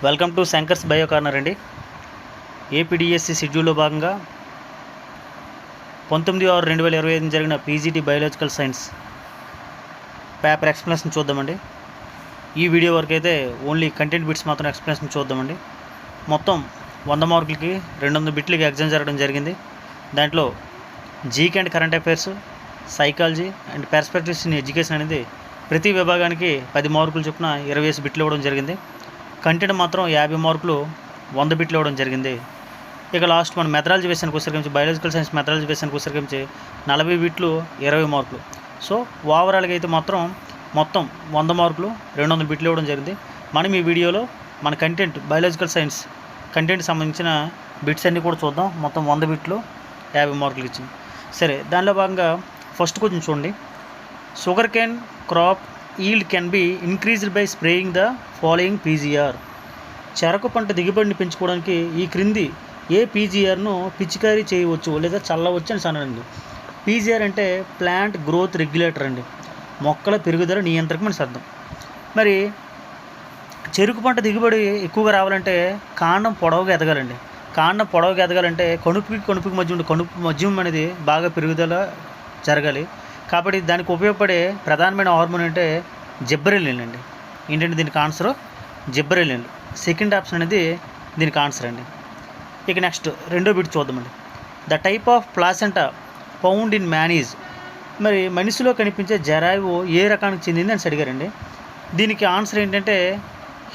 Welcome to Shankar's bio corner అండి. APDSC షెడ్యూల్లో భాగంగా 19/6/2025 జరిగిన PGT biological science paper explanation చూద్దామండి. ఈ వీడియో వరకు అయితే ఓన్లీ కంటెంట్ బిట్స్ మాత్రం ఎక్స్ప్లెనేషన్ చూద్దామండి. మొత్తం 100 మార్కులకి 200 బిట్లకి ఎగ్జామ్ జరగడం జరిగింది. దాంట్లో GK and current affairs, psychology and perspectives in education అనేది ప్రతి విభాగానికి 10 మార్కులు చొప్పున 20 బిట్లు ఇవ్వడం జరిగింది. కంటెంట్ మాత్రం 50 మార్కులు 100 బిట్లు ఇవ్వడం జరిగింది. ఇక లాస్ట్ మన మెథడాలజీ విషయానికి వచ్చేసరికి బయాలజికల్ సైన్స్ మెథడాలజీ విషయానికి వచ్చేసరికి 40 బిట్లు 20 మార్కులు. సో ఓవరాల్గా అయితే మొత్తం 100 మార్కులు 200 బిట్లు ఇవ్వడం జరిగింది. మనం ఈ వీడియోలో మన కంటెంట్ బయాలజికల్ సైన్స్ కంటెంట్ సంబంధించిన బిట్స్ అన్నీ కూడా చూద్దాం. మొత్తం 100 బిట్లు 50 మార్కులు ఇచ్చింది. సరే, దానిలో భాగంగా ఫస్ట్ క్వశ్చన్ చూడండి. Sugar cane crop yield can be increased by spraying the following PGR. చెరకు పంట దిగుబడిని పెంచుకోవడానికి ఈ క్రింది ఏ పీజీఆర్ను పిచికారీ చేయవచ్చు లేదా చల్లవచ్చు అని అన్నారండి. పీజీఆర్ అంటే ప్లాంట్ గ్రోత్ రెగ్యులేటర్ అండి, మొక్కల పెరుగుదల నియంత్రకం అని అర్థం. మరి చెరుకు పంట దిగుబడి ఎక్కువగా రావాలంటే కాండం పొడవుగా ఎదగాలండి. కాండం పొడవుగా ఎదగాలంటే కణుపుకి మధ్య ఉండే కణుపు మధ్యం అనేది బాగా పెరుగుదల జరగాలి. కాబట్టి దానికి ఉపయోగపడే ప్రధానమైన హార్మోన్ అంటే జిబ్బరెలిన్ అండి. ఏంటంటే దీనికి ఆన్సర్ జిబ్బరెలిన్. సెకండ్ ఆప్షన్ అనేది దీనికి ఆన్సర్ అండి. ఇక నెక్స్ట్ రెండో బిట్ చూద్దామండి. The type of placenta found in man is. మరి మనిషిలో కనిపించే జరాయువు ఏ రకానికి చెందింది అని అడిగారండి. దీనికి ఆన్సర్ ఏంటంటే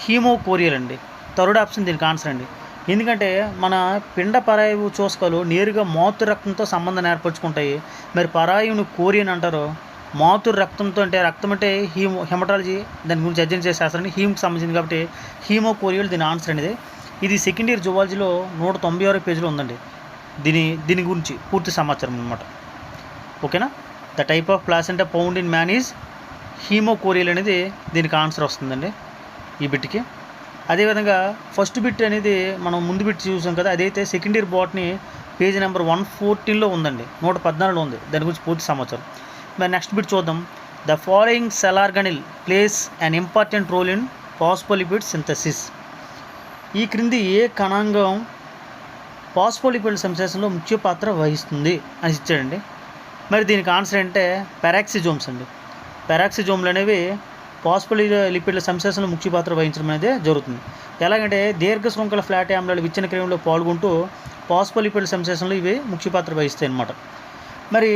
హీమోకోరియల్ అండి. థర్డ్ ఆప్షన్ దీనికి ఆన్సర్ అండి. ఎందుకంటే మన పిండ పరాయువు చూసుకోలు నేరుగా మాతృ రక్తంతో సంబంధం ఏర్పరచుకుంటాయి. మరి పరాయువుని కోరియన్ అంటారు. మాతృ రక్తంతో అంటే రక్తం అంటే హెమటాలజీ దాని గురించి అధ్యయనం చేసే శాస్త్రాన్ని హీమ్కి సంబంధించింది కాబట్టి హీమోకోరియల్ దీని ఆన్సర్ అనేది. ఇది సెకండ్ ఇయర్ జువాలజీలో 196 పేజీలో ఉందండి. దీని గురించి పూర్తి సమాచారం అనమాట. ఓకేనా. The type of placenta found in man is haemochorial అనేది దీనికి ఆన్సర్ వస్తుందండి ఈ బిట్కి. అదేవిధంగా ఫస్ట్ బిట్ అనేది మనం ముందు బిట్ చూసాం కదా, అదైతే second year botany page number 114లో ఉందండి, 114లో ఉంది. దాని గురించి పూర్తి సమాచారం. మరి నెక్స్ట్ బిట్ చూద్దాం. The following cell organelle plays an important role in phospholipid synthesis. ఈ క్రింది ఏ కణాంగం ఫాస్ఫోలిపిడ్ సంశ్లేషణలో ముఖ్య పాత్ర వహిస్తుంది అని ఇచ్చాడండి. మరి దీనికి ఆన్సర్ అంటే పెరాక్సిజోమ్స్ అండి. పెరాక్సిజోమ్లు అనేవి ఫాస్ఫోలిపిడ్ల సంశ్లేషణలో ముఖ్య పాత్ర వహించడం అనేది జరుగుతుంది. ఎలాగంటే దీర్ఘ శృంఖల ఫ్లాట్ ఆమ్లాలు విచ్ఛిన్న క్రియంలో పాల్గొంటూ ఫాస్ఫోలిపిడ్ల సంశ్లేషణలో ఇవి ముఖ్య పాత్ర వహిస్తాయి అన్నమాట. మరి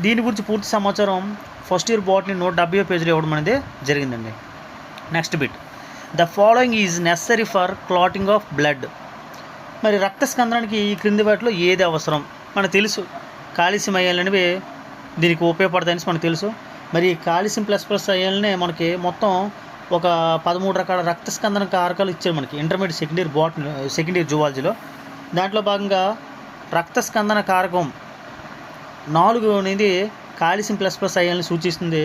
దీని గురించి పూర్తి సమాచారం ఫస్ట్ ఇయర్ బాట్ని 170 పేజీలో ఇవ్వడం అనేది జరిగిందండి. Next bit. The following is necessary for clotting of blood. మరి రక్త స్కందనానికి ఈ క్రింది వాటిలో ఏది అవసరం? మనకు తెలుసు కాల్షియం అయాన్లు అనేవి దీనికి ఉపయోగపడతాయని మనకు తెలుసు. మరి కాల్షియం ప్లస్ అయాన్లనే మనకి మొత్తం ఒక 13 రకాల రక్త స్కందన కారకాలు ఇచ్చారు మనకి ఇంటర్మీడియట్ సెకండ్ ఇయర్ జువాలజీలో. దాంట్లో భాగంగా రక్త స్కందన కారకం 4 అనేది కాల్షియం ప్లస్ అయాన్ని సూచిస్తుంది.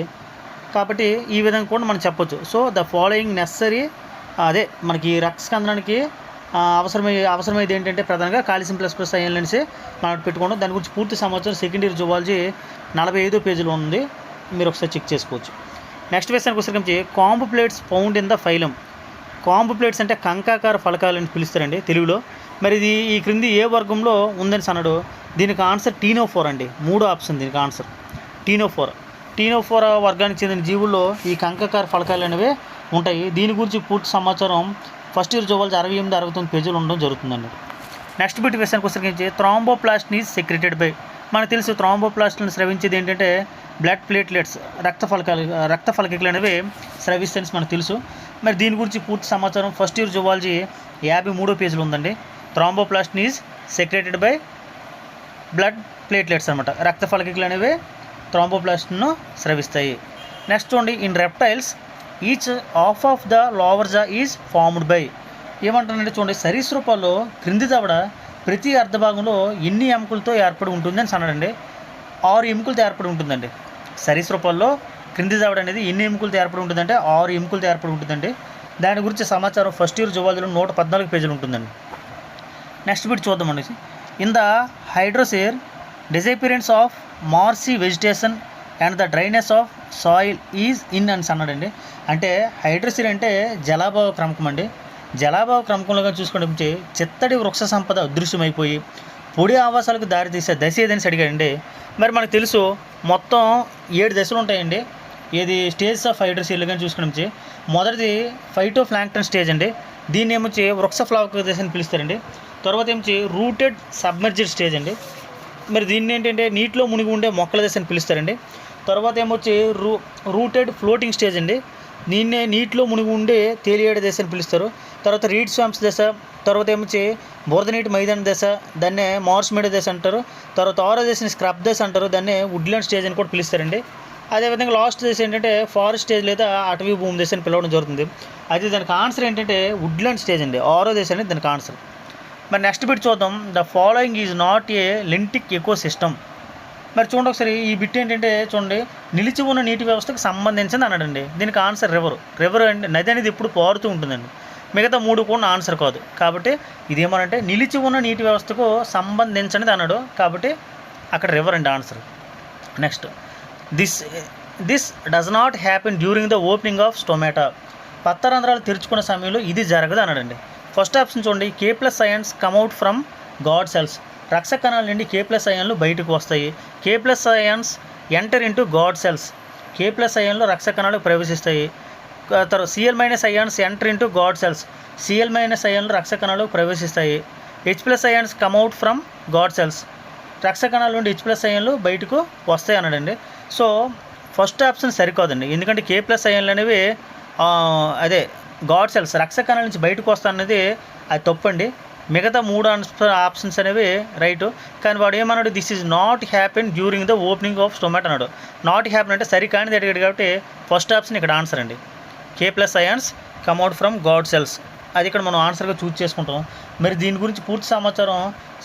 కాబట్టి ఈ విధంగా కూడా మనం చెప్పొచ్చు. సో ద ఫాలోయింగ్ నెసరీ, అదే మనకి రక్త స్కందనానికి అవసరమైంది ఏంటంటే ప్రధానంగా కాల్షియం ప్లస్ అయాన్లు అనేసి మనం పెట్టుకోవడం. దాని గురించి పూర్తి సమాచారం సెకండ్ ఇయర్ జువాలజీ 45 పేజీలో ఉంది, మీరు ఒకసారి చెక్ చేసుకోవచ్చు. నెక్స్ట్ విషయానికి వచ్చేసరికి comb plates found in the phylum. Comb plates అంటే కంకాకార ఫలకాలు అని పిలుస్తారండి తెలుగులో. మరి ఇది ఈ క్రింది ఏ వర్గంలో ఉందని అన్నాడు. దీనికి ఆన్సర్ టీనోఫోరా అండి. 3వ ఆప్షన్ దీనికి ఆన్సర్ టీనోఫోరా వర్గానికి చెందిన జీవుల్లో ఈ కంకాకార ఫలకాలు అనేవి ఉంటాయి. దీని గురించి పూర్తి సమాచారం ఫస్ట్ ఇయర్ జువాలజీ 68, 69 పేజీలు ఉండడం జరుగుతుందండి. నెక్స్ట్ బిట్ విషయానికి వచ్చేసరికి థ్రాంబోప్లాస్టిన్ ఈజ్ సెక్రెటెడ్ బై. మనకు తెలుసు థ్రాంబోప్లాస్టిన్ స్రవించేది ఏంటంటే బ్లడ్ ప్లేట్లెట్స్, రక్త ఫలకికలు అనేవి స్రవిస్తాయని మనకు తెలుసు. మరి దీని గురించి పూర్తి సమాచారం ఫస్ట్ ఇయర్ జువాలజీ 53 పేజీలు ఉందండి. Thromboplastin is secreted by blood platelets అనమాట. రక్త ఫలకికలు అనేవి థ్రాంబోప్లాస్టిన్ను స్రవిస్తాయి. నెక్స్ట్ చూడండి. In reptiles each half of the lower జా ఈజ్ ఫార్మ్డ్ బై. ఏమంటారంటే చూడండి, సరీసృపాల్లో క్రింది దవడ ప్రతి అర్ధభాగంలో ఎన్ని ఎముకలతో ఏర్పడి ఉంటుంది అని అన్నాడండి. 6 ఎముకలతో ఏర్పడి ఉంటుందండి. సరీసృపాల్లో క్రింది దవడ అనేది ఎన్ని ఎముకలతో ఏర్పడి ఉంటుందంటే 6 ఎముకలతో ఏర్పడి ఉంటుందండి. దాని గురించి సమాచారం ఫస్ట్ ఇయర్ జువాలజీలో 114 పేజీలు ఉంటుందండి. నెక్స్ట్ బిట్ చూద్దామండి. In the hydrosere disappearance of marshy vegetation and the dryness of soil is in అని అన్నాడండి. అంటే హైడ్రోసేర్ అంటే జలాభావ క్రమకం అండి. జలాభావ క్రమకంలో చూసుకుంటే చిత్తడి వృక్ష సంపద అదృశ్యమైపోయి పొడి ఆవాసాలకు దారితీసే దశ ఏదని అడిగాడండి. మరి మనకు తెలుసు మొత్తం 7 దశలు ఉంటాయండి. ఏది స్టేజ్ ఆఫ్ హైడ్రోసీల్ కానీ చూసుకుంటే మొదటిది ఫైటో ప్లాంక్టన్ స్టేజ్ అండి. దీన్ని ఏమొచ్చి వృక్ష ఫ్లావక దశ అని పిలుస్తారండి. తర్వాత ఏమొచ్చి రూటెడ్ సబ్మెర్జ్డ్ స్టేజ్ అండి. మరి దీన్ని ఏంటంటే నీటిలో మునిగి ఉండే మొక్కల దశ అని పిలుస్తారండి. తర్వాత ఏమొచ్చి రూటెడ్ ఫ్లోటింగ్ స్టేజ్ అండి. దీన్నే నీటిలో మునిగి ఉండే తేలియాడే దశ అని పిలుస్తారు. తర్వాత రీడ్ స్వాంప్స్ దశ, తర్వాత ఏమొచ్చి బురద నీటి మైదాన దశ, దాన్నే మార్స్ మేడ దశ అంటారు. తర్వాత ఆరో దశని స్క్రబ్ దశ అంటారు, దాన్నే వుడ్లాండ్ స్టేజ్ అని కూడా పిలుస్తారండి. అదేవిధంగా లాస్ట్ దశ ఏంటంటే ఫారెస్ట్ స్టేజ్ లేదా అటవీ భూమి దశ అని పిలవడం జరుగుతుంది. అయితే దానికి ఆన్సర్ ఏంటంటే వుడ్లాండ్ స్టేజ్ అండి, ఆరో దశ అనేది దానికి ఆన్సర్. మరి నెక్స్ట్ బిట్ చూద్దాం. The following is not a lentic ecosystem. మరి చూడండి ఒకసారి ఈ బిట్ ఏంటంటే చూడండి, నిలిచి ఉన్న నీటి వ్యవస్థకు సంబంధించింది అన్నాడండి. దీనికి ఆన్సర్ రివర్ అంటే నది అనేది ఎప్పుడు పారుతూ ఉంటుందండి. మిగతా 3 కూడా ఆన్సర్ కాదు. కాబట్టి ఇదేమనంటే నిలిచి ఉన్న నీటి వ్యవస్థకు సంబంధించినది అన్నాడు, కాబట్టి అక్కడ రివర్ అండి answer. Next, this does not happen during the opening of stomata. పత్తరంధ్రాలు తెరుచుకున్న సమయంలో ఇది జరగదు అన్నాడండి. ఫస్ట్ ఆప్షన్ చూడండి, K+ ions come out from guard cells. రక్ష కణాల నుండి K+ అయాన్లు బయటకు వస్తాయి. K+ ions enter into guard cells. K+ అయాన్లు రక్ష కణాలకు ప్రవేశిస్తాయి. తర్వాత Cl- ions enter into guard cells. Cl- అయాన్లు రక్ష కణాలకు ప్రవేశిస్తాయి. H+ ions come out from guard cells. రక్ష కణాల నుండి H+ అయాన్లు బయటకు వస్తాయి అన్నాడండి. సో ఫస్ట్ ఆప్షన్ సరికాదండి, ఎందుకంటే K+ అయాన్లు అనేవి అదే గాడ్ సెల్స్ రక్ష కణాల నుంచి బయటకు వస్తా అన్నది అది తప్పండి. మిగతా 3 ఆప్షన్స్ అనేవి రైటు. కానీ వాడు ఏమన్నాడు, this is not happen during the opening of స్టొమాటో అన్నాడు. నాట్ హ్యాపెన్ అంటే సరికానిది అడిగాడు, కాబట్టి ఫస్ట్ ఆప్షన్ ఇక్కడ ఆన్సర్ అండి. K+ ions come out from guard cells, అది ఇక్కడ మనం ఆన్సర్గా చూస్ చేసుకుంటాం. మరి దీని గురించి పూర్తి సమాచారం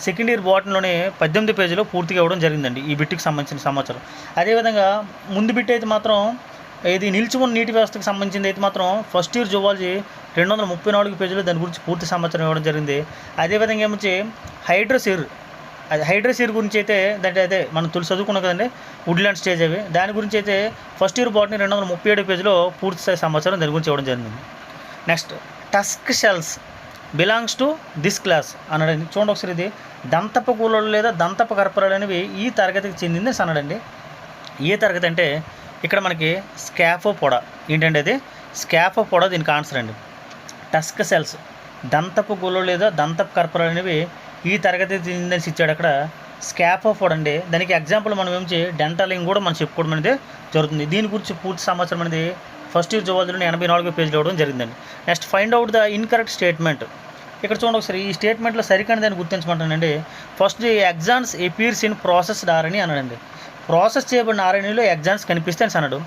సెకండ్ ఇయర్ బాటనీలోనే 18 పేజీలో పూర్తిగా ఇవ్వడం జరిగిందండి ఈ బిట్కి సంబంధించిన సమాచారం. అదేవిధంగా ముందు బిట్ అయితే మాత్రం ఇది నిలిచి ఉన్న నీటి వ్యవస్థకు సంబంధించింది అయితే మాత్రం ఫస్ట్ ఇయర్ జువాలజీ 234 పేజీలో దాని గురించి పూర్తి సమాచారం ఇవ్వడం జరిగింది. అదేవిధంగా ఏమొచ్చి హైడ్రోసీర్ గురించి అయితే అదే మనం చదువుకున్నాం కదండి, వుడ్లాండ్ స్టేజ్ అవి. దాని గురించి అయితే ఫస్ట్ ఇయర్ బాటనీ 237 పేజీలో పూర్తి స్థాయి సమాచారం దాని గురించి ఇవ్వడం జరిగింది. Next, tusk shells belongs to this class అన్నాడండి. చూడండి ఒకసారి, ఇది దంతపు కూలలు లేదా దంతపు కర్పరాలు అనేవి ఈ తరగతికి చెందింది అన్నాడండి. ఏ తరగతి అంటే ఇక్కడ మనకి స్కాఫోపోడా ఏంటంటే అది స్కాఫోపోడా దీనికి ఆన్సర్ అండి. టస్క్ షెల్స్ దంతపు కూలలు లేదా దంతపు కర్పరాలు అనేవి ఈ తరగతికి చెందిందని ఇచ్చాడు అక్కడ. స్కాఫోపోడా అండి, దానికి ఎగ్జాంపుల్ మనం ఏమిచ్చి డెంటలింగ్ కూడా మనం చెప్పుకోవడం అనేది జరుగుతుంది. దీని గురించి పూర్తి సమాచారం అనేది ఫస్ట్ ఇయర్ జువాలజీలో 84 పేజీలు ఇవ్వడం జరిగిందండి. Next, find out the incorrect statement. ఇక్కడ చూడండి ఒకసారి, ఈ స్టేట్మెంట్లో సరికాని దాన్ని గుర్తించమంటానండి. First, exons appears in processed RNA అన్నాడండి. ప్రాసెస్ చేయబడిన ఆర్ఎన్ఏలో ఎగ్జాన్స్ కనిపిస్తే అన్నాడు.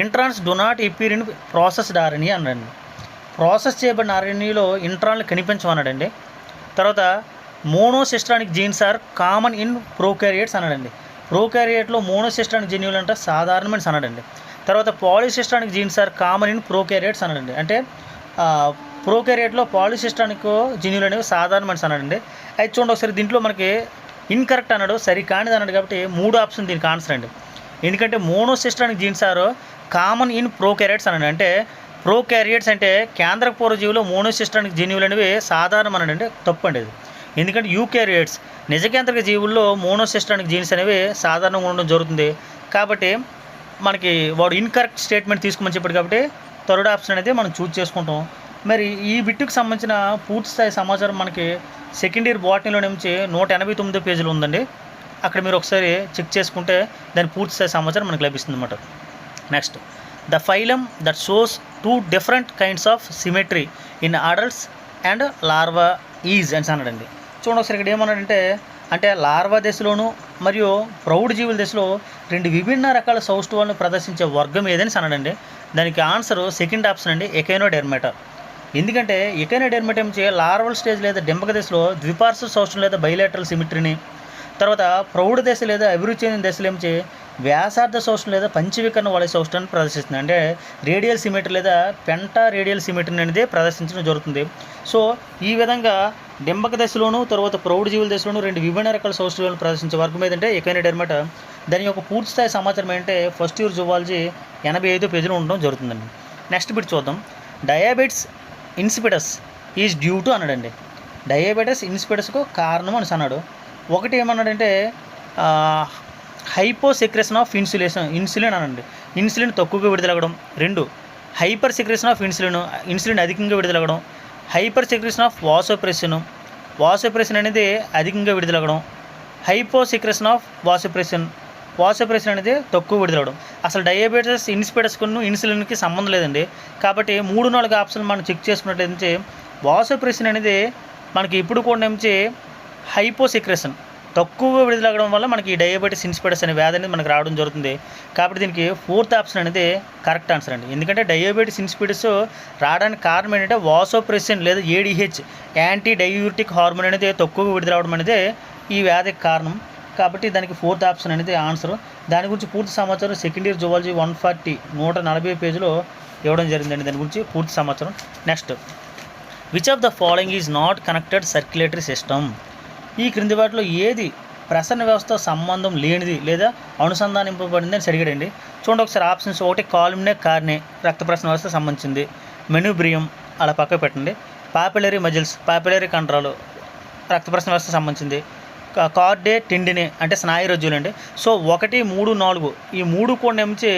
Introns do not appear in processed RNA అన్నాడండి. ప్రాసెస్ చేయబడిన ఆర్ఎన్ఏలో ఇంట్రాన్లు కనిపించమన్నాడండి. తర్వాత, monocistronic genes are common in prokaryotes అన్నాడండి. ప్రోకారియేట్లో మోనోసిస్ట్రానిక్ జన్యువులు అంటే సాధారణమైన అన్నాడండి. తర్వాత, polycistronic genes are common in prokaryotes అన్నాడండి. అంటే ప్రోకారియేట్లో పాలిసిస్ట్రానిక్ జన్యువులు అనేవి సాధారణమైన అన్నాడండి. అయితే చూడండి ఒకసారి, దీంట్లో మనకి ఇన్కరెక్ట్ అన్నాడు, సరికానిది అన్నాడు, కాబట్టి 3 ఆప్షన్ దీనికి ఆన్సర్ అండి. ఎందుకంటే monocistronic genes are common in prokaryotes అన్నాడు. అంటే ప్రోకారియేట్స్ అంటే కేంద్రక పూర్వజీవులు మోనోసిస్ట్రానిక్ జన్యువులు అనేవి సాధారణం అన్నాడంటే తప్పు అండి అది. ఎందుకంటే యూకారియేట్స్ నిజకేంద్రక జీవుల్లో మోనోసిస్ట్రానిక్ జీన్స్ అనేవి సాధారణంగా ఉండడం జరుగుతుంది. కాబట్టి మనకి వాడు ఇన్కరెక్ట్ స్టేట్మెంట్ తీసుకోమని చెప్పాడు, కాబట్టి థర్డ్ ఆప్షన్ అనేది మనం చూస్ చేసుకుంటాం. మరి ఈ బిట్టుకు సంబంధించిన పూర్తి స్థాయి సమాచారం మనకి సెకండ్ ఇయర్ బాటనీలో నుంచి 189 పేజీలు ఉందండి. అక్కడ మీరు ఒకసారి చెక్ చేసుకుంటే దాని పూర్తి స్థాయి సమాచారం మనకు లభిస్తుంది అన్నమాట. Next, the phylum that shows 2 different kinds of symmetry in adults and larva is అని అన్నాడండి. చూడండి ఒకసారి, ఇక్కడ ఏమన్నాడంటే అంటే లార్వా దశలోను మరియు ప్రౌఢ జీవుల దశలో 2 విభిన్న రకాల సౌష్ఠవాలను ప్రదర్శించే వర్గం ఏదని అన్నాడండి. దానికి ఆన్సర్ సెకండ్ ఆప్షన్ అండి, ఎకైనోడెర్మేటా. ఎందుకంటే ఎకైనోడెర్మేటా ఏం చేయాలి, లార్వల్ స్టేజ్ లేదా డింబక దశలో ద్విపార్శ్వ సౌష్ఠం లేదా బైలేటరల్ సిమెట్రీని, తర్వాత ప్రౌఢ దశ లేదా అభివృద్ధి చెందిన దశలు ఏమిచి వ్యాసార్థ సౌష్ఠం లేదా పంచవికరణ వలయ సౌష్ఠాన్ని ప్రదర్శిస్తుంది. అంటే రేడియల్ సిమెట్రీ లేదా పెంటా రేడియల్ సిమెట్రీ అనేది ప్రదర్శించడం జరుగుతుంది. సో ఈ విధంగా డింబక దశలోను తర్వాత ప్రౌఢ జీవుల దశలోను 2 విభిన్న రకాల సౌష్ఠవాలను ప్రదర్శించే వర్గం ఏదంటే ఎకైనోడెర్మేటా. దాని యొక్క పూర్తి స్థాయి సమాచారం ఏంటంటే ఫస్ట్ ఇయర్ జువాలజీ 85 పేజీలు ఉండడం జరుగుతుందండి. నెక్స్ట్ బిట్ చూద్దాం. Diabetes insipidus is due to అన్నాడండి. డయాబెటీస్ ఇన్సిపిడస్కు కారణం అని అన్నాడు. ఒకటి ఏమన్నాడంటే హైపో సెక్రెషన్ ఆఫ్ ఇన్సులిన్ అనండి, ఇన్సులిన్ తక్కువగా విడుదలవ్వడం. 2 హైపర్ సెక్రెషన్ ఆఫ్ ఇన్సులిన్ అధికంగా విడుదలవ్వడం. హైపర్ సెక్రెషన్ ఆఫ్ వాసోప్రెసిన్ అనేది అధికంగా విడుదలవ్వడం. హైపో సెక్రెషన్ ఆఫ్ వాసోప్రెసిన్ అనేది తక్కువ విడుదలవ్వడం. అసలు డయాబెటీస్ ఇన్సిపిడస్కును ఇన్సులిన్కి సంబంధం లేదండి. కాబట్టి 3-4 ఆప్షన్లు మనం చెక్ చేసుకున్నట్లయితే వాసోప్రెసిన్ అనేది మనకి ఇప్పుడు కూడా నుంచి హైపో సెక్రెషన్ తక్కువ విడుదలవ్వడం వల్ల మనకి ఈ డయాబెటీస్ ఇన్సిపిడస్ అనే వ్యాధి అనేది మనకు రావడం జరుగుతుంది. కాబట్టి దీనికి 4th ఆప్షన్ అనేది కరెక్ట్ ఆన్సర్ అండి. ఎందుకంటే డయాబెటీస్ ఇన్సిపిడస్ రావడానికి కారణం ఏంటంటే వాసోప్రెసిన్ లేదా ADH యాంటీ డయూరిటిక్ హార్మోన్ అనేది తక్కువగా విడుదలవ్వడం అనేది ఈ వ్యాధికి కారణం. కాబట్టి దానికి 4th ఆప్షన్ అనేది ఆన్సర్. దాని గురించి పూర్తి సమాచారం సెకండ్ ఇయర్ జువాలజీ 140 పేజీలో ఇవ్వడం జరిగిందండి. దాని గురించి పూర్తి సమాచారం. Next, which of the following is not connected circulatory system? ఈ క్రింది వాటిలో ఏది ప్రసరణ వ్యవస్థ సంబంధం లేనిది లేదా అనుసంధానింపబడింది అని అడిగాడండి. చూడండి ఒకసారి ఆప్షన్స్. 1 కాలుమ్నే కార్నే రక్త ప్రసరణ వ్యవస్థ సంబంధించింది. మెనూబ్రియం అలా పక్కకు పెట్టండి. పాపిలరీ మజిల్స్ పాపిలరీ కండరాలు రక్త ప్రసరణ వ్యవస్థ సంబంధించింది. కార్డే టెండినే అంటే స్నాయు రజ్జులు అండి. సో 1, 3, 4 ఈ 3 కూడా ఏమించి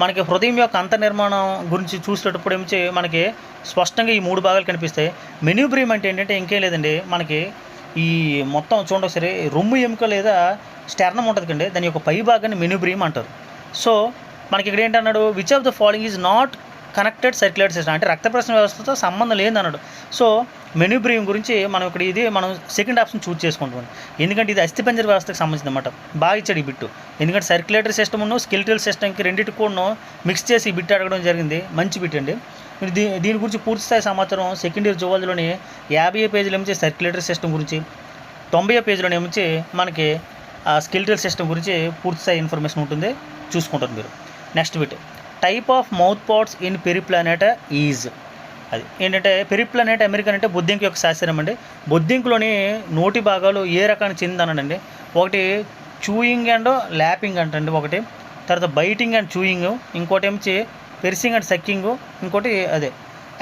మనకి హృదయం యొక్క అంతర్నిర్మాణం గురించి చూసేటప్పుడు ఏమించి మనకి స్పష్టంగా ఈ 3 భాగాలు కనిపిస్తాయి. మెనూబ్రియం అంటే ఏంటంటే ఇంకేం లేదండి, మనకి ఈ మొత్తం చూడండి ఒకసారి రొమ్ము ఎముక లేదా స్టెర్నం ఉంటుంది కండి, దాని యొక్క పై భాగాన్ని మెనూబ్రియం అంటారు. సో మనకి ఇక్కడ ఏంటన్నాడు, which of the following is not connected circulatory system అంటే రక్త ప్రసరణ వ్యవస్థతో సంబంధం లేదన్నాడు. సో మెనూబ్రియం గురించి మనం ఇక్కడ మనం సెకండ్ ఆప్షన్ చూస్ చేసుకుంటాం. ఎందుకంటే ఇది అస్థిపంజర వ్యవస్థకు సంబంధించింది అన్నమాట. బాగా ఇచ్చాడు ఈ బిట్టు. ఎందుకంటే సర్క్యులేటరీ సిస్టమ్ను స్కెలిటల్ సిస్టమ్కి రెండింటి కూడా మిక్స్ చేసి ఈ బిట్ అడగడం జరిగింది. మంచి బిట్ అండి. దీని గురించి పూర్తి స్థాయి సమాచారం సెకండ్ ఇయర్ జువాలజీలోని 50 పేజీలు ఏమించి సర్క్యులేటరీ సిస్టమ్ గురించి, 90 పేజీలోనే ఏమించి మనకి స్కెలిటల్ సిస్టమ్ గురించి పూర్తి స్థాయి ఇన్ఫర్మేషన్ ఉంటుంది, చూసుకుంటారు మీరు. Next bit, type of mouth parts in Periplaneta is. అది ఏంటంటే పెరిప్లానెట్ అమెరికన్ అంటే బొద్దింక యొక్క శాస్త్రం అండి. బొద్దింకులోని నోటి భాగాలు ఏ రకానికి చెందిందనండి. ఒకటి చూయింగ్ అండ్ ల్యాపింగ్ అంటండి ఒకటి, తర్వాత బైటింగ్ అండ్ చూయింగ్, ఇంకోటి ఏమించి పెర్సింగ్ అండ్ సక్కింగ్, ఇంకోటి అదే.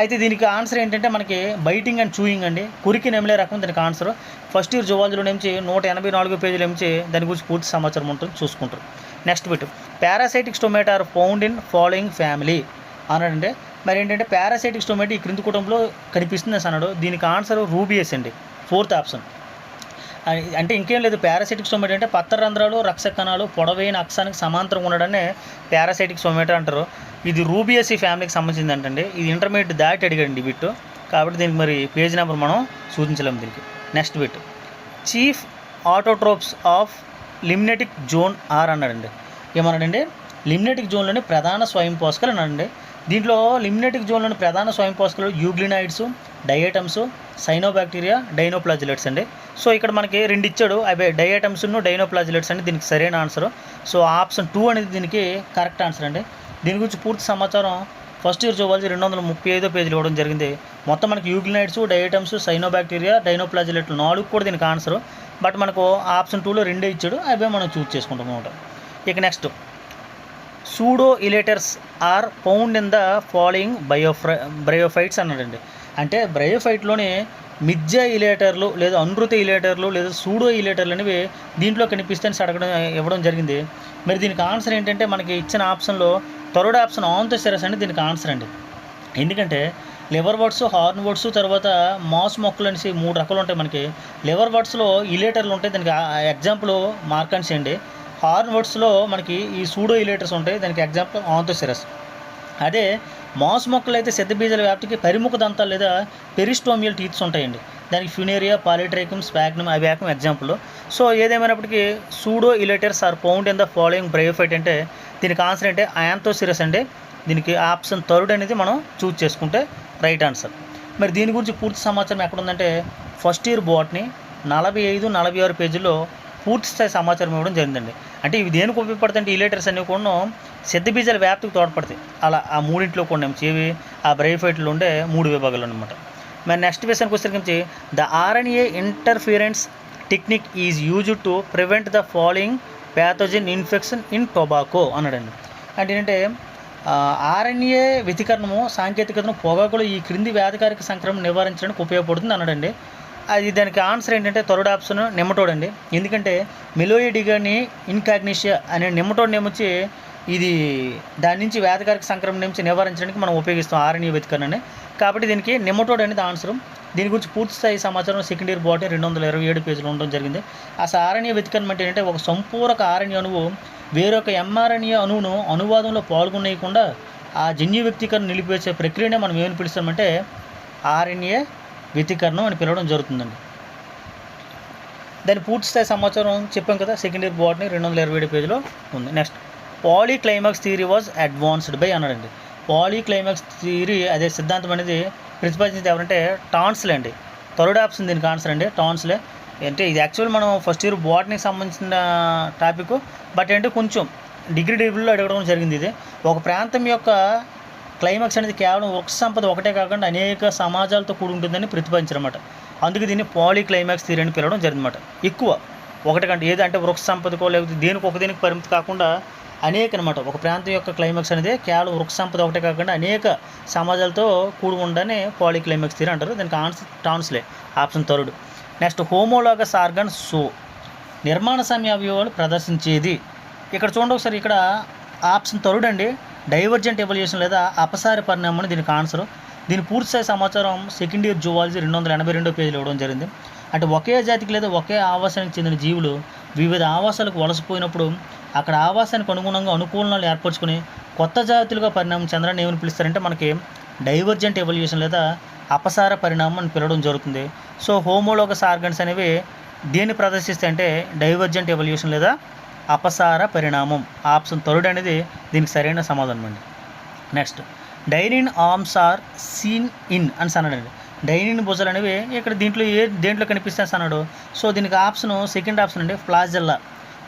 అయితే దీనికి ఆన్సర్ ఏంటంటే మనకి బైటింగ్ అండ్ చూయింగ్ అండి. కురికి నెమలే రకం దీనికి ఆన్సర్. ఫస్ట్ ఇయర్ జువాలజీలో నుంచి 184 పేజీలు ఏమించి దాని గురించి పూర్తి సమాచారం ఉంటుంది, చూసుకుంటారు. Next bit, parasitic stomata are found in following family అన్నాడంటే మరి ఏంటంటే పారాసైటిక్ స్టోమేటా ఈ క్రింది కుటుంబంలో కనిపిస్తుంది అన్నాడు. దీనికి ఆన్సర్ రూబియస్ అండి, 4th ఆప్షన్. అంటే ఇంకేం లేదు, పారాసైటిక్ స్టోమేటా అంటే పత్రరంధ్రాలు రక్ష కణాలు పొడవైన అక్షానికి సమాంతరంగా ఉండడాన్ని పారాసైటిక్ స్టోమేటా అంటారు. ఇది రూబియసీ ఫ్యామిలీకి సంబంధించింది అంటండి. ఇది ఇంటర్మీడియట్ దాటి అడిగండి బిట్, కాబట్టి దీనికి మరి పేజ్ నెంబర్ మనం సూచించలేము దీనికి. Next bit, chief autotrophs of limnetic zone are అన్నాడండి. ఏమన్నాడండి, లిమ్నెటిక్ జోన్లోని ప్రధాన స్వయం పోషకాలు అన్నాడండి. దీంట్లో లిమ్నెటిక్ జోన్లోని ప్రధాన స్వయం పోషకాలు యూగ్లినాయిడ్స్, డయేటమ్స్, సైనోబాక్టీరియా, డైనోప్లాజిలెట్స్ అండి. సో ఇక్కడ మనకి 2 ఇచ్చాడు, అవి డయేటమ్స్ను డైనోప్లాజిలెట్స్ అండి. దీనికి సరైన ఆన్సర్. సో ఆప్షన్ 2 అనేది దీనికి కరెక్ట్ ఆన్సర్ అండి. దీని గురించి పూర్తి సమాచారం ఫస్ట్ ఇయర్ జువాలజీ 235 పేజీలు ఇవ్వడం జరిగింది. మొత్తం మనకి యూగ్లినైడ్స్, డయేటమ్స్, సైనోబాక్టీరియా, డైనోప్లాజిలెట్లు 4 కూడా దీనికి ఆన్సర్. బట్ మనకు ఆప్షన్ 2లో 2 ఇచ్చాడు, అవే మనం చూస్ చేసుకుంటాం అనమాట. ఇక next, pseudo elaters are found in the following bryophytes అన్నాడండి. అంటే బ్రయోఫైట్లోని మిథ్య ఇలేటర్లు లేదా అనృత ఇలేటర్లు లేదా సూడో ఇలేటర్లు అనేవి దీంట్లో కనిపిస్తే ఇవ్వడం జరిగింది. మరి దీనికి ఆన్సర్ ఏంటంటే మనకి ఇచ్చిన ఆప్షన్లో 3rd ఆప్షన్ ఆంథోసెరస్ అని దీనికి ఆన్సర్ అండి. ఎందుకంటే లివర్ బర్డ్స్, హార్న్ బర్డ్స్, తర్వాత మాస్ మొక్కలు అనేసి 3 రకాలు ఉంటాయి మనకి. లివర్ బర్డ్స్లో ఇలేటర్లు ఉంటాయి, దానికి ఎగ్జాంపుల్ మార్కన్స్ అండి. హార్న్ బర్డ్స్లో మనకి ఈ సూడో ఇలేటర్స్ ఉంటాయి, దానికి ఎగ్జాంపుల్ ఆంథోసెరస్. అదే మాస్ మొక్కలు అయితే సిద్ధ బీజాల వ్యాప్తికి పరిముఖ దంతాలు లేదా పెరిస్టోమియల్ టీత్స్ ఉంటాయండి. దానికి ఫ్యూనేరియా, పాలిట్రైకమ్, స్పాగ్నమ్, అవాకమ్ ఎగ్జాంపుల్. సో ఏదేమైనప్పటికీ pseudo elaters are found in the following bryophyte అంటే దీనికి ఆన్సర్ అంటే ఆంథోసెరస్ అండి. దీనికి ఆప్షన్ 3 అనేది మనం చూస్ చేసుకుంటే రైట్ ఆన్సర్. మరి దీని గురించి పూర్తి సమాచారం ఎక్కడ ఉందంటే ఫస్ట్ ఇయర్ బోట్ని 45, 46 పేజీల్లో పూర్తి స్థాయి సమాచారం ఇవ్వడం జరిగిందండి. అంటే ఇవి దేనికి ఉపయోగపడతాయంటే ఇలేటర్స్ అనేవి కూడా సిద్ధ బీజాల వ్యాప్తికి తోడ్పడతాయి. అలా ఆ 3 కూడా ఏవి ఆ బ్రయోఫైట్లో ఉండే 3 విభాగాలు అనమాట. మరి నెక్స్ట్ క్వశ్చన్కి వచ్చేసరికి the RNA interference technique is used to prevent the following pathogen infection in tobacco అన్నాడండి. అంటే ఏంటంటే ఆర్ఎన్ఏ వ్యతికరణము సాంకేతికతను పొగాకులు ఈ క్రింది వ్యాధికారక సంక్రమణ నివారించడానికి ఉపయోగపడుతుంది అన్నాడండి. అది దానికి ఆన్సర్ ఏంటంటే థర్డ్ ఆప్షన్ నెమటోడ్ అండి. ఎందుకంటే మెలోయిడిగాని ఇన్కాగ్నిషియా అనే నెమటోడ్ నేమొచ్చి ఇది దాని నుంచి వ్యాధికారక సంక్రమణ నుంచి నివారించడానికి మనం ఉపయోగిస్తాం ఆర్ఎన్ఏ వ్యతికరణని. కాబట్టి దీనికి నెమటోడ్ అనేది ఆన్సర్. దీని గురించి పూర్తి స్థాయి సమాచారం సెకండ్ ఇయర్ బాటనీ 227 పేజీలో ఉండడం జరిగింది. అసలు ఆర్ఎన్ఏ వ్యతికరణం అంటే ఏంటంటే ఒక సంపూరక ఆర్ఎన్ఏ అణువు వేరొక ఎంఆర్ఎన్ఏ అణువును అనువాదంలో పాల్గొనేయకుండా ఆ జన్యు వ్యక్తీకరణ నిలిపివేసే ప్రక్రియనే మనం ఏమని పిలుస్తామంటే ఆర్ఎన్ఏ వ్యతికరణం అని పిలవడం జరుగుతుందండి. దాని పూర్తి స్థాయి సమాచారం చెప్పాం కదా, సెకండ్ ఇయర్ బాటనీ 227 పేజీలో ఉంది. Next polyclimax theory was advanced by అన్నాడండి. పాలీక్లైమాక్స్ థియరీ అదే సిద్ధాంతం అనేది ప్రతిపాదించింది ఎవరంటే టాన్స్లే అండి. థర్డ్ ఆప్షన్ దీనికి ఆన్సర్ అండి, టాన్స్లే. అంటే ఇది యాక్చువల్ మనం ఫస్ట్ ఇయర్ బాటనీకి సంబంధించిన టాపిక్, బట్ ఏంటంటే కొంచెం డిగ్రీ లెవెల్లో అడగడం జరిగింది. ఇది ఒక ప్రాంతం యొక్క క్లైమాక్స్ అనేది కేవలం వృక్ష సంపద ఒకటే కాకుండా అనేక సమాజాలతో కూడి ఉంటుందని ప్రతిపాదించారన్నమాట. అందుకే దీన్ని పాలీక్లైమాక్స్ థియరీ అని పిలవడం జరిగిందన్నమాట. ఎక్కువ ఒకటి కంటే ఏదంటే వృక్ష సంపదకో లేకపోతే దేనికి ఒక దీనికి పరిమితి కాకుండా అనేక అనమాట. ఒక ప్రాంతం యొక్క క్లైమాక్స్ అనేది కేవలం వృక్ష సంపద ఒకటే కాకుండా అనేక సమాజాలతో కూడి ఉండని పాలీక్లైమాక్స్ థియరీ అంటారు. దానికి answer Tansley, option third. Next homologous organ so నిర్మాణ సమయ అవయవాలు ప్రదర్శించేది. ఇక్కడ చూడండి ఒకసారి, ఇక్కడ ఆప్షన్ థర్డ్ అండి, డైవర్జెంట్ ఎవల్యూషన్ లేదా అపసార పరిణామం అని దీనికి ఆన్సర్. దీని పూర్తిస్థాయి సమాచారం సెకండ్ ఇయర్ జువాలజీ 282 పేజీలో ఇవ్వడం జరిగింది. అంటే ఒకే జాతికి లేదా ఒకే ఆవాసానికి చెందిన జీవులు వివిధ ఆవాసాలకు వలసపోయినప్పుడు అక్కడ ఆవాసానికి అనుగుణంగా అనుకూలనాలు ఏర్పరచుకుని కొత్త జాతులుగా పరిణామం చెందడాన్ని ఏమని పిలుస్తారంటే మనకి డైవర్జెంట్ ఎవల్యూషన్ లేదా అపసార పరిణామం అని పిలవడం జరుగుతుంది. సో హోమోలోగస్ ఆర్గన్స్ అనేవి దేన్ని ప్రదర్శిస్తాయి అంటే డైవర్జెంట్ ఎవల్యూషన్ లేదా అపసార పరిణామం. ఆప్షన్ థర్డ్ అనేది దీనికి సరైన సమాధానం అండి. Next dynein arms are seen in అని అన్నాడండి. డైనిన్ భుజాలు అనేవి ఇక్కడ దేంట్లో కనిపిస్తాయి అన్నాడు. సో దీనికి ఆప్షన్ సెకండ్ ఆప్షన్ అండి, ఫ్లాజెల్లా.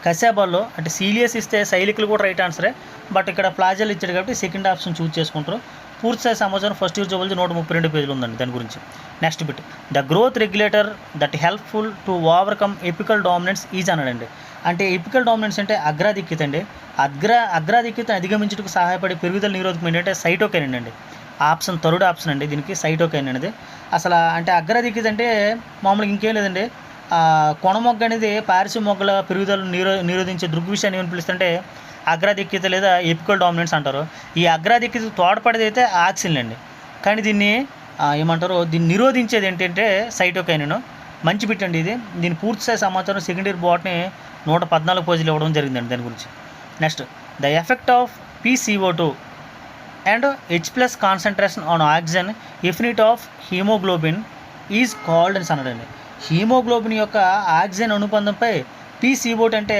కశాబాల్లో అంటే సీలియస్ ఇస్తే సైలిక్లు కూడా రైట్ ఆన్సరే, బట్ ఇక్కడ ఫ్లాజెల్ ఇచ్చాడు కాబట్టి సెకండ్ ఆప్షన్ చూస్ చేసుకుంటారు. పూర్తిస్థాయి సమాచారం ఫస్ట్ ఇయర్ జువాలజీ 132 పేజీలు ఉందండి దాని గురించి. Next bit the growth regulator that helpful to overcome apical dominance is అన్నాడండి. అంటే ఎపికల్ డామినెన్స్ అంటే అగ్రాధిక్యత అండి. అగ్రాధిక్యతను అధిగమించడానికి సహాయపడే పెరుగుదల నిరోధకం ఏంటంటే సైటోకైనిన్ అండి. ఆప్షన్ థర్డ్ ఆప్షన్ అండి దీనికి సైటోకైనిన్ అనేది. అసలు అంటే అగ్రాధిక్యత అంటే మామూలుగా ఇంకేం లేదండి, కొన మొగ్గ అనేది పారిశ్రామిక మొగ్గల పెరుగుదలను నిరోధించే దృగ్విషయాన్ని ఏమని పిలుస్తుంటే అగ్రాధిక్యత లేదా ఎపికల్ డామినెన్స్ అంటారు. ఈ అగ్రాధిక్యత తోడ్పడేది అయితే ఆక్సిన్ అండి, కానీ దీన్ని ఏమంటారు, దీన్ని నిరోధించేది ఏంటంటే సైటోకైనిన్. మంచి బిట్ అండి ఇది. దీని పూర్తిస్థాయి సమాచారం సెకండ్ ఇయర్ బాటనీ 114 పేజీలు ఇవ్వడం జరిగిందండి దాని గురించి. Next the effect of PCO2 and H+ concentration on oxygen affinity of haemoglobin is called అని అన్నాడండి. హీమోగ్లోబిన్ యొక్క ఆక్సిజన్ అనుబంధంపై PCO2 అంటే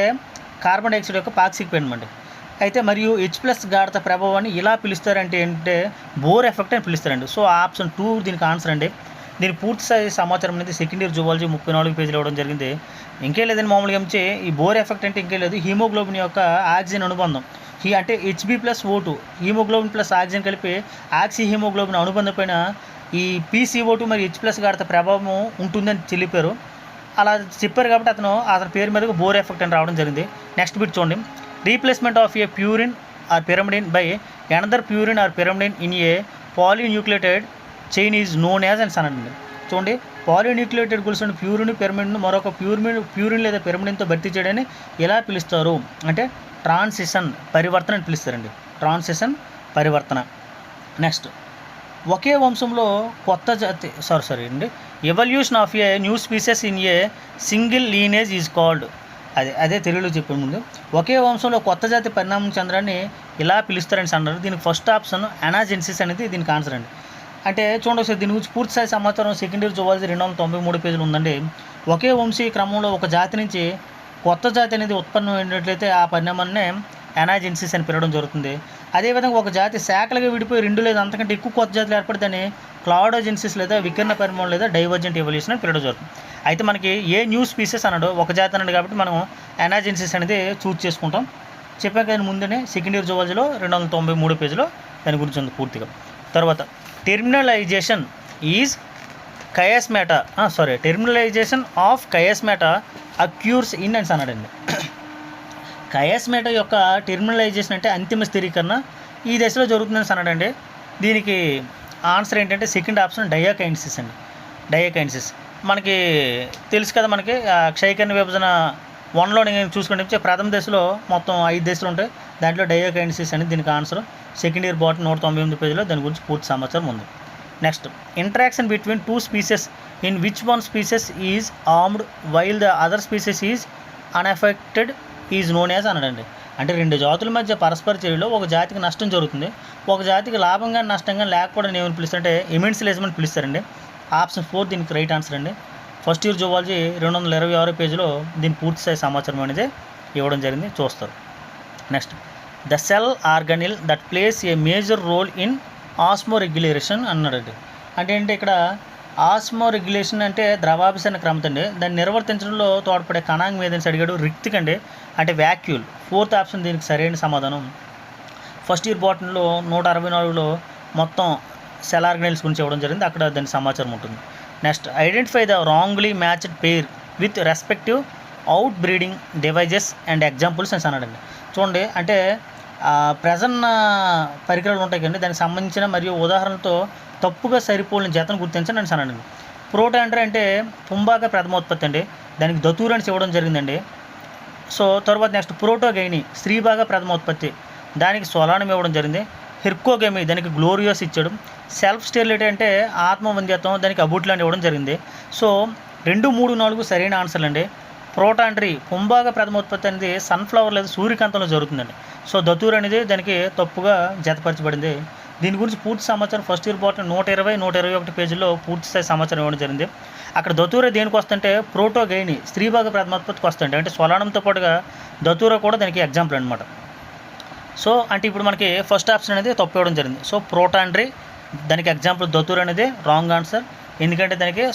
కార్బన్ డైఆక్సైడ్ యొక్క పాక్షిక పీడనం అండి. అయితే మరియు H+ గాఢత ప్రభావాన్ని ఇలా పిలుస్తారంటే ఏంటంటే బోర్ ఎఫెక్ట్ అని పిలుస్తారండి. సో ఆప్షన్ 2 దీనికి ఆన్సర్ అండి. దీని పూర్తి సమాచారం అనేది సెకండ్ ఇయర్ జువాలజీ 34 పేజీలు ఇవ్వడం జరిగింది. ఇంకే లేదని మామూలుగా ఏమిచి ఈ బోర్ ఎఫెక్ట్ అంటే ఇంకే లేదు, హీమోగ్లోబిన్ యొక్క ఆక్సిజన్ అనుబంధం అంటే Hb+O2 హీమోగ్లోబిన్ ప్లస్ ఆక్సిజన్ కలిపి ఆక్సి హీమోగ్లోబిన్ అనుబంధం పైన ఈ PCO2 మరియు H+ గాఢత ప్రభావం ఉంటుందని తెలిపారు. అలా చెప్పారు కాబట్టి అతని పేరు మీదకు బోర్ ఎఫెక్ట్ అని రావడం జరిగింది. నెక్స్ట్ బిట్ చూడండి, replacement of a purine or pyrimidine by another purine or pyrimidine in a polynucleotide chain is known as అని అనండి. చూడండి, పాలీన్యూక్లియోటైడ్ గొలుసు ప్యూరిన్ పిరమిడ్ను మరొక ప్యూరిన్ లేదా పిరమిడిన్తో భర్తీ చేయడాన్ని ఎలా పిలుస్తారు అంటే ట్రాన్సిషన్ పరివర్తన అని పిలుస్తారండి. ట్రాన్సిషన్ పరివర్తన. నెక్స్ట్ ఒకే వంశంలో కొత్త జాతి evolution of a new species in a single lineage is called. అదే తెలుగులో చెప్పే ముందు ఒకే వంశంలో కొత్త జాతి పరిణామం చెందడాన్ని ఇలా పిలుస్తారని అన్నారు. దీనికి ఫస్ట్ ఆప్షన్ అనాజెన్సిస్ అనేది దీనికి ఆన్సర్ అండి. అంటే చూడండి ఒకసారి దీని గురించి పూర్తిస్థాయి సమాచారం సెకండ్ ఇయర్ జువాలజీ 293 పేజీలు ఉందండి. ఒకే వంశీ క్రమంలో ఒక జాతి నుంచి కొత్త జాతి అనేది ఉత్పన్నం అయినట్లయితే ఆ పరిణామాన్నే అనాజెన్సిస్ అని పిలవడం జరుగుతుంది. అదేవిధంగా ఒక జాతి శాఖలుగా విడిపోయి 2 లేదా అంతకంటే ఎక్కువ కొత్త జాతులు ఏర్పడితేనే క్లాడోజెన్సిస్ లేదా వికర్ణ పరిణామం లేదా డైవర్జెంట్ ఎవల్యూషన్ అని పిలవడం జరుగుతుంది. అయితే మనకి ఏ న్యూ స్పీసెస్ అన్నాడు ఒక జాతి అన్నాడు కాబట్టి మనం అనాజెన్సిస్ అనేది చూస్ చేసుకుంటాం. చెప్పాక కానీ ముందునే సెకండ్ ఇయర్ జువాలజీలో 293 పేజీలో దాని గురించి ఉంది పూర్తిగా. తర్వాత టెర్మినలైజేషన్ ఆఫ్ కయాస్మేటా అక్యూర్స్ ఇన్ అని అన్నాడండి. కయాస్మేటా యొక్క టెర్మినలైజేషన్ అంటే అంతిమ స్థిరీకరణ ఈ దశలో జరుగుతుందని అన్నాడండి. దీనికి ఆన్సర్ ఏంటంటే సెకండ్ ఆప్షన్ డయాకైన్సిస్ అండి. డయాకైన్సిస్ మనకి తెలుసు కదా, మనకి క్షయకరణ విభజన 1లో నేను చూసుకుంటే ప్రథమ దశలో మొత్తం 5 దశలు ఉంటాయి. దాంట్లో డయాకైన్సిస్ అనేది దీనికి ఆన్సర్. సెకండ్ ఇయర్ బాటనీ 198 పేజీలో దాని గురించి పూర్తి సమాచారం ఉంది. Next, interaction between 2 species in which one species is armed while the other species is unaffected is known as అన్నాడండి. అంటే 2 జాతుల మధ్య పరస్పర చర్యలో ఒక జాతికి నష్టం జరుగుతుంది, ఒక జాతికి లాభంగా నష్టంగా లేకపోవడం ఏమని పిలుస్తారంటే ఎమెన్సిలిజం అని పిలుస్తారండి. ఆప్షన్ 4 దీనికి రైట్ ఆన్సర్ అండి. ఫస్ట్ ఇయర్ జువాలజీ 226 పేజీలో దీని పూర్తి స్థాయి సమాచారం అనేది ఇవ్వడం జరిగింది, చూస్తారు. Next, the cell organelle that plays a major role in osmoregulation అన్నాడండి. అంటే ఏంటి ఇక్కడ ఆస్మో రెగ్యులేషన్ అంటే ద్రవాభిసరణ క్రమత అండి. దాన్ని నిర్వర్తించడంలో తోడ్పడే కణాంగం ఏదైనా అడిగాడు, రిక్తిక్ అండి, అంటే వ్యాక్యూల్. 4th ఆప్షన్ దీనికి సరైన సమాధానం. ఫస్ట్ ఇయర్ బాటనీలో 164లో మొత్తం సెల్ ఆర్గనైల్స్ గురించి ఇవ్వడం జరిగింది, అక్కడ దాని సమాచారం ఉంటుంది. Next, identify the wrongly matched pair with respective out breeding devices and examples అని అన్నాడండి. చూడండి, అంటే ప్రజన్న పరికరాలు ఉంటాయి కదండి, దానికి సంబంధించిన మరియు ఉదాహరణలతో తప్పుగా సరిపోలిన జతను గుర్తించండి అని అన్నాడండి. ప్రోటాండ్రీ అంటే పుంబాక ప్రథమోత్పత్తి అండి, దానికి దతూరన్స్ ఇవ్వడం జరిగిందండి. సో తర్వాత నెక్స్ట్, ప్రోటోగైని స్త్రీభాగ ప్రథమోత్పత్తి, దానికి సొలానం ఇవ్వడం జరిగింది. హిర్కోగెమి దానికి గ్లోరియోస్ ఇచ్చాడు. సెల్ఫ్ స్టెరిలిటీ అంటే ఆత్మవంద్యత్వం, దానికి అబుట్లాంటి ఇవ్వడం జరిగింది. సో 2, 3, 4 సరైన ఆన్సర్లు అండి. ప్రోటాండ్రీ పుంబాగ ప్రథమోత్పత్తి అనేది సన్ఫ్లవర్ లేదా సూర్యకాంతంలో జరుగుతుందండి. సో దతూర్ అనేది దానికి తప్పుగా జతపరచబడింది. దీని గురించి పూర్తి సమాచారం ఫస్ట్ ఇయర్ బాటనీ 120, 121 పేజీల్లో పూర్తి స్థాయి సమాచారం ఇవ్వడం జరిగింది. అక్కడ దతూర దేనికి వస్తుంటే ప్రోటోగైని స్త్రీభాగ ప్రథమోత్పత్తికి వస్తుంది, అంటే స్వలానంతో పాటుగా దతూర కూడా దానికి ఎగ్జాంపుల్ అనమాట. సో అంటే ఇప్పుడు మనకి ఫస్ట్ ఆప్షన్ అనేది తప్పు ఇవ్వడం జరిగింది. సో ప్రోటాండ్రీ దానికి ఎగ్జాంపుల్ దతూర్ అనేది రాంగ్ ఆన్సర్, ఎందుకంటే దానికి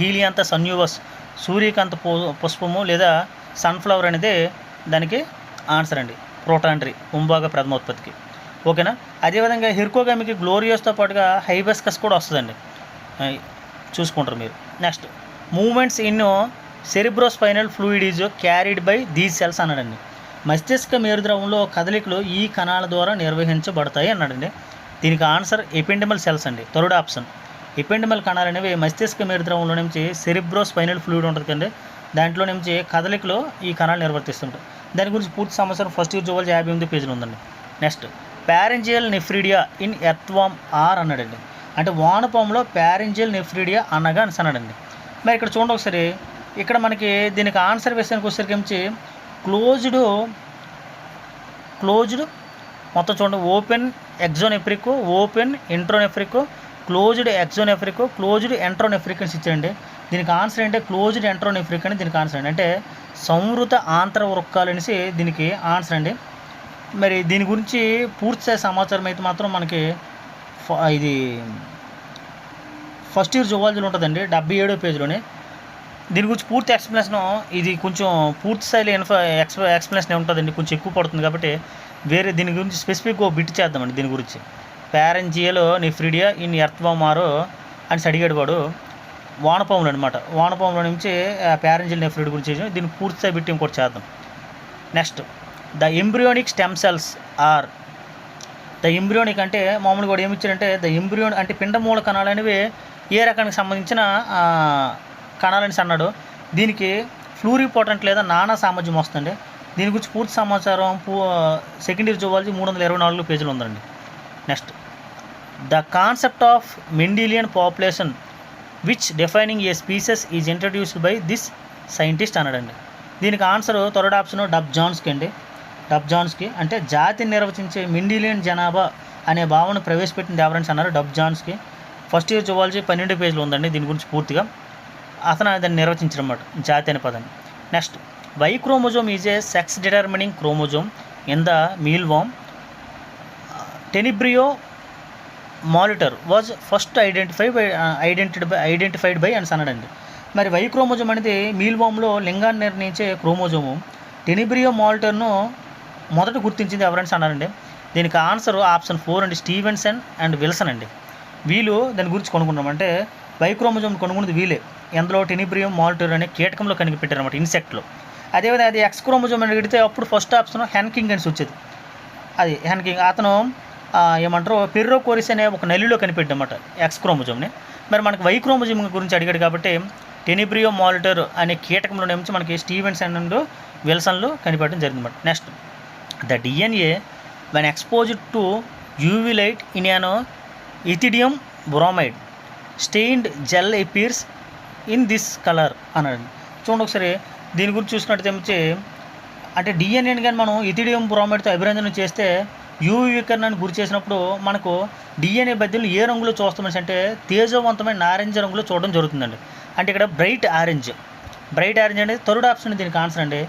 హీలియాంత సన్యూవస్ సూర్యకాంత పుష్పము లేదా సన్ఫ్లవర్ అనేది దానికి ఆన్సర్ అండి, ప్రోటాండ్రీ పుంబాగ ప్రథమోత్పత్తికి. ఓకేనా. అదేవిధంగా హిర్కోగమికి గ్లోరియోస్తో పాటుగా హైబస్కస్ కూడా వస్తుందండి, చూసుకుంటారు మీరు. Next, movements in cerebrospinal fluid is carried by these cells అన్నాడండి. మస్తిష్క మేరుద్రవంలో కదలికలు ఈ కణాల ద్వారా నిర్వహించబడతాయి అన్నాడండి. దీనికి ఆన్సర్ ఎపెండిమల్ సెల్స్ అండి, థర్డ్ ఆప్షన్. ఎపెండిమల్ కణాలు అనేవి మస్తిష్క మేరుద్రవంలో నుంచి సెరిబ్రోస్పైనల్ ఫ్లూయిడ్ ఉంటుంది కండి, దాంట్లో నుంచి కదలికలు ఈ కణాలు నిర్వర్తిస్తుంటాయి. దాని గురించి పూర్తి సమాచారం ఫస్ట్ ఇయర్ జువాలజీ 58 పేజీలు ఉందండి. Next, pharyngeal nephridia in earthworm are అన్నాడండి. అంటే వానపాములో ప్యారెంజియల్ నెఫ్రిడియా అనగా అని అన్నాడండి. మరి ఇక్కడ చూడండి ఒకసారి, ఇక్కడ మనకి దీనికి ఆన్సర్ విషయానికి వచ్చేసరికి క్లోజ్డ్ మొత్తం చూడండి, ఓపెన్ ఎగ్జోనెఫ్రిక్, ఓపెన్ ఇంట్రోనెఫ్రిక్, క్లోజ్డ్ ఎగ్జోనెఫ్రిక్, క్లోజ్డ్ ఎంట్రోనెఫ్రిక్ అని ఇచ్చాడండి. దీనికి ఆన్సర్ అంటే క్లోజ్డ్ ఎంట్రోనెఫ్రిక్ అని దీనికి ఆన్సర్ అండి, అంటే సంవృత ఆంతర వృక్కాలు అనేసి దీనికి ఆన్సర్ అండి. మరి దీని గురించి పూర్తి సమాచారం అయితే మాత్రం మనకి ఇది ఫస్ట్ ఇయర్ జువాలజీలో ఉంటుందండి, 77వ పేజీలోనే. దీని గురించి పూర్తి ఎక్స్ప్లెనేషన్ ఇది కొంచెం పూర్తి స్థాయిలో ఎక్స్ప్లెనేషన్ ఉంటుందండి, కొంచెం ఎక్కువ పడుతుంది కాబట్టి వేరే దీని గురించి స్పెసిఫిక్గా బిట్ చేద్దామండి. దీని గురించి ప్యారెంజియల్ నెఫ్రిడియా ఇన్ ఎర్త్వామ్ ఆర్ అని అడిగాడు వాడు, వానపాములు అనమాట. వానపాముల నుంచి ప్యారెంజియల్ నెఫ్రిడ్ గురించి దీన్ని పూర్తి స్థాయి బిట్ ఇంకోటి చేద్దాం. Next, the embryonic stem cells are the embryonic అంటే మామూలుగా కూడా ఏమి ఇచ్చారంటే ద ఎంబ్రియోన్ అంటే పిండమూల కణాలు అనేవి ఏ రకానికి సంబంధించిన కణాలని అన్నాడు. దీనికి ఫ్లూరిపోటెంట్ లేదా నానా సామర్థ్యం వస్తుంది. దీని గురించి పూర్తి సమాచారం సెకండ్ ఇయర్ జువాలజీ 324 పేజీలు ఉందండి. Next, the concept of Mendelian population which defining A species is introduced by this scientist అన్నాడండి. దీనికి ఆన్సర్ థర్డ్ ఆప్షన్ డబ్జాన్స్కి అండి. డబ్జాన్స్కి అంటే జాతిని నిర్వచించే మెండిలియన్ జనాభా అనే భావన ప్రవేశపెట్టింది ఎవరని అన్నారు, డబ్జాన్స్కి. ఫస్ట్ ఇయర్ జువాలజీ 12 పేజీలు ఉందండి. దీని గురించి పూర్తిగా అతను దాన్ని నిర్వచించడమాట జాతి అనే పదాన్ని. Next, Y chromosome is a sex determining chromosome in the mealworm. Tenebrio molitor was first identified by అని అన్నాడండి. మరి వై క్రోమోజోమ్ అనేది మీల్వామ్లో లింగాన్ని నిర్ణయించే క్రోమోజోము. టెనిబ్రియో మాలిటర్ను మొదట గుర్తించింది ఎవరని అన్నారండి. దీనికి ఆన్సర్ ఆప్షన్ 4 అండి, స్టీవెన్సన్ అండ్ విల్సన్ అండి. వీళ్ళు దాని గురించి కొనుక్కున్నాం, అంటే వై క్రోమోజోమ్ కొనుక్కున్నది వీలే. ఎందులో టెనిబ్రియో మాలిటర్ అనే కీటకంలో కనిపెట్టారన్నమాట, ఇన్సెక్ట్లో. అదేవిధంగా అది ఎక్స్ క్రోమోజోమ్ అని అడిగితే అప్పుడు ఫస్ట్ ఆప్షన్ హెన్కింగ్ అని వచ్చేది. అది హ్యాన్కింగ్ అతను ఏమంటారు పెర్రో కోరిస్ అనే ఒక నల్లిలో కనిపెట్టామన్నమాట ఎక్స్ క్రోమోజోమ్ని. మరి మనకి వై క్రోమోజోమ్ గురించి అడిగాడు కాబట్టి టెనిబ్రియో మాలిటర్ అనే కీటకంలో నుంచి మనకి స్టీవెన్సన్ అండ్ విల్సన్లు కనిపెట్టడం జరిగిందన్నమాట. Next, the DNA when exposed to UV light in an ethidium bromide stained gel appears in this colour అన్నాడు. చూడండి ఒకసారి దీని గురించి చూసినట్టయితే అంటే డిఎన్ఏని కానీ మనం ఇథిడియం బ్రోమైడ్తో అభిరంజనం చేస్తే యూవీ వికరణాన్ని గురి చేసినప్పుడు మనకు డిఎన్ఏ బద్దలు ఏ రంగులో చూస్తామని అంటే తేజవంతమైన నారింజ రంగులో చూడడం జరుగుతుందండి. అంటే ఇక్కడ బ్రైట్ ఆరెంజ్ అనేది థర్డ్ ఆప్షన్ దీనికి ఆన్సర్ అండి.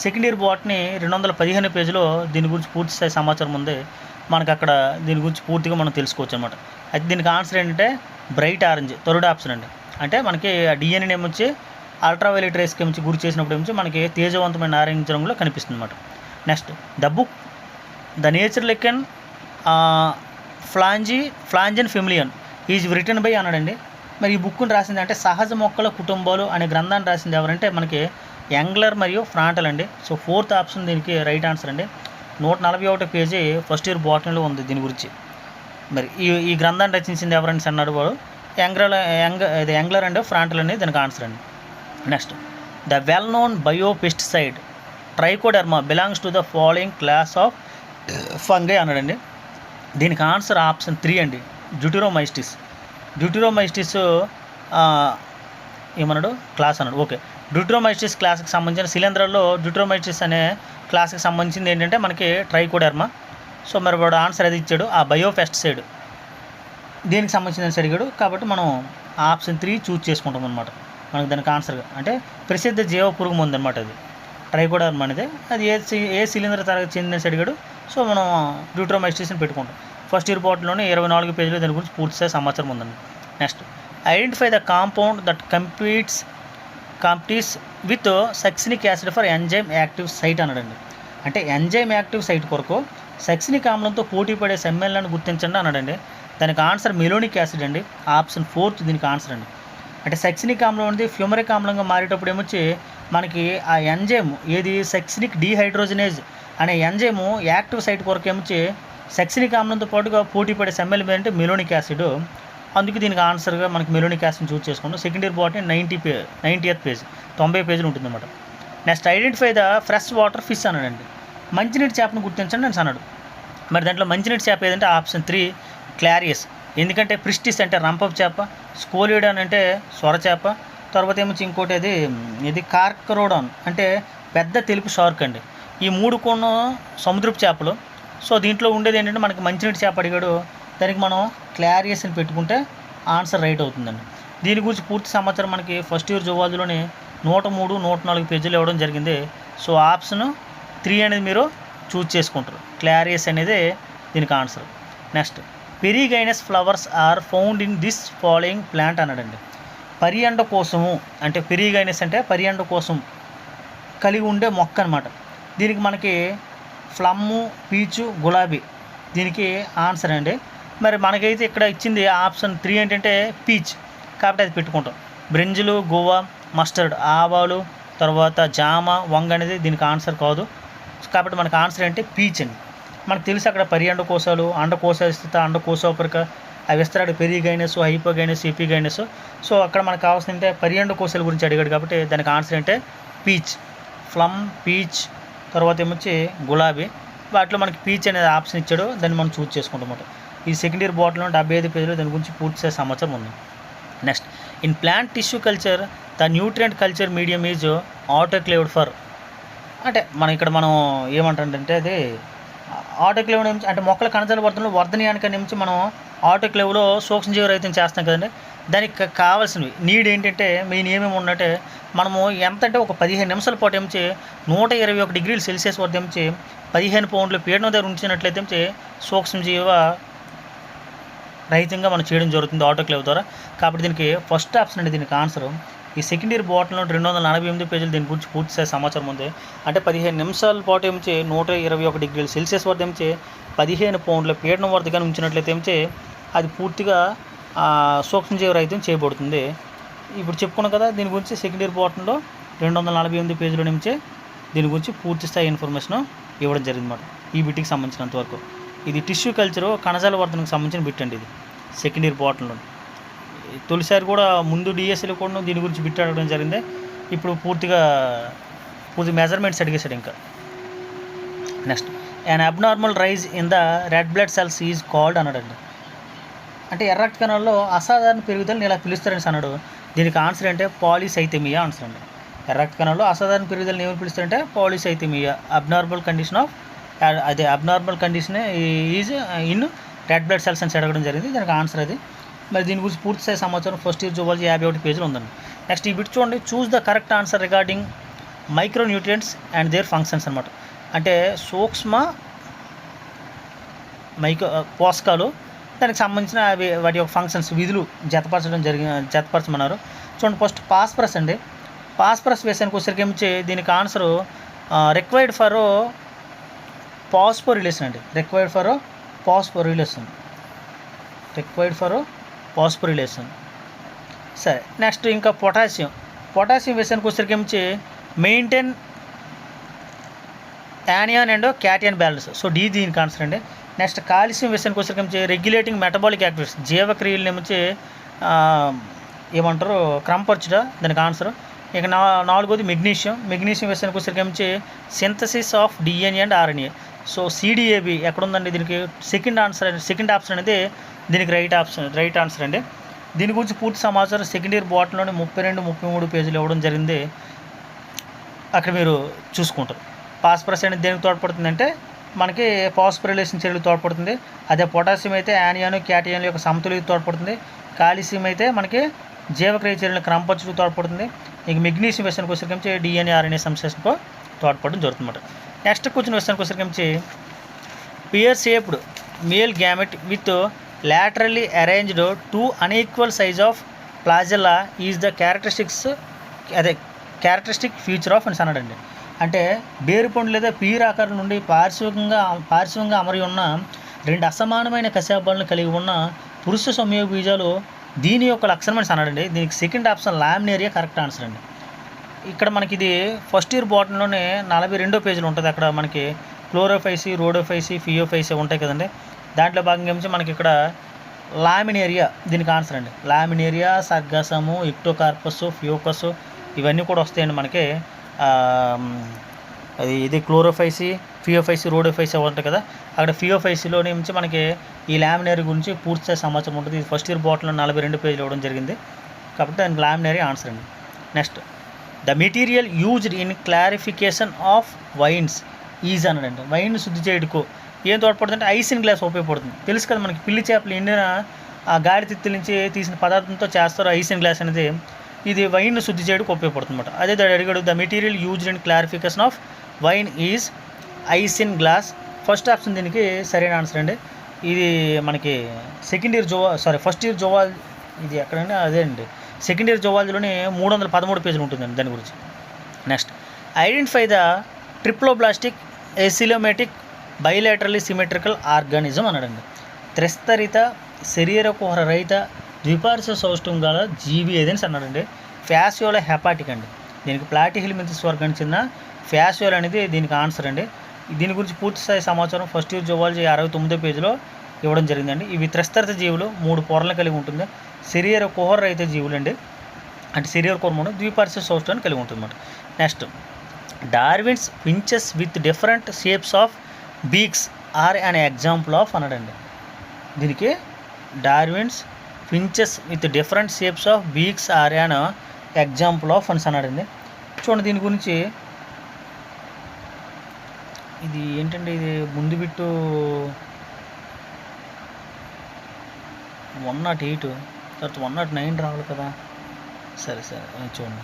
సెకండ్ ఇయర్ బాట్ని 215 పేజీలో దీని గురించి పూర్తి స్థాయి సమాచారం ఉంది. మనకు అక్కడ దీని గురించి పూర్తిగా మనం తెలుసుకోవచ్చు అనమాట. అయితే దీనికి ఆన్సర్ ఏంటంటే బ్రైట్ ఆరెంజ్ థర్డ్ ఆప్షన్ అండి. అంటే మనకి డిఎన్ఏ ఏమొచ్చి అల్ట్రావైలెట్ రేస్కి ఏమొచ్చి గురి చేసినప్పుడు ఏమొచ్చి మనకి తేజవంతమైన నారింజ రంగులో కనిపిస్తుంది అనమాట. Next, the book the Natürlichen Pflanzenfamilien is written by అన్నాడండి. మరి ఈ బుక్ని రాసింది అంటే సహజ మొక్కల కుటుంబాలు అనే గ్రంథాన్ని రాసింది ఎవరంటే మనకి యంగ్లర్ మరియు ఫ్రాంటల్ అండి. సో ఫోర్త్ ఆప్షన్ దీనికి రైట్ ఆన్సర్ అండి. 141 పేజీ ఫస్ట్ ఇయర్ బాటనీలో ఉంది దీని గురించి. మరి ఈ గ్రంథాన్ని రచించింది ఎవరని అన్నాడు వాడు యంగ్లర్ అండ్ ఫ్రాంటల్ అనేది దీనికి ఆన్సర్ అండి. Next, the well known biopesticide trichoderma belongs to the following class of fungi అన్నాడండి. దీనికి ఆన్సర్ ఆప్షన్ 3 అండి, డ్యూటెరోమైస్టిస్ ఏమన్నాడు క్లాస్ అన్నాడు. ఓకే, డ్యూటెరోమైస్టిస్ క్లాస్కి సంబంధించిన శిలీంధ్రాల్లో డ్యూటెరోమైస్టిస్ అనే క్లాస్కి సంబంధించింది ఏంటంటే మనకి ట్రైకోడెర్మా. సో మరి వాడు ఆన్సర్ అది ఇచ్చాడు. ఆ బయోపెస్టిసైడ్ దీనికి సంబంధించిన అడిగాడు కాబట్టి మనం ఆప్షన్ 3 చూజ్ చేసుకుంటాం అనమాట. మనకు దానికి ఆన్సర్గా అంటే ప్రసిద్ధ జీవ పురుగు మందు అనమాట అది ట్రైకోడెర్మా అనేది. అది ఏ శిలీంధ్ర తరగతి చెందిన అడిగాడు. సో మనం డ్యూటెరోమైస్టిస్ని పెట్టుకుంటాం. ఫస్ట్ ఇయర్ పార్ట్లోనే 24 పేజీలో దాని గురించి పూర్తిగా సమాచారం ఉందండి. Next, identify the compound that competes with succinic acid for enzyme active site అన్నాడండి. అంటే ఎంజైమ్ యాక్టివ్ సైట్ కొరకు సక్సినిక్ ఆమ్లంతో పోటీ పడే సమ్మేళనాన్ని గుర్తించండి అన్నాడండి. దానికి ఆన్సర్ మెలోనిక్ యాసిడ్ అండి. ఆప్షన్ 4 దీనికి ఆన్సర్ అండి. అంటే సక్సినిక్ ఆమ్లం అనేది ఫ్యూమరిక్ ఆమ్లంగా మారేటప్పుడు ఏమొచ్చి మనకి ఆ ఎంజైమ్ ఏది సక్సినిక్ డీహైడ్రోజనేజ్ అనే ఎంజైము యాక్టివ్ సైట్ కొరకు ఏమొచ్చి సక్సినిక్ ఆమ్లంతో పాటుగా పోటీ పడే సమ్మేళనం అంటే మెలోనిక్ యాసిడ్. అందుకే దీనికి ఆన్సర్గా మనకి మెలోనిక్ యాసిడ్ని చూస్ చేసుకుంటాం. Second year botany 90th page 90 పేజీలు ఉంటుందన్నమాట. Next, identify the fresh water fish అన్నాడండి. మంచినీటి చేపను గుర్తించండి అని అన్నాడు. మరి దాంట్లో మంచినీటి చేప ఏదంటే ఆప్షన్ 3 క్లారియస్. ఎందుకంటే ప్రిస్టిస్ అంటే రంపపు చేప, స్కోలియోడాన్ అంటే సొర చేప, తర్వాత ఏమొచ్చి ఇంకోటి ఇది కార్కరోడాన్ అంటే పెద్ద తెలుపు షార్క్ అండి. ఈ 3 కొన్ని సముద్రపు చేపలు. సో దీంట్లో ఉండేది ఏంటంటే మనకి మంచినీటి చేప అడిగాడు. దానికి మనం క్లారియస్ అని పెట్టుకుంటే ఆన్సర్ రైట్ అవుతుందండి. దీని గురించి పూర్తి సమాచారం మనకి ఫస్ట్ ఇయర్ జువాలజీలోని 103, 104 పేజీలు ఇవ్వడం జరిగింది. సో ఆప్షన్ 3 అనేది మీరు చూజ్ చేసుకుంటారు. క్లారియస్ అనేది దీనికి answer. Next, perigynous flowers are found in this following plant అన్నాడండి. పరియండ కోసము అంటే పెరిగైనస్ అంటే పరియండ కోసం కలిగి ఉండే మొక్క అనమాట. దీనికి మనకి ఫ్లమ్ము, పీచు, గులాబీ దీనికి ఆన్సర్ అండి. మరి మనకైతే ఇక్కడ ఇచ్చింది ఆప్షన్ 3 ఏంటంటే పీచ్ కాబట్టి అది పెట్టుకుంటాం. బ్రింజులు, గువ్వ, మస్టర్డ్, ఆవాలు, తర్వాత జామ, వంగ అనేది దీనికి ఆన్సర్ కాదు. కాబట్టి మనకు ఆన్సర్ అంటే పీచ్ అండి. మనకు తెలుసు అక్కడ పరియండ కోశాలు, అండకోశ స్థిత, అండకోశోపరిక, అవి ఇస్తాడు పెరిగైనస్, హైపోగైనస్, ఎపిగైనస్. సో అక్కడ మనకు కావాల్సింది అంటే పరియండ కోశాల గురించి అడిగాడు కాబట్టి దానికి ఆన్సర్ అంటే పీచ్. ఫ్లమ్, పీచ్, తర్వాత ఏమొచ్చి గులాబీ. వాటిలో మనకి పీచ్ అనేది ఆప్షన్ ఇచ్చాడు. దాన్ని మనం చూజ్ చేసుకుంటాం. ఈ సెకండ్ ఇయర్ బాటిల్లో 75 పేజీలో దాని గురించి పూర్తి సమాచారం ఉంది. Next, in plant tissue culture the nutrient culture medium is autoclaved for అంటే మనం ఏమంటారంటే అది ఆటోక్లేవ్ నుంచి అంటే మొక్కల కణజాల వర్ధనీయానికి నుంచి మనం ఆటోక్లేవ్లో సూక్ష్మజీవ రహితం చేస్తాం కదండి. దానికి కావాల్సినవి నీడ్ ఏంటంటే మెయిన్ ఏమేమి ఉన్నట్టే మనము ఎంత అంటే ఒక 15 నిమిషాల పాటు ఏమించి 121 డిగ్రీల సెల్సియస్ వద్ద ఏమించి 15 పౌండ్ల పీడనం దగ్గర ఉంచినట్లయితే ఏమించి సూక్ష్మజీవ రహితంగా మనం చేయడం జరుగుతుంది ఆటోక్లేవ్ ద్వారా. కాబట్టి దీనికి ఫస్ట్ ఆప్షన్ అండి దీనికి ఆన్సర్. ఈ సెకండ్ ఇయర్ బాటిల్లో 248 పేజీలు దీని గురించి పూర్తి సమాచారం ఉంది. అంటే 15 నిమిషాల పాటు ఏమించి 121 డిగ్రీల సెల్సియస్ వద్ద ఏమించి 15 పౌండ్ల పీడనం వద్దగా ఉంచినట్లయితే ఏమించి అది పూర్తిగా సూక్ష్మజీవ రహితం చేయబడుతుంది. ఇప్పుడు చెప్పుకున్నాం కదా దీని గురించి సెకండ్ ఇయర్ బాటిల్లో 248 పేజీల నుంచి దీని గురించి పూర్తి స్థాయి ఇన్ఫర్మేషన్ ఇవ్వడం జరిగింది అన్నమాట ఈ బిట్కి సంబంధించినంత వరకు. ఇది టిష్యూ కల్చరు కణజాల వర్ధనకు సంబంధించిన బిట్ అండి. ఇది సెకండ్ ఇయర్ బాటంలో తొలిసారి కూడా ముందు డిఎస్సీలో కూడా దీని గురించి బిట్ అడగడం జరిగింది. ఇప్పుడు పూర్తి మెజర్మెంట్స్ అడిగేశాడు. ఇంకా next an abnormal rise in the red blood cells is called అన్నాడండి. అంటే ఎర్ర రక్త కణాల్లో అసాధారణ పెరుగుదలని ఇలా పిలుస్తారని అన్నాడు. దీనికి ఆన్సర్ అంటే పాలిసైథెమియా ఆన్సర్ అండి. ఎర్ర రక్త కణాల్లో అసాధారణ పెరుగుదలని ఏమని పిలుస్తారంటే polycythaemia. Abnormal condition is in red blood cells అని అడగడం జరిగింది. దానికి ఆన్సర్ అది. మరి దీని గురించి పూర్తి స్థాయి సమాచారం ఫస్ట్ ఇయర్ జువాలజీ 51 పేజీలు ఉందండి. నెక్స్ట్ ఈ బిట్ చూడండి. Choose the correct answer regarding micronutrients and there functions అనమాట. అంటే సూక్ష్మ పోషకాలు దానికి సంబంధించిన వాటి యొక్క ఫంక్షన్స్ విధులు జతపరచమన్నారు. చూడండి ఫస్ట్ పాస్పరస్ అండి. పాస్పరస్ వేసానికి వచ్చేసరికి ఏమిచ్చి దీనికి ఆన్సరు రిక్వైర్డ్ ఫర్ పాస్పోరిలేషన్ అండి. Required for phosphorylation. సరే నెక్స్ట్ ఇంకా పొటాషియం వేసానికి వచ్చేసరికి ఏమిచ్చి maintain anion and cation balance. So D దీనికి ఆన్సర్ అండి. నెక్స్ట్ కాల్షియం విషయానికి వచ్చేసరికి రెగ్యులేటింగ్ మెటబాలిక్ యాక్టివిటీస్ జీవక్రియలు ఏమిచ్చి ఏమంటారు క్రమపరచుట దానికి ఆన్సర్. ఇక నాలుగోది మెగ్నీషియం విషయానికి వచ్చేసరికి ఏమిచ్చి synthesis of DNA and RNA. So CDAB ఎక్కడ ఉందండి? దీనికి సెకండ్ ఆప్షన్ అనేది దీనికి రైట్ ఆన్సర్ అండి. దీని గురించి పూర్తి సమాచారం సెకండ్ ఇయర్ బాటంలోనే 32-33 పేజీలు ఇవ్వడం జరిగింది. అక్కడ మీరు చూసుకుంటారు. పాస్పరస్ అనేది దేనికి తోడ్పడుతుందంటే మనకి పాస్పోరిలేషన్ చర్యలు తోడ్పడుతుంది. అదే పొటాషియం అయితే యానియాను క్యాటియన్ల యొక్క సమతుల్యత తోడ్పడుతుంది. కాల్షియం అయితే మనకి జీవక్రియ చర్యలను క్రమపరచుటకు తోడ్పడుతుంది. ఇక మెగ్నీషియం విషయానికి వచ్చేసరికి డిఎన్ఏ ఆర్ఎన్ఏ సంశ్లేషణకు తోడ్పడడం జరుగుతుందన్నమాట. నెక్స్ట్ క్వశ్చన్ విషయానికి వచ్చేసరికి pear shaped male gamete with laterally arranged 2 unequal size of flagella is the characteristic feature of అని అన్నాడండి. అంటే బేరుపండు లేదా పీర్ ఆకారం నుండి పార్శ్వంగా అమరి ఉన్న 2 అసమానమైన కశాపాలను కలిగి ఉన్న పురుష సంయోగ బీజాలు దీని యొక్క లక్షణం అని అన్నాడండి. దీనికి second option Laminaria correct answer అండి. ఇక్కడ మనకి ఇది ఫస్ట్ ఇయర్ బాటంలోనే 42 పేజీలు ఉంటుంది. అక్కడ మనకి క్లోరోఫైసి, రోడోఫైసి, ఫియోఫైసి ఉంటాయి కదండి. దాంట్లో భాగంగా ఏమించి మనకి ఇక్కడ లామినేరియా దీనికి ఆన్సర్ అండి. లామినేరియా, సర్గసము, ఇక్టోకార్పస్, ఫ్యూకస్ ఇవన్నీ కూడా వస్తాయండి మనకి. ఇది క్లోరోఫైసి, ఫియోఫైసి, రోడోఫైసి ఉంటాయి కదా. అక్కడ ఫియోఫైసిలోని నుంచి మనకి ఈ లామినేరియా గురించి పూర్తి సమాచారం ఉంటుంది. ఇది ఫస్ట్ ఇయర్ బాటంలో 42 పేజీలు ఇవ్వడం జరిగింది కాబట్టి దానికి లామినేరియా ఆన్సర్ అండి. Next the material used in clarification of wines is అన్నాడండి. వైన్ శుద్ధి చేయడుకో ఏం తోడ్పడుతుంది అంటే ఐసిన్ గ్లాస్ ఉపయోగపడుతుంది. తెలుసు కదా మనకి పిల్లి చేపలు ఎండిన ఆ గాడి తిత్తుల నుంచి తీసిన పదార్థంతో చేస్తారు ఐసిన్ గ్లాస్ అనేది. ఇది వైన్ శుద్ధి చేయడానికి ఉపయోగపడుతుంది అనమాట. అదే అడిగాడు the material used in clarification of wine is isinglass. First option దీనికి సరైన ఆన్సర్ అండి. ఇది మనకి ఫస్ట్ ఇయర్ జువాలజీ ఇది ఎక్కడంటే అదే అండి సెకండ్ ఇయర్ జువాలజీలోనే 313 పేజీలు ఉంటుందండి దాని గురించి. Next identify the triploblastic acoelomatic bilaterally symmetrical organism అన్నాడండి. త్రిస్తరిత శరీర కుహర రహిత ద్విపార్శ్వ సౌష్టం గల జీవి ఏదని అన్నాడండి. ఫ్యాసియోలా హెపాటిక్ అండి. దీనికి ప్లాటిహెల్మింథస్ వర్గానికి చెందిన ఫ్యాసియోలా అనేది దీనికి ఆన్సర్ అండి. దీని గురించి పూర్తి స్థాయి సమాచారం ఫస్ట్ ఇయర్ జువాలజీ 69 పేజీలో ఇవ్వడం జరిగిందండి. ఇవి త్రిస్తరిత జీవులు 3 పొరలను కలిగి ఉంటుంది. శరీర కుహర రహిత జీవులు అండి. అంటే శరీర కుహరము ద్విపార్శ్వ సౌష్టాన్ని కలిగి ఉంటుంది అన్నమాట. Next Darwin's finches with different shapes of beaks are an example of అన్నాడండి. దీనికి Darwin's finches with different shapes of beaks are an example of అని అన్నాడండి. చూడండి దీని గురించి ఇది ఏంటంటే ఇది ముందు బిట్టు 108 తర్వాత 109 రావాలి కదా. సరే చూడండి.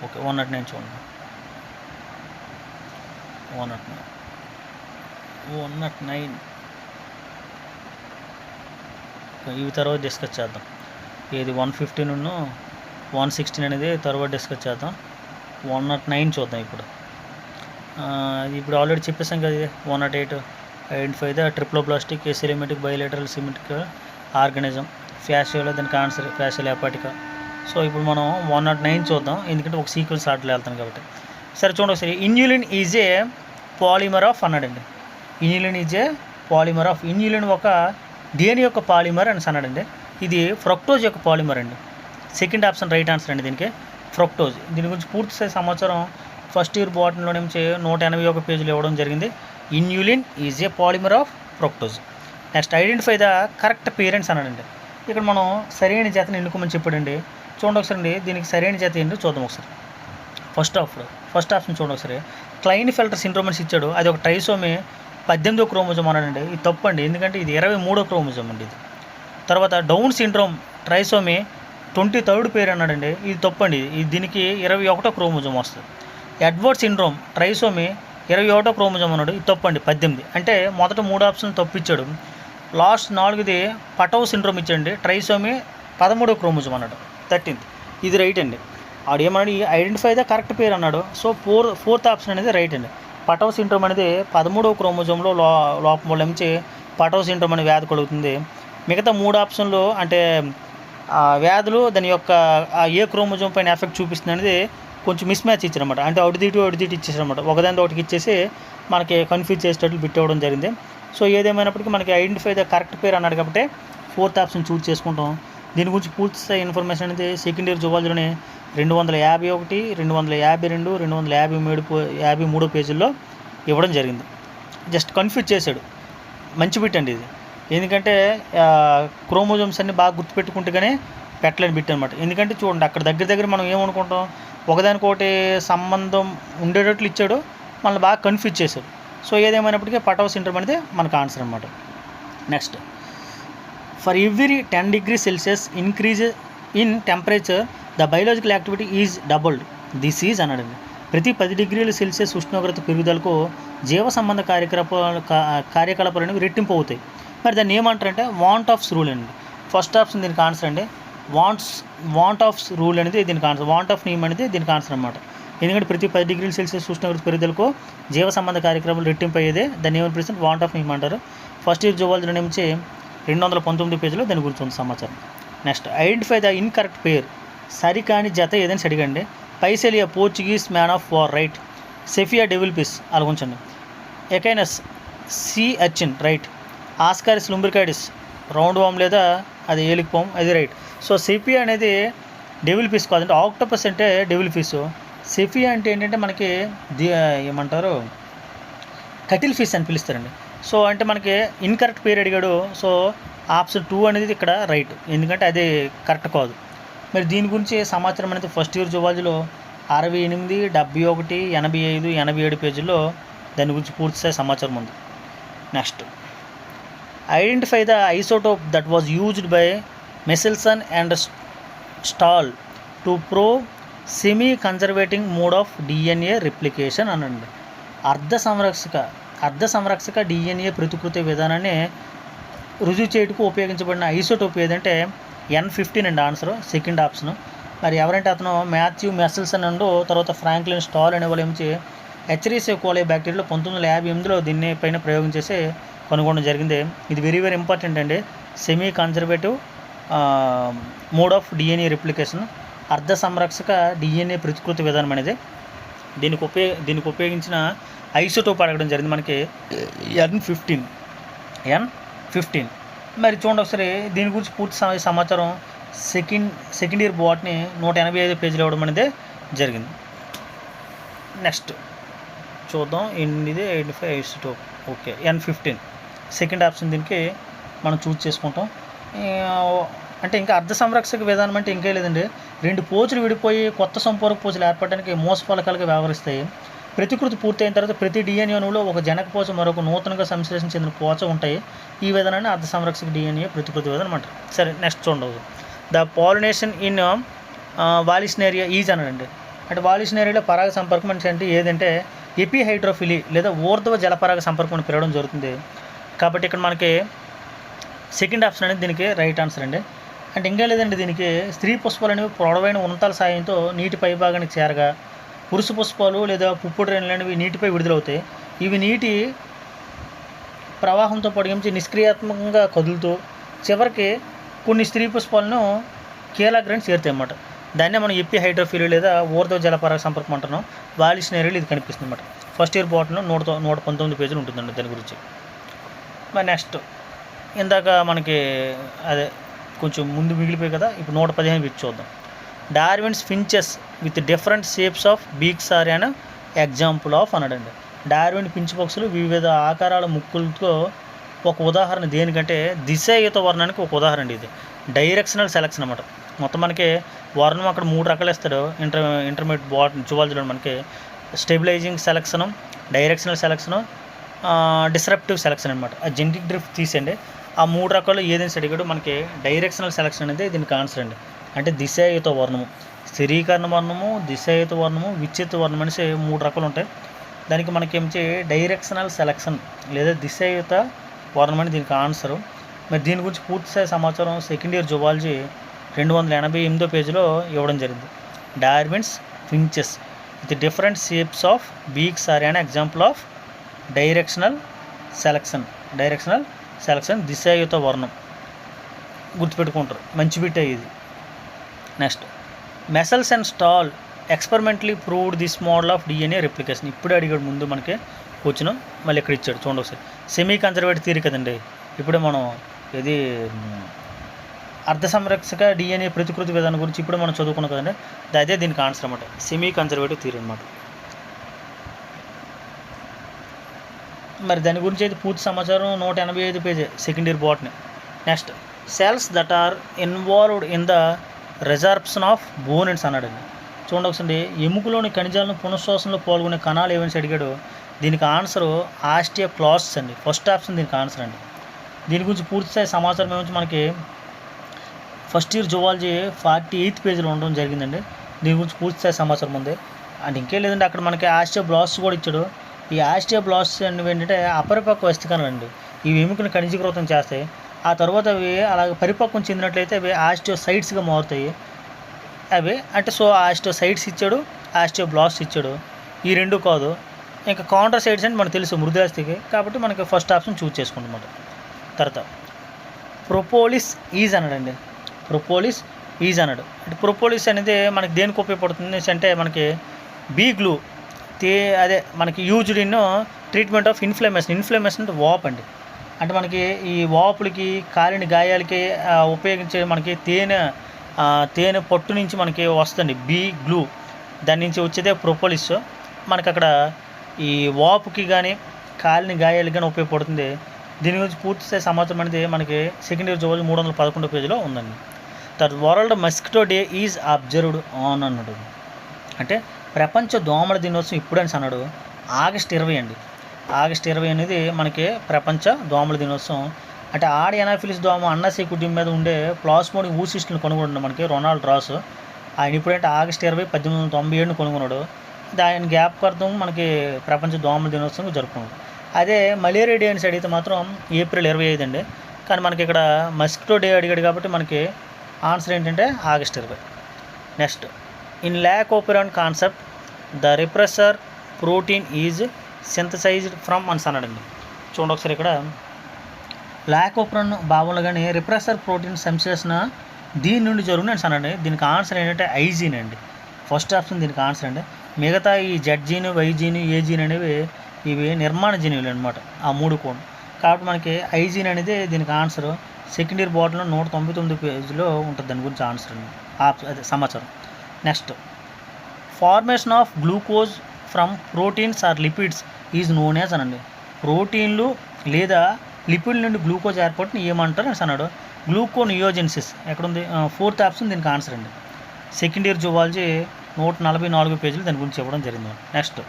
ఓకే 109 చూడండి. 109 ఇవి తర్వాత డిస్కస్ చేద్దాం. ఇది 115 116 అనేది తర్వాత డిస్కస్ చేద్దాం. 109 చూద్దాం ఇప్పుడు. ఆల్రెడీ చెప్పేసాం కదా. 108 identify the triploblastic acoelomatic bilateral symmetrical organism. Fasciola దానికి ఆన్సర్ ఫ్యాసియోలా హెపాటికా. సో ఇప్పుడు మనం 109 చూద్దాం, ఎందుకంటే ఒక సీక్వెన్స్ ఆర్డర్లో వెళ్తాను కాబట్టి. సరే చూడండి ఒకసారి, inulin is a polymer of అన్నాడండి. Inulin is a polymer of, inulin ఒక దేని యొక్క పాలిమర్ అని అన్నాడండి. ఇది ఫ్రక్టోజ్ యొక్క పాలిమర్ అండి. సెకండ్ ఆప్షన్ రైట్ ఆన్సర్ అండి దీనికి, ఫ్రక్టోజ్. దీని గురించి పూర్తి సమాచారం ఫస్ట్ ఇయర్ బాటనీలో నుంచి 181 పేజీలు ఇవ్వడం జరిగింది. Inulin is a polymer of fructose. Next, identify the correct parents అన్నాడండి. ఇక్కడ మనం సరైన జాతిని ఎన్నుకోమని చెప్పాడండి. చూడండి ఒకసారి అండి, దీనికి సరైన జాతి ఏంటో చూద్దాం ఒకసారి. ఫస్ట్ ఆప్షన్ చూడండి ఒకసారి, క్లైన్ఫెల్టర్ సిండ్రోమ్ అని ఇచ్చాడు. అది ఒక ట్రైసోమి 18వ క్రోమోజోమ్ అన్నాడండి. ఇది తప్పు అండి, ఎందుకంటే ఇది 23వ క్రోమోజోమ్ అండి ఇది. తర్వాత డౌన్ సిండ్రోమ్ ట్రైసోమి 23rd పేరు అన్నాడండి. ఇది తప్పు అండి, ఇది దీనికి 21వ క్రోమోజోమ్ వస్తుంది. ఎడ్వర్డ్ సిండ్రోమ్ ట్రైసోమి 21వ క్రోమోజోమ్ అన్నాడు. ఇది తప్పు అండి, 18. అంటే మొదట 3 ఆప్షన్ తప్పు ఇచ్చాడు. లాస్ట్ 4ది పటవ్ సిండ్రోమ్ ఇచ్చాడండి, ట్రైసోమి 13వ క్రోమోజోమ్ అన్నాడు, 13th. ఇది రైట్ అండి. ఆడు ఏమన్నాడు, ఐడెంటిఫై ద కరెక్ట్ పేరు అన్నాడు. సో ఫోర్త్ ఆప్షన్ అనేది రైట్ అండి. పటవ్ సిండ్రోమ్ అనేది 13వ క్రోమోజోమ్లో లోపం వల్ల నుంచి పటవ్ సిండ్రోమ్ అనే వ్యాధి కలుగుతుంది. మిగతా 3 ఆప్షన్లు అంటే వ్యాధులు దాని యొక్క ఏ క్రోమోజోమ్ పైన ఎఫెక్ట్ చూపిస్తుంది అనేది కొంచెం మిస్ మ్యాచ్ ఇచ్చారన్నమాట. అంటే అడిదిటి ఇచ్చేసారన్నమాట. ఒకదాని ఒకటికి ఇచ్చేసి మనకి కన్ఫ్యూజ్ చేసేటట్లు బిట్టవడం జరిగింది. సో ఏదేమైనప్పటికీ మనకి ఐడెంటిఫై ద కరెక్ట్ పేరు అన్నాడు కాబట్టి ఫోర్త్ ఆప్షన్ చూస్ చేసుకుంటాం. దీని గురించి పూర్తి ఇన్ఫర్మేషన్ అనేది సెకండ్ ఇయర్ జువాలజీలోనే 251, 252, 253 పేజీల్లో ఇవ్వడం జరిగింది. జస్ట్ కన్ఫ్యూజ్ చేశాడు. మంచి బిట్ అండి ఇది, ఎందుకంటే క్రోమోజోమ్స్ అన్ని బాగా గుర్తుపెట్టుకుంటేగానే పెట్టలేని బిట్ అనమాట. ఎందుకంటే చూడండి, అక్కడ దగ్గర మనం ఏమనుకుంటాం, ఒకదానికొకటి సంబంధం ఉండేటట్లు ఇచ్చాడు, మనల్ని బాగా కన్ఫ్యూజ్ చేశాడు. సో ఏదేమైనప్పటికీ పటవ్ సిండ్రోమ్ అనేది మనకు ఆన్సర్ అనమాట. Next, for every 10 degrees Celsius increase in temperature the biological activity is doubled. This is అన్నాడండి. ప్రతి 10 degrees Celsius ఉష్ణోగ్రత పెరుగుదలకు జీవ సంబంధ కార్యకలాపాలు అనేవి రెట్టింపు అవుతాయి. మరి దాన్ని ఏమంటారంటే వాంట్ ఆఫ్స్ రూల్ అండి. ఫస్ట్ ఆప్షన్ దీనికి ఆన్సర్ అండి. వాంట్ ఆఫ్స్ రూల్ అనేది దీనికి ఆన్సర్, వాంట్ ఆఫ్ నియమం అనేది దీనికి ఆన్సర్ అనమాట. ఎందుకంటే ప్రతి 10 degrees Celsius ఉష్ణోగ్రత పెరుగుదలకు జీవ సంబంధ కార్యక్రమాలు రెట్టింపు అయ్యేదే దాన్ని ఏమని పిలుస్తుంది, వాంట్ ఆఫ్ నియమం అంటారు. ఫస్ట్ ఇయర్ జువాలజీ నుంచి 219 పేజీలో దాని గురించి ఉంది సమాచారం. Next, identify the incorrect pair, సరికాని జత ఏదైనా అడిగండి. Physalia Portuguese man of war right, Sepia devil fish అలా ఉంచండి. Echinus sea urchin right, Ascaris lumbricoides round worm లేదా అది ఏలికిపోమ్ అది రైట్. సో సెఫియా అనేది డెవిల్ పీస్ కాదంటే ఆక్టోపస్ అంటే డెవిల్ పీసు. సెఫియా అంటే ఏంటంటే మనకి ఏమంటారు కటిల్ ఫిష్ అని పిలుస్తారండి. సో అంటే మనకి ఇన్కరెక్ట్ పేరు అడిగాడు. సో ఆప్షన్ 2 అనేది ఇక్కడ రైట్, ఎందుకంటే అది కరెక్ట్ కాదు. మరి దీని గురించి సమాచారం అనేది ఫస్ట్ ఇయర్ జువాలజీలో 68, 71, 85, 87 పేజీల్లో దాని గురించి పూర్తి సమాచారం ఉంది. Next, identify the isotope that was used by Meselson and Stahl to prove semi conservating mode of DNA replication అనండి. అర్ధ సంరక్షక డిఎన్ఏ ప్రతికృతి విధానాన్ని రుజువు చేయటకు ఉపయోగించబడిన ఐసోటోప్ ఏదంటే N15 అండి ఆన్సర్, సెకండ్ ఆప్షన్. మరి ఎవరంటే అతను మాథ్యూ మెసెల్సన్ అండ్ తర్వాత ఫ్రాంక్లిన్ స్టాల్ అనే వాళ్ళు ఏమించి హెచ్రీసియా కోలై బ్యాక్టీరియాలో 1958లో దీన్ని పైన ప్రయోగం చేసి కనుగొనడం జరిగింది. ఇది వెరీ ఇంపార్టెంట్ అండి. Semi conservative mode of DNA replication, అర్ధ సంరక్షక డిఎన్ఏ ప్రతికృతి విధానం అనేది దీనికి ఉపయోగించిన ఐసోటోప్ అడగడం జరిగింది మనకి N15. మరి చూడండి ఒకసారి, దీని గురించి పూర్తి సమాచారం సెకండ్ ఇయర్ బాట్ని 185 పేజీలు ఇవ్వడం అనేది జరిగింది. నెక్స్ట్ చూద్దాం, ఇది 85 isotope. Okay, N15 second option దీనికి మనం చూస్ చేసుకుంటాం. అంటే ఇంకా అర్ధ సంరక్షక విధానం అంటే ఇంకే లేదండి, 2 పోచులు విడిపోయి కొత్త సంపూరక పోచులు ఏర్పడడానికి మోసఫలకాలుగా వ్యవహరిస్తాయి. ప్రతికృతి పూర్తయిన తర్వాత ప్రతి డిఎన్ఏ అణువులో ఒక జనక పోచ మరొక నూతనంగా సంశ్లేషణ చెందిన పోచ ఉంటాయి. ఈ విధానాన్ని అర్ధ సంరక్షక డిఎన్ఏ ప్రతికృతి విధానం అంటారు. సరే, నెక్స్ట్ చూడండి, the pollination in vallisneria is అనండి. అంటే వాలిస్నేరియాలో పరాగ సంపర్కం అంటే ఏదంటే ఎపిహైడ్రోఫిలీ లేదా ఊర్ధ్వ జలపరాగ సంపర్కం అని పిలవడం జరుగుతుంది. కాబట్టి ఇక్కడ మనకి సెకండ్ ఆప్షన్ అనేది దీనికి రైట్ ఆన్సర్ అండి. అంటే ఇంకా లేదండి, దీనికి స్త్రీ పుష్పాలు అనేవి పొడవైన ఉన్నతాల సాయంతో నీటి పైభాగానికి చేరగా పురుష పుష్పాలు లేదా పుప్పొడి రేణులు అనేవి నీటిపై విడుదలవుతాయి. ఇవి నీటి ప్రవాహంతో పొడిగించి నిష్క్రియాత్మకంగా కదులుతూ చివరికి కొన్ని స్త్రీ పుష్పాలను కీలాగ్రాన్ని చేరుతాయి అన్నమాట. దాన్నే మనం ఎప్పి హైడ్రోఫిల్ లేదా ఊర్ధ్వ జలపరాగ సంపర్కం అంటున్నాం. వాలిస్నేరియల్ ఇది కనిపిస్తుంది అనమాట. ఫస్ట్ ఇయర్ బాటలో 119 పేజీలు ఉంటుందండి దాని గురించి. మరి నెక్స్ట్ ఇందాక మనకి అదే కొంచెం ముందు మిగిలిపోయి కదా, ఇప్పుడు 115 పెట్టి చూద్దాం. Darwin's finches with different shapes of beaks are an example of అన్నాడండి. డార్విన్ పించు పక్షులు వివిధ ఆకారాల ముక్కులతో ఒక ఉదాహరణ. దేనికంటే దిశాయుత వర్ణానికి ఒక ఉదాహరణ ఇది. డైరెక్షనల్ సెలక్షన్ అనమాట. మొత్తం మనకి వర్ణం అక్కడ 3 రకాలు ఇస్తాడు ఇంటర్మీడియట్ జువాలజీలో. మనకి stabilising selection, directional selection, disruptive selection అనమాట. ఆ జెనెటిక్ డ్రిఫ్ట్ తీసేయండి. ఆ 3 రకాలు ఏదైనా అడిగాడు. మనకి డైరెక్షనల్ సెలక్షన్ అనేది దీనికి ఆన్సర్ అండి. అంటే దిశాయుత వర్ణము, స్థిరీకరణ వర్ణము, దిశాయుత వర్ణము, విచ్ఛిత్త వర్ణం అనేసి 3 రకాలు ఉంటాయి. దానికి మనకి ఏమిటి డైరెక్షనల్ సెలక్షన్ లేదా దిశాయుత వర్ణం అని దీనికి ఆన్సరు. మరి దీని గురించి పూర్తి సమాచారం సెకండ్ ఇయర్ జువాలజీ 288వ పేజీలో ఇవ్వడం జరిగింది. Darwin's finches with different shapes of beaks are an example of directional selection దిశాయుత వర్ణం గుర్తుపెట్టుకుంటారు. మంచి బిట్టే ఇది. Next Meselson and Stahl experimentally proved this model of DNA replication. ఇప్పుడే అడిగాడు ముందు మనకి వచ్చిన, మళ్ళీ ఇక్కడ ఇచ్చాడు చూడండి ఒకసారి. సెమీ కన్జర్వేటివ్ థియరీ కదండి. ఇప్పుడే మనం ఇది అర్ధ సంరక్షక డిఎన్ఏ ప్రతికృతి విధానం గురించి ఇప్పుడు మనం చదువుకున్నాం కదండి. అదే దీనికి ఆన్సర్ అనమాట, సెమీ కన్జర్వేటివ్ థియరీ అనమాట. మరి దాని గురించి అయితే పూర్తి సమాచారం 185 page second year botany. Next cells that are involved in the resorption of bones అన్నాడండి. చూడండి ఒకసారి, ఎముకలోని ఖనిజాలను పునఃశ్వాసంలో పాల్గొనే కణాలు ఏమని అడిగాడు. దీనికి ఆన్సరు ఆస్టియోక్లాస్ట్స్ అండి. ఫస్ట్ ఆప్షన్ దీనికి ఆన్సర్ అండి. దీని గురించి పూర్తి సమాచారం ఏమొచ్చి మనకి ఫస్ట్ ఇయర్ జువాలజీ 48 పేజీలో ఉండడం జరిగిందండి. దీని గురించి పూర్తి సమాచారం ఉంది. అండ్ ఇంకేం లేదండి, అక్కడ మనకి ఆస్టియోబ్లాస్ట్స్ కూడా ఇచ్చాడు. ఈ ఆస్టియోబ్లాస్ట్స్ అనేవి ఏంటంటే అపరిపక్వ అస్థికణాలు అండి. ఇవి ఎముకను ఖనిజీకృతం చేస్తాయి. ఆ తర్వాత అవి అలాగే పరిపక్వం చెందినట్లయితే అవి ఆస్టియోసైట్స్గా మారుతాయి. అవి అంటే సో ఆస్టియోసైట్స్ ఇచ్చాడు, ఆస్టియోబ్లాస్ట్స్ ఇచ్చాడు. ఈ 2 కాదు, ఇంకా కౌంటర్ సైట్స్ అంటే మనకు తెలుసు మృదులాస్థికి. కాబట్టి మనకి ఫస్ట్ ఆప్షన్ చూజ్ చేసుకుంటాం. తర్వాత ప్రొపోలిస్ ఈజ్ అన్నాడండి. ప్రొపోలిస్ ఈజ్ అన్నాడు. అంటే ప్రొపోలిస్ అనేది మనకి దేనికి ఉపయోగపడుతుంది అంటే మనకి బీ గ్లూ అదే మనకి used in treatment of inflammation అంటే వాప్ అండి. అంటే మనకి ఈ వాపులకి కాలిన గాయాలకి ఉపయోగించే మనకి తేనె పట్టు నుంచి మనకి వస్తుంది బీ గ్లూ. దాని నుంచి వచ్చేదే ప్రొపోలిస్. మనకి అక్కడ ఈ వాపుకి కానీ కాలిన గాయాలకి కానీ ఉపయోగపడుతుంది. దీని గురించి పూర్తి సమాచారం అనేది మనకి సెకండ్ ఇయర్ జువాలజీ 311 పేజీలో ఉందండి. తర్వాత world mosquito day is observed on అన్నాడు. అంటే ప్రపంచ దోమల దినోత్సవం ఇప్పుడు అని అన్నాడు. ఆగస్టు 20 అండి. ఆగస్టు 20 అనేది మనకి ప్రపంచ దోమల దినోత్సవం. అంటే ఆడి ఎనాఫిలిస్ దోమ అన్నసీ కుటుంబం మీద ఉండే ప్లాస్మోడియం ఊసిస్టులను కనుగొన్నాడు మనకి రొనాల్డ్ రాస్. ఆయన ఇప్పుడంటే ఆగస్టు 20 1897 కనుగొన్నాడు. దాని జ్ఞాపకార్థం మనకి ప్రపంచ దోమల దినోత్సవం జరుపుకున్నాడు. అదే మలేరియా డే అని అడిగితే మాత్రం ఏప్రిల్ 25 అండి. కానీ మనకి ఇక్కడ మస్కిటో డే అడిగాడు కాబట్టి మనకి ఆన్సర్ ఏంటంటే August 20. Next in lac operon concept the repressor protein is synthesised from అని అన్నాడండి. చూడండి ఒకసారి, ఇక్కడ లాకోపెరాన్ భావంలో కానీ రిప్రెసర్ ప్రోటీన్ సంశ్లేషణ దీని నుండి జరుగుతుంది అని అన్నాడు. దీనికి ఆన్సర్ ఏంటంటే ఐజీన్ అండి. ఫస్ట్ ఆప్షన్ దీనికి ఆన్సర్ అండి. మిగతా ఈ Z gene, Y gene, A gene అనేవి ఇవి నిర్మాణ జీనులు అనమాట, ఆ 3 కూడా. కాబట్టి మనకి ఐజీన్ అనేది దీనికి ఆన్సర్. సెకండ్ ఇయర్ బాటలో 199 పేజీలో ఉంటుంది దాని గురించి ఆన్సర్ అండి, అదే సమాచారం. Next formation of glucose from proteins or lipids is known as అనండి. ప్రోటీన్లు లేదా లిపిడ్ల నుండి గ్లూకోజ్ ఏర్పాటుని ఏమంటారు అని అన్నాడు. గ్లూకోనియోజెన్సిస్ ఎక్కడుంది? 4th ఆప్షన్ దీనికి ఆన్సర్ అండి. సెకండ్ ఇయర్ జువాలజీ 144 పేజీలు దాని గురించి ఇవ్వడం జరిగింది. Next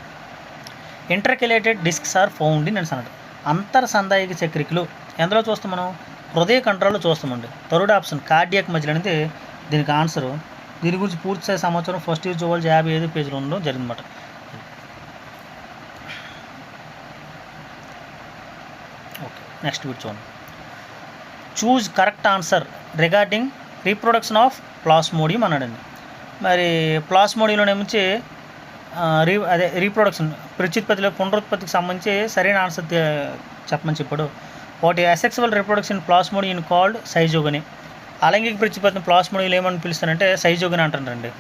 intercalated discs are found in అని అన్నాడు. అంతర్ సంధాయక చక్రికలు ఎందులో చూస్తాం మనం? హృదయ కంట్రోల్లో చూస్తామండి. థర్డ్ ఆప్షన్ కార్డియాక్ మజిల్ అనేది దీనికి ఆన్సరు. దీని గురించి పూర్తి సమాచారం ఫస్ట్ ఇయర్ జువాలజీ 55 పేజీలో ఉండడం జరిగిందన్నమాట. ఓకే, నెక్స్ట్ వీడియో చూడండి. Choose correct answer regarding reproduction of plasmodium అన్నాడండి. మరి ప్లాస్మోడియంలోనేమించి రీప్రొడక్షన్ ప్రత్యుత్పత్తిలో పునరుత్పత్తికి సంబంధించి సరైన ఆన్సర్ చెప్పమని చెప్పాడు. ఒకటి asexual reproduction Plasmodium called schizogony. అలైంగిక ప్రత్యుత్పత్తిని ప్లాస్మోడియం ఏమని పిలుస్తారంటే సైజోగని అంటారండి.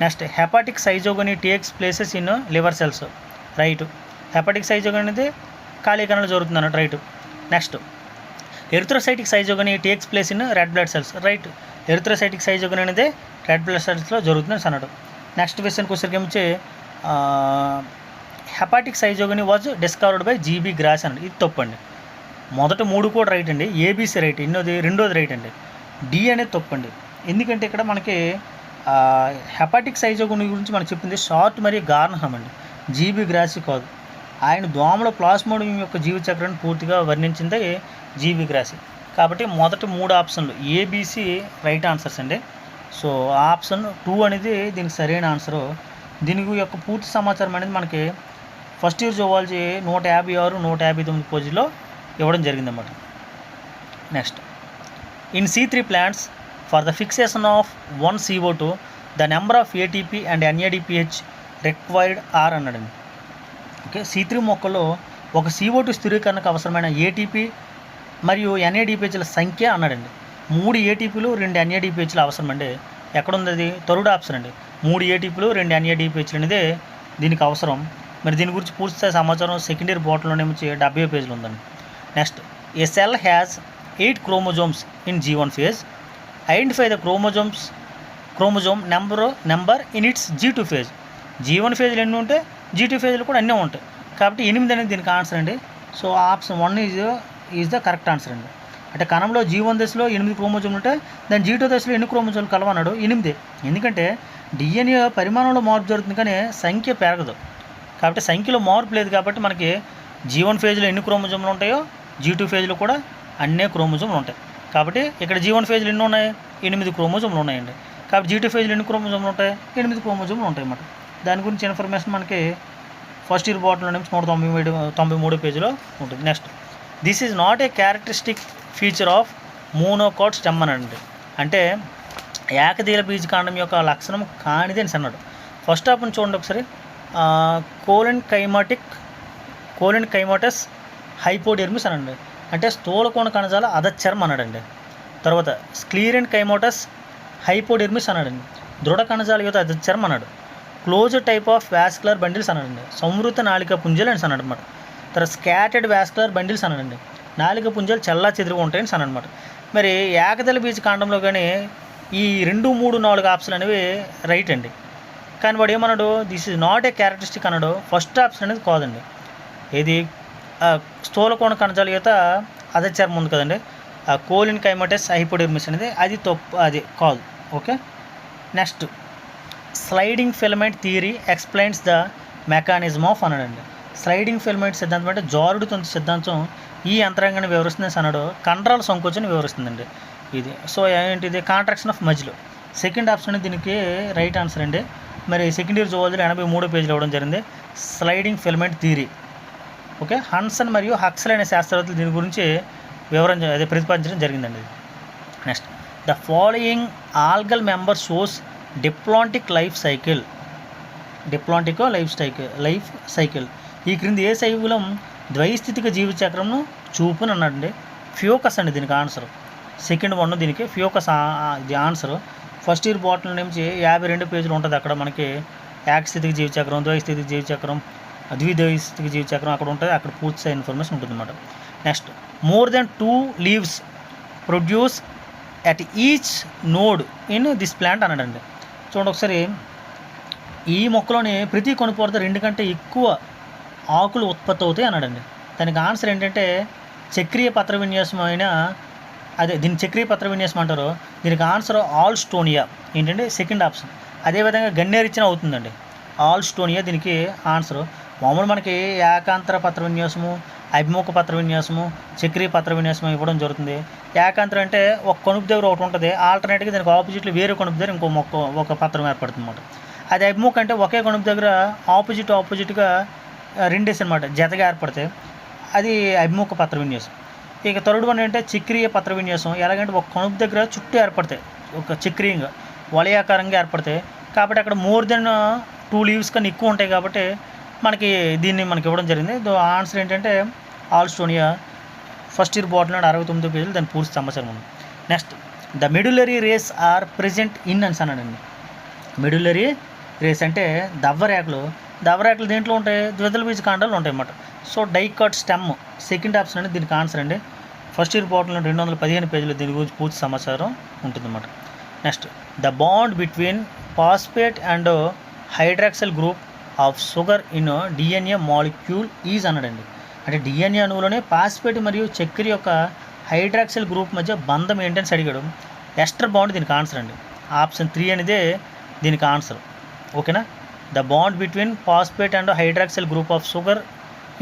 Next hepatic schizogony takes places in liver cells, right. Hepatic schizogony అనేది ఖాళీ కణాలు జరుగుతుంది అన్నట్టు, right. Next erythrocytic schizogony takes place in red blood cells, right. Erythrocytic schizogony అనేది రెడ్ బ్లడ్ సెల్స్లో జరుగుతుంది అన్నాడు. నెక్స్ట్ క్వశ్చన్కి వచ్చేసరికి hepatic schizogony was discovered by GB Grassi అన్నాడు. ఇది తప్పండి. మొదట 3 కూడా రైట్ అండి, ఏబీసీ రైట్, రెండోది రైట్ అండి, డి అనేది తప్పండి. ఎందుకంటే ఇక్కడ మనకి హెపాటిక్ సైజోగని గురించి మనకు చెప్పింది షార్ట్ మరియు గార్నహమ్ అండి, జీబీ గ్రాసి కాదు. ఆయన దోమల ప్లాస్మోడియం యొక్క జీవచక్రాన్ని పూర్తిగా వర్ణించింది జీబీ గ్రాసి. కాబట్టి మొదటి 3 ఆప్షన్లు ఏబీసీ రైట్ ఆన్సర్స్ అండి. సో ఆప్షన్ 2 అనేది దీనికి సరైన ఆన్సరు. దీనికి యొక్క పూర్తి సమాచారం అనేది మనకి ఫస్ట్ ఇయర్ జువాలజీ 156, 159 పేజీలో ఇవ్వడం జరిగిందన్నమాట. Next in C3 plants for the fixation of 1 CO2 the number of ATP and NADPH required are అన్నాడండి. ఓకే, C3 మొక్కల్లో ఒక CO2 స్థిరీకరణకు అవసరమైన ఏటీపీ మరియు NADPHల సంఖ్య అన్నాడండి. 3 ఏటీపీలు 2 NADPHలు అవసరం అండి. ఎక్కడుంది అది? థర్డ్ ఆప్షన్ అండి, 3 ఏటీపీలు 2 NADPHలు అనేది దీనికి అవసరం. మరి దీని గురించి పూర్తి సమాచారం సెకండ్ ఇయర్ బాటిల్లోనే 70 పేజీలు ఉందండి. Next A cell has 8 chromosomes in G1 phase, identify the chromosome number in it's G2 phase. G1 phase ఎన్ని ఉంటాయి, G2 phase కూడా అన్నీ ఉంటాయి. కాబట్టి 8 అనేది దీనికి ఆన్సర్ అండి. So option 1 is the correct answer అండి. అంటే కణంలో G1 దశలో 8 క్రోమోజోమ్లు ఉంటాయి, దాని G2 దశలో ఎన్ని క్రోమోజోమ్లు కలవన్నాడు? 8. ఎందుకంటే DNA పరిమాణంలో మార్పు జరుగుతుంది కానీ సంఖ్య పెరగదు. కాబట్టి సంఖ్యలో మార్పు లేదు. కాబట్టి మనకి G1 phase ఎన్ని క్రోమోజోమ్లు ఉంటాయో G2 phase కూడా అన్నే క్రోమోజోమ్లు ఉంటాయి. కాబట్టి ఇక్కడ G1 phase ఎన్ని ఉన్నాయి? 8 క్రోమోజోమ్లు ఉన్నాయండి. కాబట్టి G2 phase ఎన్ని క్రోమోజోమ్లు ఉంటాయి? 8 క్రోమోజోమ్లు ఉంటాయి అన్నమాట. దాని గురించి ఇన్ఫర్మేషన్ మనకి ఫస్ట్ ఇయర్ బాటిల్లో 193 పేజీలో ఉంటుంది. Next this is not a characteristic feature of monocot stem అనండి. అంటే ఏకదీల బీజకాండం యొక్క లక్షణం కానిది అని అన్నాడు. ఫస్ట్ ఆప్షన్ చూడండి ఒకసారి, కోలెన్ కైమాటస్ హైపోడెర్మిస్ అనండి. అంటే స్థూలకోణ కణజాల అధచర్మం అన్నాడండి. తర్వాత స్క్లీరెన్ కైమాటస్ హైపోడెర్మిస్ అన్నాడండి, దృఢ కణజాల యొక్క అధచర్మం అన్నాడు. Close type of vascular bundles అన్నాడండి, సంవృత నాళిక పుంజలు అని అన్నాడు అనమాట. తర్వాత స్కాటెడ్ వాస్కులర్ బండిల్స్ అన్నాడండి, నాళిక పుంజలు చల్లా చెదిరిగా ఉంటాయని అన్నమాట. మరి ఏకదళ బీజ కాండంలో కానీ ఈ 2, 3, 4 ఆప్షన్ అనేవి రైట్ అండి. కానీ వాడు ఏమన్నాడు? This is not a characteristic అన్నాడు. ఫస్ట్ ఆప్షన్ అనేది కాదండి. ఇది స్థూలకోణ కణజాల యొక్క అధచర్మం ఉంది కదండి, కోలిన్ కైమాటస్ హైపోడెర్మిస్ అనేది అది తప్పు, అది కాదు. Okay, next sliding filament theory explains the mechanism of అన్నాడండి. స్లైడింగ్ ఫిలమెంట్ సిద్ధాంతం అంటే జారుడు తంతు సిద్ధాంతం ఈ యంత్రాంగాన్ని వివరిస్తుంది అన్నాడు. కండరాల సంకోచాన్ని వివరిస్తుందండి ఇది. సో ఏంటిది? Contraction of muscle. Second option దీనికి రైట్ ఆన్సర్ అండి. మరి సెకండ్ ఇయర్ జువాలజీలో 83 పేజీలు ఇవ్వడం జరిగింది sliding filament theory. Okay, Hansen మరియు హక్స్లీ అనే శాస్త్రవేత్తలు దీని గురించి ప్రతిపాదించడం జరిగిందండి. Next the following algal member shows diplontic life cycle. Life cycle ఈ క్రింది ఏ శైవులం ద్వైస్థితిక జీవచక్రంను చూపుని అన్నాడండి. ఫ్యూకస్ అండి దీనికి ఆన్సర్. సెకండ్ 1 దీనికి ఫ్యూకస్ ఇది ఆన్సర్. ఫస్ట్ ఇయర్ బాటిల్ నుంచి 52 పేజీలు ఉంటుంది. అక్కడ మనకి ఏకస్థితిక జీవచక్రం, ద్వైస్థితిక జీవచక్రం, ద్విద్వైస్థితిక జీవచక్రం అక్కడ ఉంటుంది. అక్కడ పూర్తి ఇన్ఫర్మేషన్ ఉంటుంది అన్నమాట. Next more than 2 leaves produce at each node in this plant అన్నాడండి. చూడండి ఒకసారి, ఈ మొక్కలోని ప్రతి కొనుపొరత 2 కంటే ఎక్కువ ఆకులు ఉత్పత్తి అవుతాయి అన్నాడండి. దానికి ఆన్సర్ ఏంటంటే చక్రీయ పత్ర విన్యాసం దీన్ని చక్రీయ పత్ర విన్యాసం అంటారు. దీనికి ఆన్సర్ ఆల్స్టోనియా ఏంటంటే సెకండ్ ఆప్షన్. అదేవిధంగా గన్నేరిచ్చిన అవుతుందండి ఆల్స్టోనియా దీనికి ఆన్సర్. మామూలు మనకి ఏకాంతర పత్ర విన్యాసము, అభిముఖ పత్ర విన్యాసము, చక్రీయ పత్ర విన్యాసం ఇవ్వడం జరుగుతుంది. ఏకాంతరం అంటే ఒక కణుపు దగ్గర ఒకటి ఉంటుంది, ఆల్టర్నేట్గా దానికి ఆపోజిట్లో వేరే కణుపు దగ్గర ఇంకో ఒక పత్రం ఏర్పడుతుంది అన్నమాట. అది అభిముఖ అంటే ఒకే కణుపు దగ్గర ఆపోజిట్గా 2 అనమాట జతగా ఏర్పడితే అది అభిముఖ పత్ర విన్యాసం. ఇక థర్డ్ 1 అంటే చక్రీయ పత్ర విన్యాసం. ఎలాగంటే ఒక కణుపు దగ్గర చుట్టూ ఏర్పడతాయి, ఒక చక్రీయంగా వలయాకారంగా ఏర్పడతాయి. కాబట్టి అక్కడ మోర్ దెన్ 2 లీవ్స్ కన్నా ఎక్కువ ఉంటాయి. కాబట్టి దీన్ని మనకి ఇవ్వడం జరిగింది. ఆన్సర్ ఏంటంటే ఆల్స్టోనియా. ఫస్ట్ ఇయర్ బాటిల్ 69 పేజీలు దాని పూర్తి సమాచారం ఉంది. Next the medullary rays are present in అని అన్నాడండి. మెడ్యులరీ రేస్ అంటే దవ్వరేఖలు దేంట్లో ఉంటాయి? ద్విదళ బీజ కాండాలు ఉంటాయి అన్నమాట. So dicot stem second option అండి దీనికి ఆన్సర్ అండి. ఫస్ట్ ఇయర్ బాటిల్లో 215 పేజీలు దీని గురించి పూర్తి సమాచారం ఉంటుందన్నమాట. Next, the bond between phosphate and hydroxyl group of sugar in DNA molecule is అన్నాడండి. అంటే డిఎన్ఏ అణువులోనే ఫాస్ఫేట్ మరియు చక్కెర యొక్క హైడ్రాక్సైల్ గ్రూప్ మధ్య బంధం ఏంటని అడిగాడు. ఎస్టర్ బాండ్ దీనికి ఆన్సర్ అండి. ఆప్షన్ 3 అనేదే దీనికి ఆన్సర్. ఓకేనా? The bond between phosphate and hydroxyl group of sugar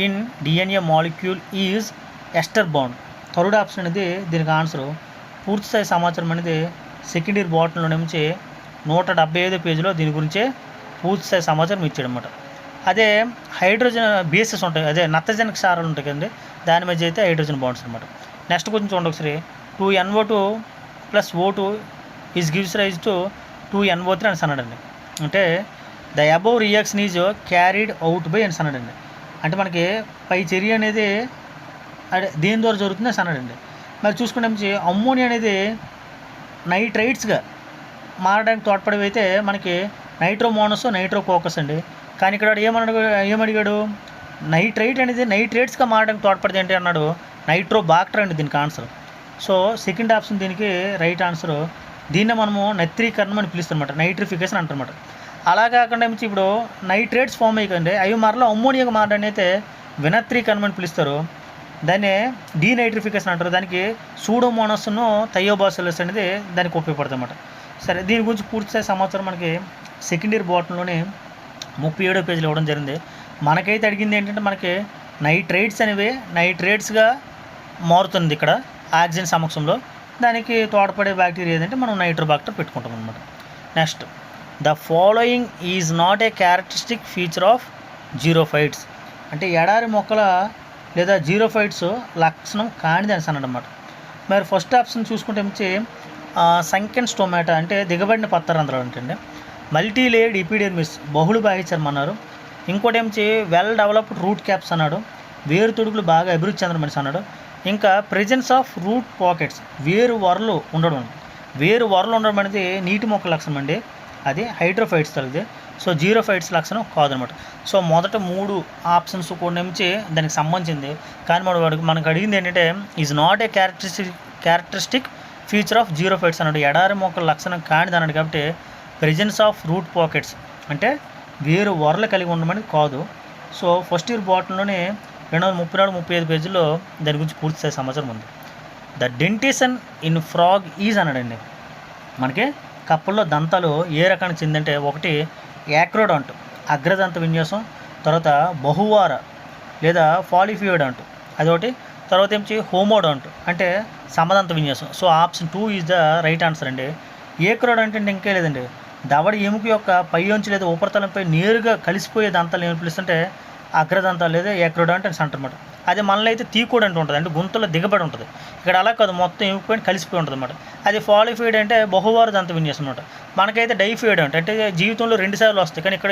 in DNA molecule is ester bond. Third option అనేది దీనికి ఆన్సరు. పూర్తిస్థాయి సమాచారం అనేది సెకండ్ ఇయర్ బాటంలో నుంచి 175 పేజీలో దీని గురించే పూర్తిస్థాయి సమాచారం ఇచ్చాడనమాట. అదే హైడ్రోజన్ బేసెస్ ఉంటాయి, అదే నత్రజనక క్షారాలు ఉంటాయి కదండి, దాని మధ్య అయితే హైడ్రోజన్ బాండ్స్ అనమాట. నెక్స్ట్ కొంచెం చూడండి ఒకసారి. 2NO2 + O2 is gives rise to 2NO3 అని అన్నాడండి. అంటే the above reaction is carried out by అని అన్నాడండి. అంటే మనకి పై చర్య అనేది అదే దేని ద్వారా జరుగుతుంది అని అన్నాడండి. మరి చూసుకుంటే మంచి అమ్మోనియా అనేది నైట్రైట్స్గా మారడానికి తోడ్పడేవి అయితే మనకి నైట్రోమోనస్, నైట్రోకోకస్ అండి. కానీ ఇక్కడ ఏమడిగాడు? నైట్రైట్ అనేది నైట్రేట్స్గా మారడానికి తోడ్పడేది ఏంటి అన్నాడు? నైట్రోబాక్టర్ అండి దీనికి ఆన్సర్. సో సెకండ్ ఆప్షన్ దీనికి రైట్ ఆన్సర్. దీన్నే మనము నత్రీకరణం అని పిలుస్తాం అనమాట, నైట్రిఫికేషన్ అంటారన్నమాట. అలా కాకుండా ఇప్పుడు నైట్రేట్స్ ఫామ్ అయ్యండి, అవి మరలా అమ్మోనియాగా మారడాన్ని అయితే వినత్రీకరణం అని పిలుస్తారు. దాన్ని డీనైట్రిఫికేషన్ అంటారు. దానికి సూడోమోనాస్ను థయోబాసిల్లస్ అనేది దానికి ఉపయోగపడుతుంది అన్నమాట. సరే, దీని గురించి పూర్తి సమాచారం మనకి సెకండ్ ఇయర్ బాటంలోనే 37 పేజీలు ఇవ్వడం జరిగింది. మనకైతే అడిగింది ఏంటంటే మనకి నైట్రైట్స్ అనేవి నైట్రేట్స్గా మారుతుంది ఇక్కడ ఆక్సిజన్ సమక్షంలో. దానికి తోడ్పడే బ్యాక్టీరియా ఏదంటే మనం నైట్రోబాక్టర్ పెట్టుకుంటాం అనమాట. Next, the following is not a characteristic feature of xerophytes. అంటే ఎడారి మొక్కల లేదా జీరోఫైట్స్ లక్షణం కానిది అని అన్నమాట. మరి ఫస్ట్ ఆప్షన్ చూసుకుంటే వచ్చి సంకెన్ స్టోమాటా అంటే దిగబడిన పత్తరంధ్రాలు అంటే మల్టీలేయర్డ్ ఎపిడెర్మిస్ బహుళ బాహ్య చర్మం అన్నారు. ఇంకోటి ఏమిచ్చి వెల్ డెవలప్డ్ రూట్ క్యాప్స్ అన్నాడు. వేరు తొడుగులు బాగా అభివృద్ధి చెందడం మనిషి అన్నాడు. ఇంకా ప్రెజెన్స్ ఆఫ్ రూట్ పాకెట్స్ వేరు వరలు ఉండడం అనేది నీటి మొక్క లక్షణం అండి, అది హైడ్రోఫైట్స్ తగ్గితే. సో జీరోఫైట్స్ లక్షణం కాదనమాట. సో మొదట 3 ఆప్షన్స్ కూడా నుంచి దానికి సంబంధించింది. కానీ మనకు అడిగింది ఏంటంటే is not a characteristic feature of xerophytes అన్నాడు. ఎడారి మొక్కల లక్షణం కానిది అన్నాడు. కాబట్టి ప్రెజెన్స్ ఆఫ్ రూట్ పాకెట్స్ అంటే వేరు వరలు కలిగి ఉండమని కాదు. సో ఫస్ట్ ఇయర్ బాటంలోనే 234-35 పేజీల్లో దాని గురించి పూర్తి సమాచారం ఉంది. The dentition in frog is అన్నాడండి. మనకి కప్పల్లో దంతాలు ఏ రకానికి చెందంటే ఒకటి యాక్రోడాంట్ అగ్రదంత విన్యాసం, తర్వాత బహువార లేదా ఫాలిఫియోడాంట్ అదొకటి, తర్వాత ఏమిటి హోమోడాంట్ అంటే సమదంత విన్యాసం. So option 2 is the right answer అండి. ఏక్రోడాంట్ అంటే ఇంకే లేదండి, దవడ ఎముక యొక్క పై అంచు లేదా ఉపరితలంపై నేరుగా కలిసిపోయే దంతాలు ఏమి పిలుస్తుంటే అగ్రదంతాలు లేదా ఏక్రోడాంట్ అని అంటారన్నమాట. అదే మనలో అయితే తీకోడంటూ ఉంటుంది, అంటే గుంతలో దిగబడి ఉంటుంది. ఇక్కడ అలా కాదు, మొత్తం ఎముకపోయిన కలిసిపోయి ఉంటుంది అన్నమాట. అది ఫాలిఫైడ్ అంటే బహువార దంత విన్యాసం అనమాట. మనకైతే డైఫైడ్ అంటే జీవితంలో 2 సార్లు వస్తాయి, కానీ ఇక్కడ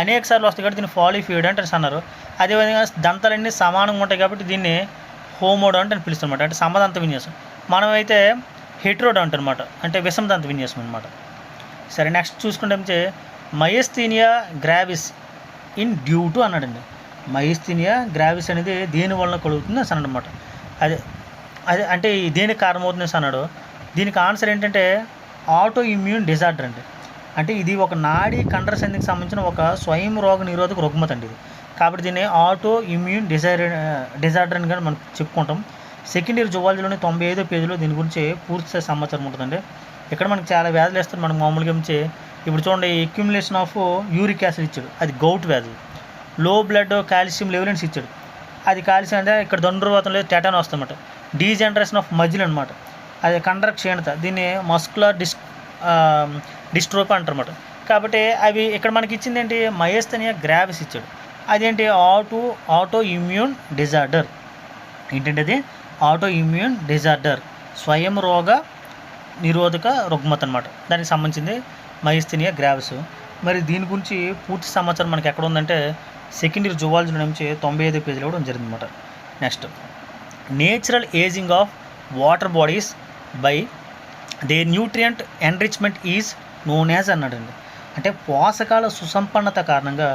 అనేక సార్లు వస్తాయి కాబట్టి దీన్ని ఫాలిఫైడ్ అంటే అన్నారు. అదేవిధంగా దంతాలన్నీ సమానంగా ఉంటాయి కాబట్టి దీన్ని హోమోడాంట్ అని పిలుస్తారన్నమాట, అంటే సమదంత విన్యాసం. మనమైతే హెట్రోడాంట్ అనమాట, అంటే విషమదంత విన్యాసం అనమాట. సరే, నెక్స్ట్ చూసుకుంటే మయస్థీనియా గ్రావిస్ ఇన్ డ్యూ టు అన్నాడండి. మయస్థీనియా గ్రావిస్ అనేది దేని వలన కలుగుతుంది అని అన్నమాట. అదే అంటే దేనికి కారణమవుతుంది అన్నాడు. దీనికి ఆన్సర్ ఏంటంటే ఆటో ఇమ్యూన్ డిజార్డర్ అండి. అంటే ఇది ఒక నాడీ కండర సంధికి సంబంధించిన ఒక స్వయం రోగ నిరోధక రుగ్మత అండి ఇది. కాబట్టి దీన్ని ఆటో ఇమ్యూన్ డిజార్డర్ అని కానీ మనం చెప్పుకుంటాం. సెకండ్ ఇయర్ జువాలజీలోని 95 పేజీలో దీని గురించి పూర్తి సమాచారం ఉంటుందండి. ఇక్కడ మనకి చాలా వ్యాధులు వేస్తారు. మనకు మామూలుగా నుంచి ఇప్పుడు చూడండి, అక్యుములేషన్ ఆఫ్ యూరిక్ యాసిడ్ ఇచ్చాడు, అది గౌట్ వ్యాధి. లో బ్లడ్ కాల్షియం లెవెలెన్స్ ఇచ్చాడు, అది కాల్షియం అంటే ఇక్కడ దండ్రువాతం లేదు టెటాన్ వస్తుందన్నమాట. డీజనరేషన్ ఆఫ్ మజిల్ అనమాట, అది కండర క్షీణత, దీన్ని మస్కులర్ డిస్ట్రోఫీ అంటారన్నమాట. కాబట్టి అవి ఇక్కడ మనకి ఇచ్చింది ఏంటి, మయస్థీనియా గ్రావిస్ ఇచ్చాడు. అదేంటి ఆటో ఇమ్యూన్ డిజార్డర్. ఏంటంటే అది ఆటో ఇమ్యూన్ డిజార్డర్, స్వయం రోగ నిరోధక రుగ్మత అనమాట. దానికి సంబంధించింది మయస్థీనియా గ్రావిస్. మరి దీని గురించి పూర్తి సమాచారం మనకి ఎక్కడ ఉందంటే సెకండ్ ఇయర్ జువాలజీ నుంచి 95 పేజీలో కూడా జరిగింది అనమాట. Next, natural ageing of water bodies by they nutrient enrichment is known as అన్నాడండి. అంటే పోషకాల సుసంపన్నత కారణంగా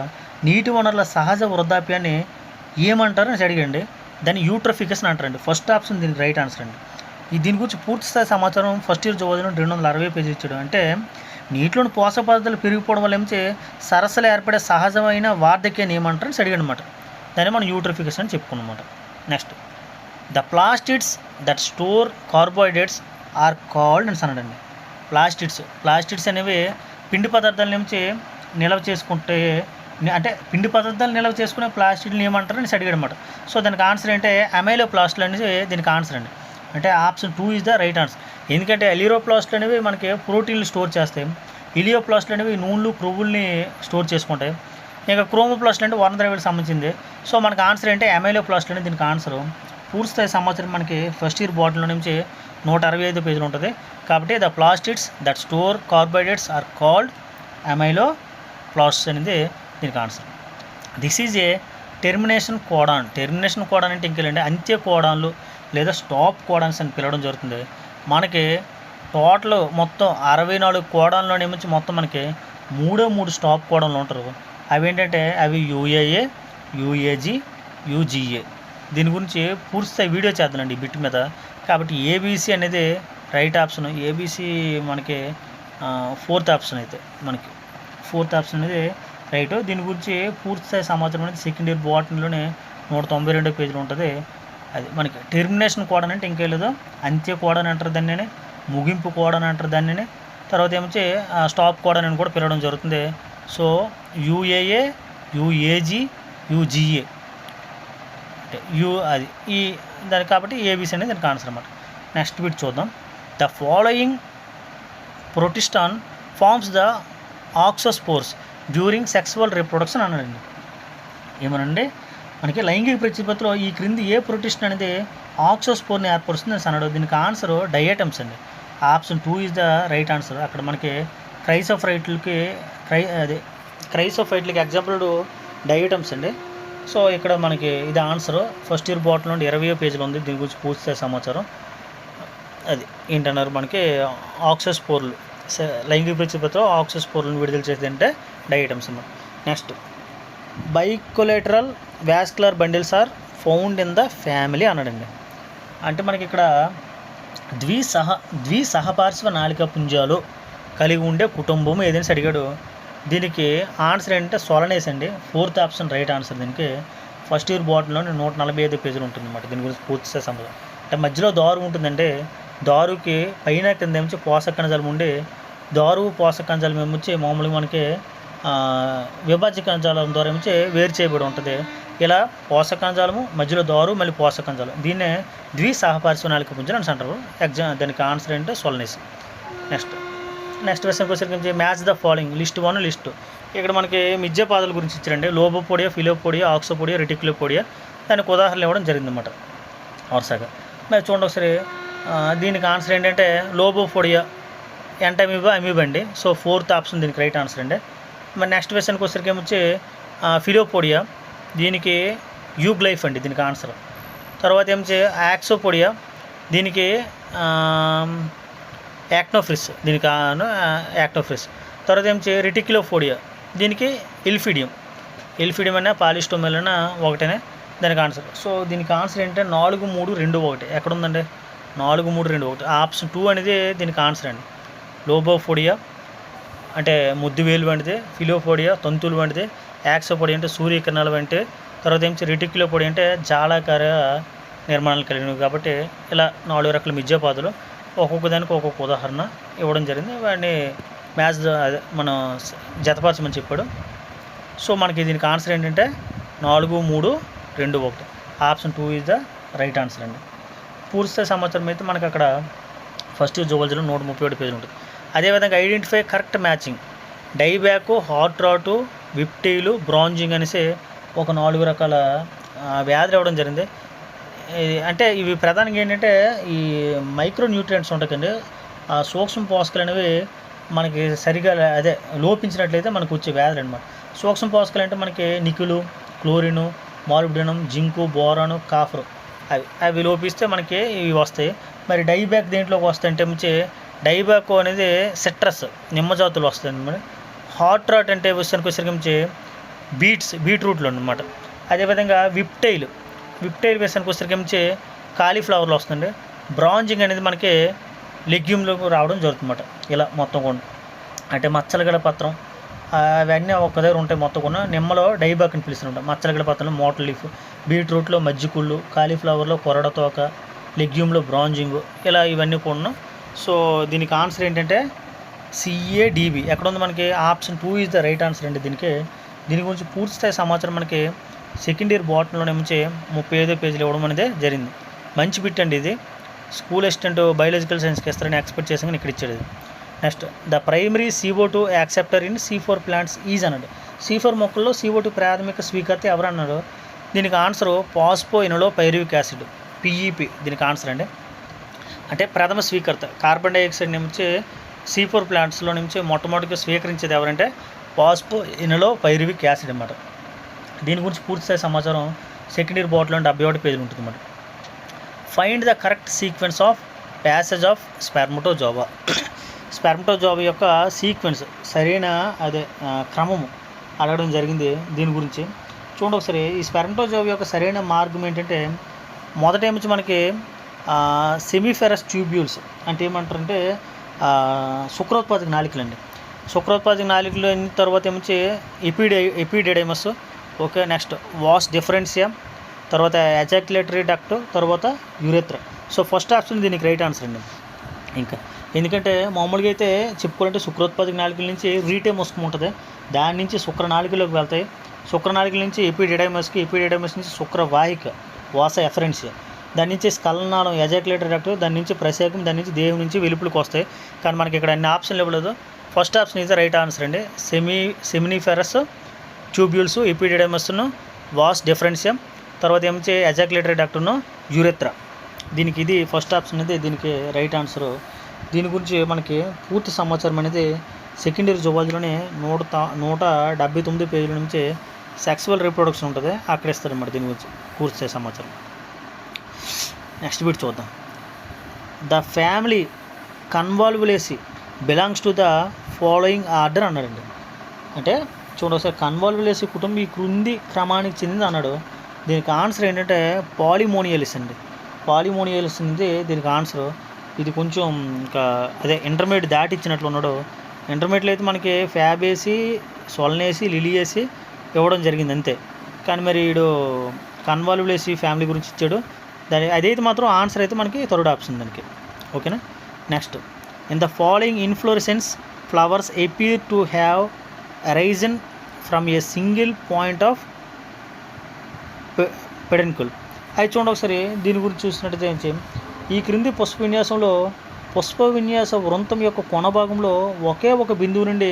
నీటి వనరుల సహజ వృద్ధాప్యాన్ని ఏమంటారు అని అడిగండి. దాన్ని యూట్రోఫికేషన్ అంటారండి. ఫస్ట్ ఆప్షన్ దీనికి రైట్ ఆన్సర్ అండి. దీని గురించి పూర్తి స్థాయి సమాచారం ఫస్ట్ ఇయర్ జోవజనం 260 పేజీ ఇచ్చాడు. అంటే నీటిలోని పోషక పదార్థాలు పెరిగిపోవడం వల్ల ఏమిటి సరస్సులో ఏర్పడే సహజమైన వార్ధక్యాన్ని ఏమంటారని అడిగాడు అనమాట. దాన్ని మనం యూట్రోఫికేషన్ అని చెప్పుకున్నమాట. Next, the plastids that store carbohydrates are called అని అన్నాడండి. ప్లాస్టిడ్స్ అనేవి పిండి పదార్థాల నుంచి నిల్వ చేసుకుంటే, అంటే పిండి పదార్థాలు నిల్వ చేసుకునే ప్లాస్టిడ్ని ఏమంటారు అని అడిగాడు అనమాట. సో దానికి ఆన్సర్ ఏంటంటే అమైలో ప్లాస్టిడ్ అనేది దీనికి ఆన్సర్ అండి. అంటే option 2 is the right answer. ఎందుకంటే ఎలిరోప్లాస్ట్లు అనేవి మనకి ప్రోటీన్లు స్టోర్ చేస్తాయి, ఇలియోప్లాస్ట్లు అనేవి నూనెలు క్రొవ్వుల్ని స్టోర్ చేసుకుంటాయి, ఇంకా క్రోమోప్లాస్ట్లు అంటే వర్ణద్రవ్యాలకు సంబంధించింది. సో మనకు ఆన్సర్ ఏంటంటే అమైలోప్లాస్ట్లు అనేది దీనికి ఆన్సర్. పూర్తి సంవత్సరం మనకి ఫస్ట్ ఇయర్ బాటిల్లో నుంచి 165 పేజీలు ఉంటుంది. కాబట్టి the plastids that store carbohydrates are called amyloplasts అనేది దీనికి answer. This is a termination codon. Termination codon అంటే ఇంకేంటంటే అంత్య కోడాన్లు లేదా స్టాప్ కోడాన్స్ అని పిలవడం జరుగుతుంది. మనకి టోటల్ మొత్తం 64 కోడాన్లోనేమించి మొత్తం మనకి 3 స్టాప్ కోడాన్లు ఉంటారు. అవి ఏంటంటే అవి యూఏఏ, యూఏజీ, యూజీఏ. దీని గురించి పూర్తి వీడియో చేద్దానండి ఈ బిట్ మీద. కాబట్టి ఏబీసీ అనేది రైట్ ఆప్షన్. ఏబీసీ మనకి 4th ఆప్షన్ అయితే మనకి 4th ఆప్షన్ అనేది రైట్. దీని గురించి పూర్తి సమాచారం అనేది సెకండ్ ఇయర్ బాటనీలోనే 192 పేజీలు ఉంటుంది. అది మనకి టెర్మినేషన్ కోడన్ అంటే ఇంకేం లేదు, అంత్య కోడన్ అంటారు దాన్ని, ముగింపు కోడన్ అంటారు దాన్ని. తర్వాత ఏమొచ్చి స్టాప్ కోడన్ అని కూడా పిలవడం జరుగుతుంది. సో యూఏఏ, యూఏజీ, యూజీఏ అంటే అది ఈ దానికి కాబట్టి ఏబీసీ అనేది దానికి ఆన్సర్ అన్నమాట. నెక్స్ట్ బిట్ చూద్దాం. The following protistan forms the auxospores during sexual reproduction అన్నాడండి. ఏమనండి, మనకి లైంగిక ప్రతిపత్తిలో ఈ క్రింది ఏ ప్రోటిస్ట్ అనేది ఆక్సోస్పోర్ని ఏర్పరుస్తుంది అని అన్నాడు. దీనికి ఆన్సర్ డైటమ్స్ అండి. Option 2 is the right answer. అక్కడ మనకి క్రైసోఫైట్లకి ఎగ్జాంపుల్ డైటమ్స్ అండి. సో ఇక్కడ మనకి ఇది ఆన్సర్. ఫస్ట్ ఇయర్ బాటిల్ నుండి 20 పేజీలు ఉంది. దీని గురించి పూర్తి సమాచారం అది ఏంటన్నారు, మనకి ఆక్సోస్పోర్లు లైంగిక ప్రతిపత్తిలో ఆక్సోస్పోర్లను విడుదల చేసేది అంటే డైటమ్స్ అన్నమాట. Next, bicollateral vascular bundles are found in the family అన్నాడండి. అంటే మనకి ఇక్కడ ద్విసహపార్శ్వ నాళిక పుంజాలు కలిగి ఉండే కుటుంబం ఏదైనా అడిగాడు. దీనికి ఆన్సర్ ఏంటంటే సొలనేస్ అండి. 4th option right answer. దీనికి ఫస్ట్ ఇయర్ బాటిల్లో 145 పేజీలు ఉంటుంది అన్నమాట. దీని గురించి పూర్తి సమాచారం. అంటే మధ్యలో దారు ఉంటుందంటే దారుకి పైన కింద ఏమొచ్చి పోషక కణజాలం ఉండి, దారు పోషక కణజాలం ఏమొచ్చి మామూలుగా మనకి విభాజ్య కణజాలం ద్వారా ఏమొచ్చి వేరు చేయబడి ఉంటుంది. ఇలా పోషక కణజాలము, మధ్యలో దారు, మళ్ళీ పోషక కణజాలం, దీన్నే ద్విసహపార్శ్వ నాళిక పుంజం అని అంటారు. దానికి ఆన్సర్ ఏంటంటే సొలనేస్. నెక్స్ట్ క్వశ్చన్కి వచ్చేసరికి match the following list 1 list. ఇక్కడ మనకి మిథ్యాపాదాల గురించి ఇచ్చారండి. లోబోపోడియా, ఫిలోపోడియా, ఆక్సోపోడియా, రెటిక్యులోపోడియా. దానికి ఉదాహరణలు ఇవ్వడం జరిగిందన్నమాట వరుసగా. మరి చూడండి ఒకసారి. దీనికి ఆన్సర్ ఏంటంటే లోబోపోడియా ఎంటమీబా అమీబా అండి. సో 4th ఆప్షన్ దీనికి రైట్ ఆన్సర్ అండి. మరి నెక్స్ట్ క్వశ్చన్కి వచ్చేసరికి ఏమొచ్చి ఫిలోపోడియా, దీనికి యూగ్లైఫ్ అండి దీనికి ఆన్సర్. తర్వాత ఏమొచ్చి యాక్సోపోడియా, దీనికి యాక్నోఫ్రిస్, దీనికి యాక్నోఫ్రిస్. తర్వాత ఏమొచ్చి రెటిక్యులోపోడియా, దీనికి ఇల్ఫిడియం అనే పాలిస్టోమెల్ అన్న ఒకటేనే దానికి ఆన్సర్. సో దీనికి ఆన్సర్ ఏంటంటే 4, 3, 2, 1. ఎక్కడ ఉందండి 4, 3, 2, 1. ఆప్షన్ 2 అనేది దీనికి ఆన్సర్ అండి. లోబోఫోడియా అంటే ముద్దువేలు వంటిది, ఫిలోపోడియా తంతులు వంటిది, యాక్సోపోడియా అంటే సూర్యకిరణాలు వంటి, తర్వాత ఏమిటి రెటిక్యులోపోడియా అంటే జాలాకార నిర్మాణాలు కలిగినవి. కాబట్టి ఇలా 4 రకాల మిథ్యాపాదులు ఒక్కొక్క దానికి ఒక్కొక్క ఉదాహరణ ఇవ్వడం జరిగింది. వాడిని మ్యాథ్స్ మనం జతపరచమని చెప్పాడు. సో మనకి దీనికి ఆన్సర్ ఏంటంటే 4, 3, 2, 1. Option 2 is the right answer అండి. పూర్తి సమాచారం అయితే మనకి అక్కడ ఫస్ట్ ఇయర్ జువాలజీలో 137 పేజీలు ఉంటుంది. అదేవిధంగా ఐడెంటిఫై కరెక్ట్ మ్యాచింగ్ డైబ్యాకు, హార్ట్ రాటు, విప్టీలు, బ్రాంజింగ్ అనేసి ఒక 4 రకాల వ్యాధులు ఇవ్వడం జరిగింది. అంటే ఇవి ప్రధానంగా ఏంటంటే ఈ మైక్రో న్యూట్రియంట్స్ ఉంటాయండి, ఆ సూక్ష్మ పోషకాలు అనేవి మనకి సరిగా లోపించినట్లయితే మనకు వచ్చే వ్యాధులు అనమాట. సూక్ష్మ పోషకాలు అంటే మనకి నికులు, క్లోరిను, మాలిబ్డినం, జింకు, బోరాను, కాఫర్ అవి లోపిస్తే మనకి ఇవి వస్తాయి. మరి డైబ్యాక్ దేంట్లోకి వస్తాయంటే మంచి డైబాకో అనేది సిట్రస్ నిమ్మ జాతులు వస్తుంది మరి. హాట్ రాట్ అంటే విషయానికి వచ్చేసరికి బీట్రూట్లు అనమాట. అదేవిధంగా విప్టైల్ విషయానికి వచ్చేసరికి కాలీఫ్లవర్లో వస్తుంది. బ్రాంజింగ్ అనేది మనకి లెగ్యూమ్లోకి రావడం జరుగుతుందన్నమాట. ఇలా మొత్తం కూడా అంటే మచ్చలగడ పత్రం అవన్నీ ఒక దగ్గర ఉంటాయి. మొత్తం కూడా నిమ్మలో డైబాక్ అని పిలుస్తుంటాం. మచ్చలగడ పత్రంలో మోటల్ లీఫ్, బీట్రూట్లో మజ్జికుళ్ళు, కాలీఫ్లవర్లో కొరడతోక, లెగ్యూమ్లో బ్రాంజింగ్, ఇలా ఇవన్నీ కూడా. సో దీనికి ఆన్సర్ ఏంటంటే CADB. ఎక్కడ ఉంది మనకి? Option 2 is the right answer అండి. దీని గురించి పూర్తి స్థాయి సమాచారం మనకి సెకండ్ ఇయర్ బాటనీలో నుంచి 35 పేజీలు ఇవ్వడం అనేది జరిగింది. మంచి బిట్ అండి ఇది. స్కూల్ అసిస్టెంట్ బయాలజికల్ సైన్స్కి ఇస్తారని ఎక్స్పెక్ట్ చేసాం కానీ ఇక్కడ ఇచ్చాడు. Next, the primary CO2 acceptor in C4 plants is అన్నాడు. C4 మొక్కల్లో CO2 ప్రాథమిక స్వీకర్త ఎవరు అన్నాడు? దీనికి answer phosphoenolpyruvic acid, PEP దీనికి ఆన్సర్ అండి. అంటే ప్రథమ స్వీకర్త కార్బన్ డైఆక్సైడ్ నుంచి C4 ప్లాంట్స్లో నుంచి మొట్టమొదటిగా స్వీకరించేది ఎవరంటే పాస్పో ఇనలో పైరువిక్ యాసిడ్ అన్నమాట. దీని గురించి పూర్తిస్థాయి సమాచారం సెకండ్ ఇయర్ బాటలో 71 పేజీలు ఉంటుంది అన్నమాట. Find the correct sequence of passage of spermatozoa. Spermatozoa యొక్క సీక్వెన్స్ సరైన క్రమము అడగడం జరిగింది. దీని గురించి చూడండి ఒకసారి. ఈ స్పెర్మటోజోవా యొక్క సరైన మార్గం ఏంటంటే మొదట ఏమొచ్చి మనకి సెమీఫెరస్ ట్యూబ్యూల్స్ అంటే ఏమంటారంటే శుక్రోత్పాదక నాళికలు అండి. శుక్రోత్పాదక నాళికలు అయిన తర్వాత ఏమొచ్చి ఎపిడెడైమస్, ఓకే. నెక్స్ట్ వాస్ డిఫరెన్షియా, తర్వాత ఎజాక్యులేటరీ డక్ట్, తర్వాత యురేత్రా. సో ఫస్ట్ ఆప్షన్ దీనికి రైట్ ఆన్సర్ అండి. ఇంకా ఎందుకంటే మామూలుగా అయితే చెప్పుకోవాలంటే శుక్రోత్పాదక నాళికల నుంచి రీటేమోస్కం ఉంటుంది, దాని నుంచి శుక్రనాళికలోకి వెళ్తాయి. శుక్రనాళికల నుంచి ఎపిడెడైమస్ నుంచి శుక్రవాహిక వాస ఎఫరెన్షియా, దాని నుంచి స్కలనాళం ఎజాక్యులేటరీ డక్ట్, దాని నుంచి ప్రసేకం, దాని నుంచి దేహం నుంచి వెలుపులకు వస్తాయి. కానీ మనకి ఇక్కడ అన్ని ఆప్షన్లు ఇవ్వలేదు. First option is the right answer అండి. సెమినిఫెరస్ ట్యూబ్యూల్స్, ఎపిడెడైమస్ను, వాస్ డిఫరెన్షియం, తర్వాత ఏమొచ్చి ఎజాక్యులేటరీ డక్ట్ను, యురెత్రా. దీనికి ఇది ఫస్ట్ ఆప్షన్ అనేది దీనికి రైట్ ఆన్సరు. దీని గురించి మనకి పూర్తి సమాచారం అనేది సెకండ్ ఇయర్ జువాలజీలోనే 179 పేజీల నుంచి సెక్సువల్ రీప్రొడక్షన్ ఉంటుంది, అక్కడ ఇస్తారన్నమాట. దీని గురించి పూర్తి సమాచారం. నెక్స్ట్ బిట్ చూద్దాం. The family Convolvulaceae belongs to the following order అన్నాడండి. అంటే చూడండి ఒకసారి, కన్వాల్వులేసి కుటుంబం ఈ క్రింది క్రమానికి చెందింది అన్నాడు. దీనికి ఆన్సర్ ఏంటంటే పాలిమోనియలిస్ అండి. పాలిమోనియలిస్ అనేది దీనికి ఆన్సర్. ఇది కొంచెం ఇంకా ఇంటర్మీడియట్ దాటి ఇచ్చినట్లు ఉన్నాడు. ఇంటర్మీడియట్లో అయితే మనకి ఫ్యాబేసి, సొల్నేసి, లిలియేసి ఇవ్వడం జరిగింది అంతే. కానీ మరి వీడు కన్వాల్వులేసి ఫ్యామిలీ గురించి ఇచ్చాడు. అదైతే మాత్రం ఆన్సర్ అయితే మనకి థర్డ్ ఆప్షన్ దానికి, ఓకేనా. Next, in the following inflorescence flowers appear to have arisen from a single point of peduncle. అది చూడండి ఒకసారి. దీని గురించి చూసినట్టయితే ఈ క్రింది పుష్ప విన్యాసంలో పుష్ప విన్యాస వృంతం యొక్క కొన భాగంలో ఒకే ఒక బిందువు నుండి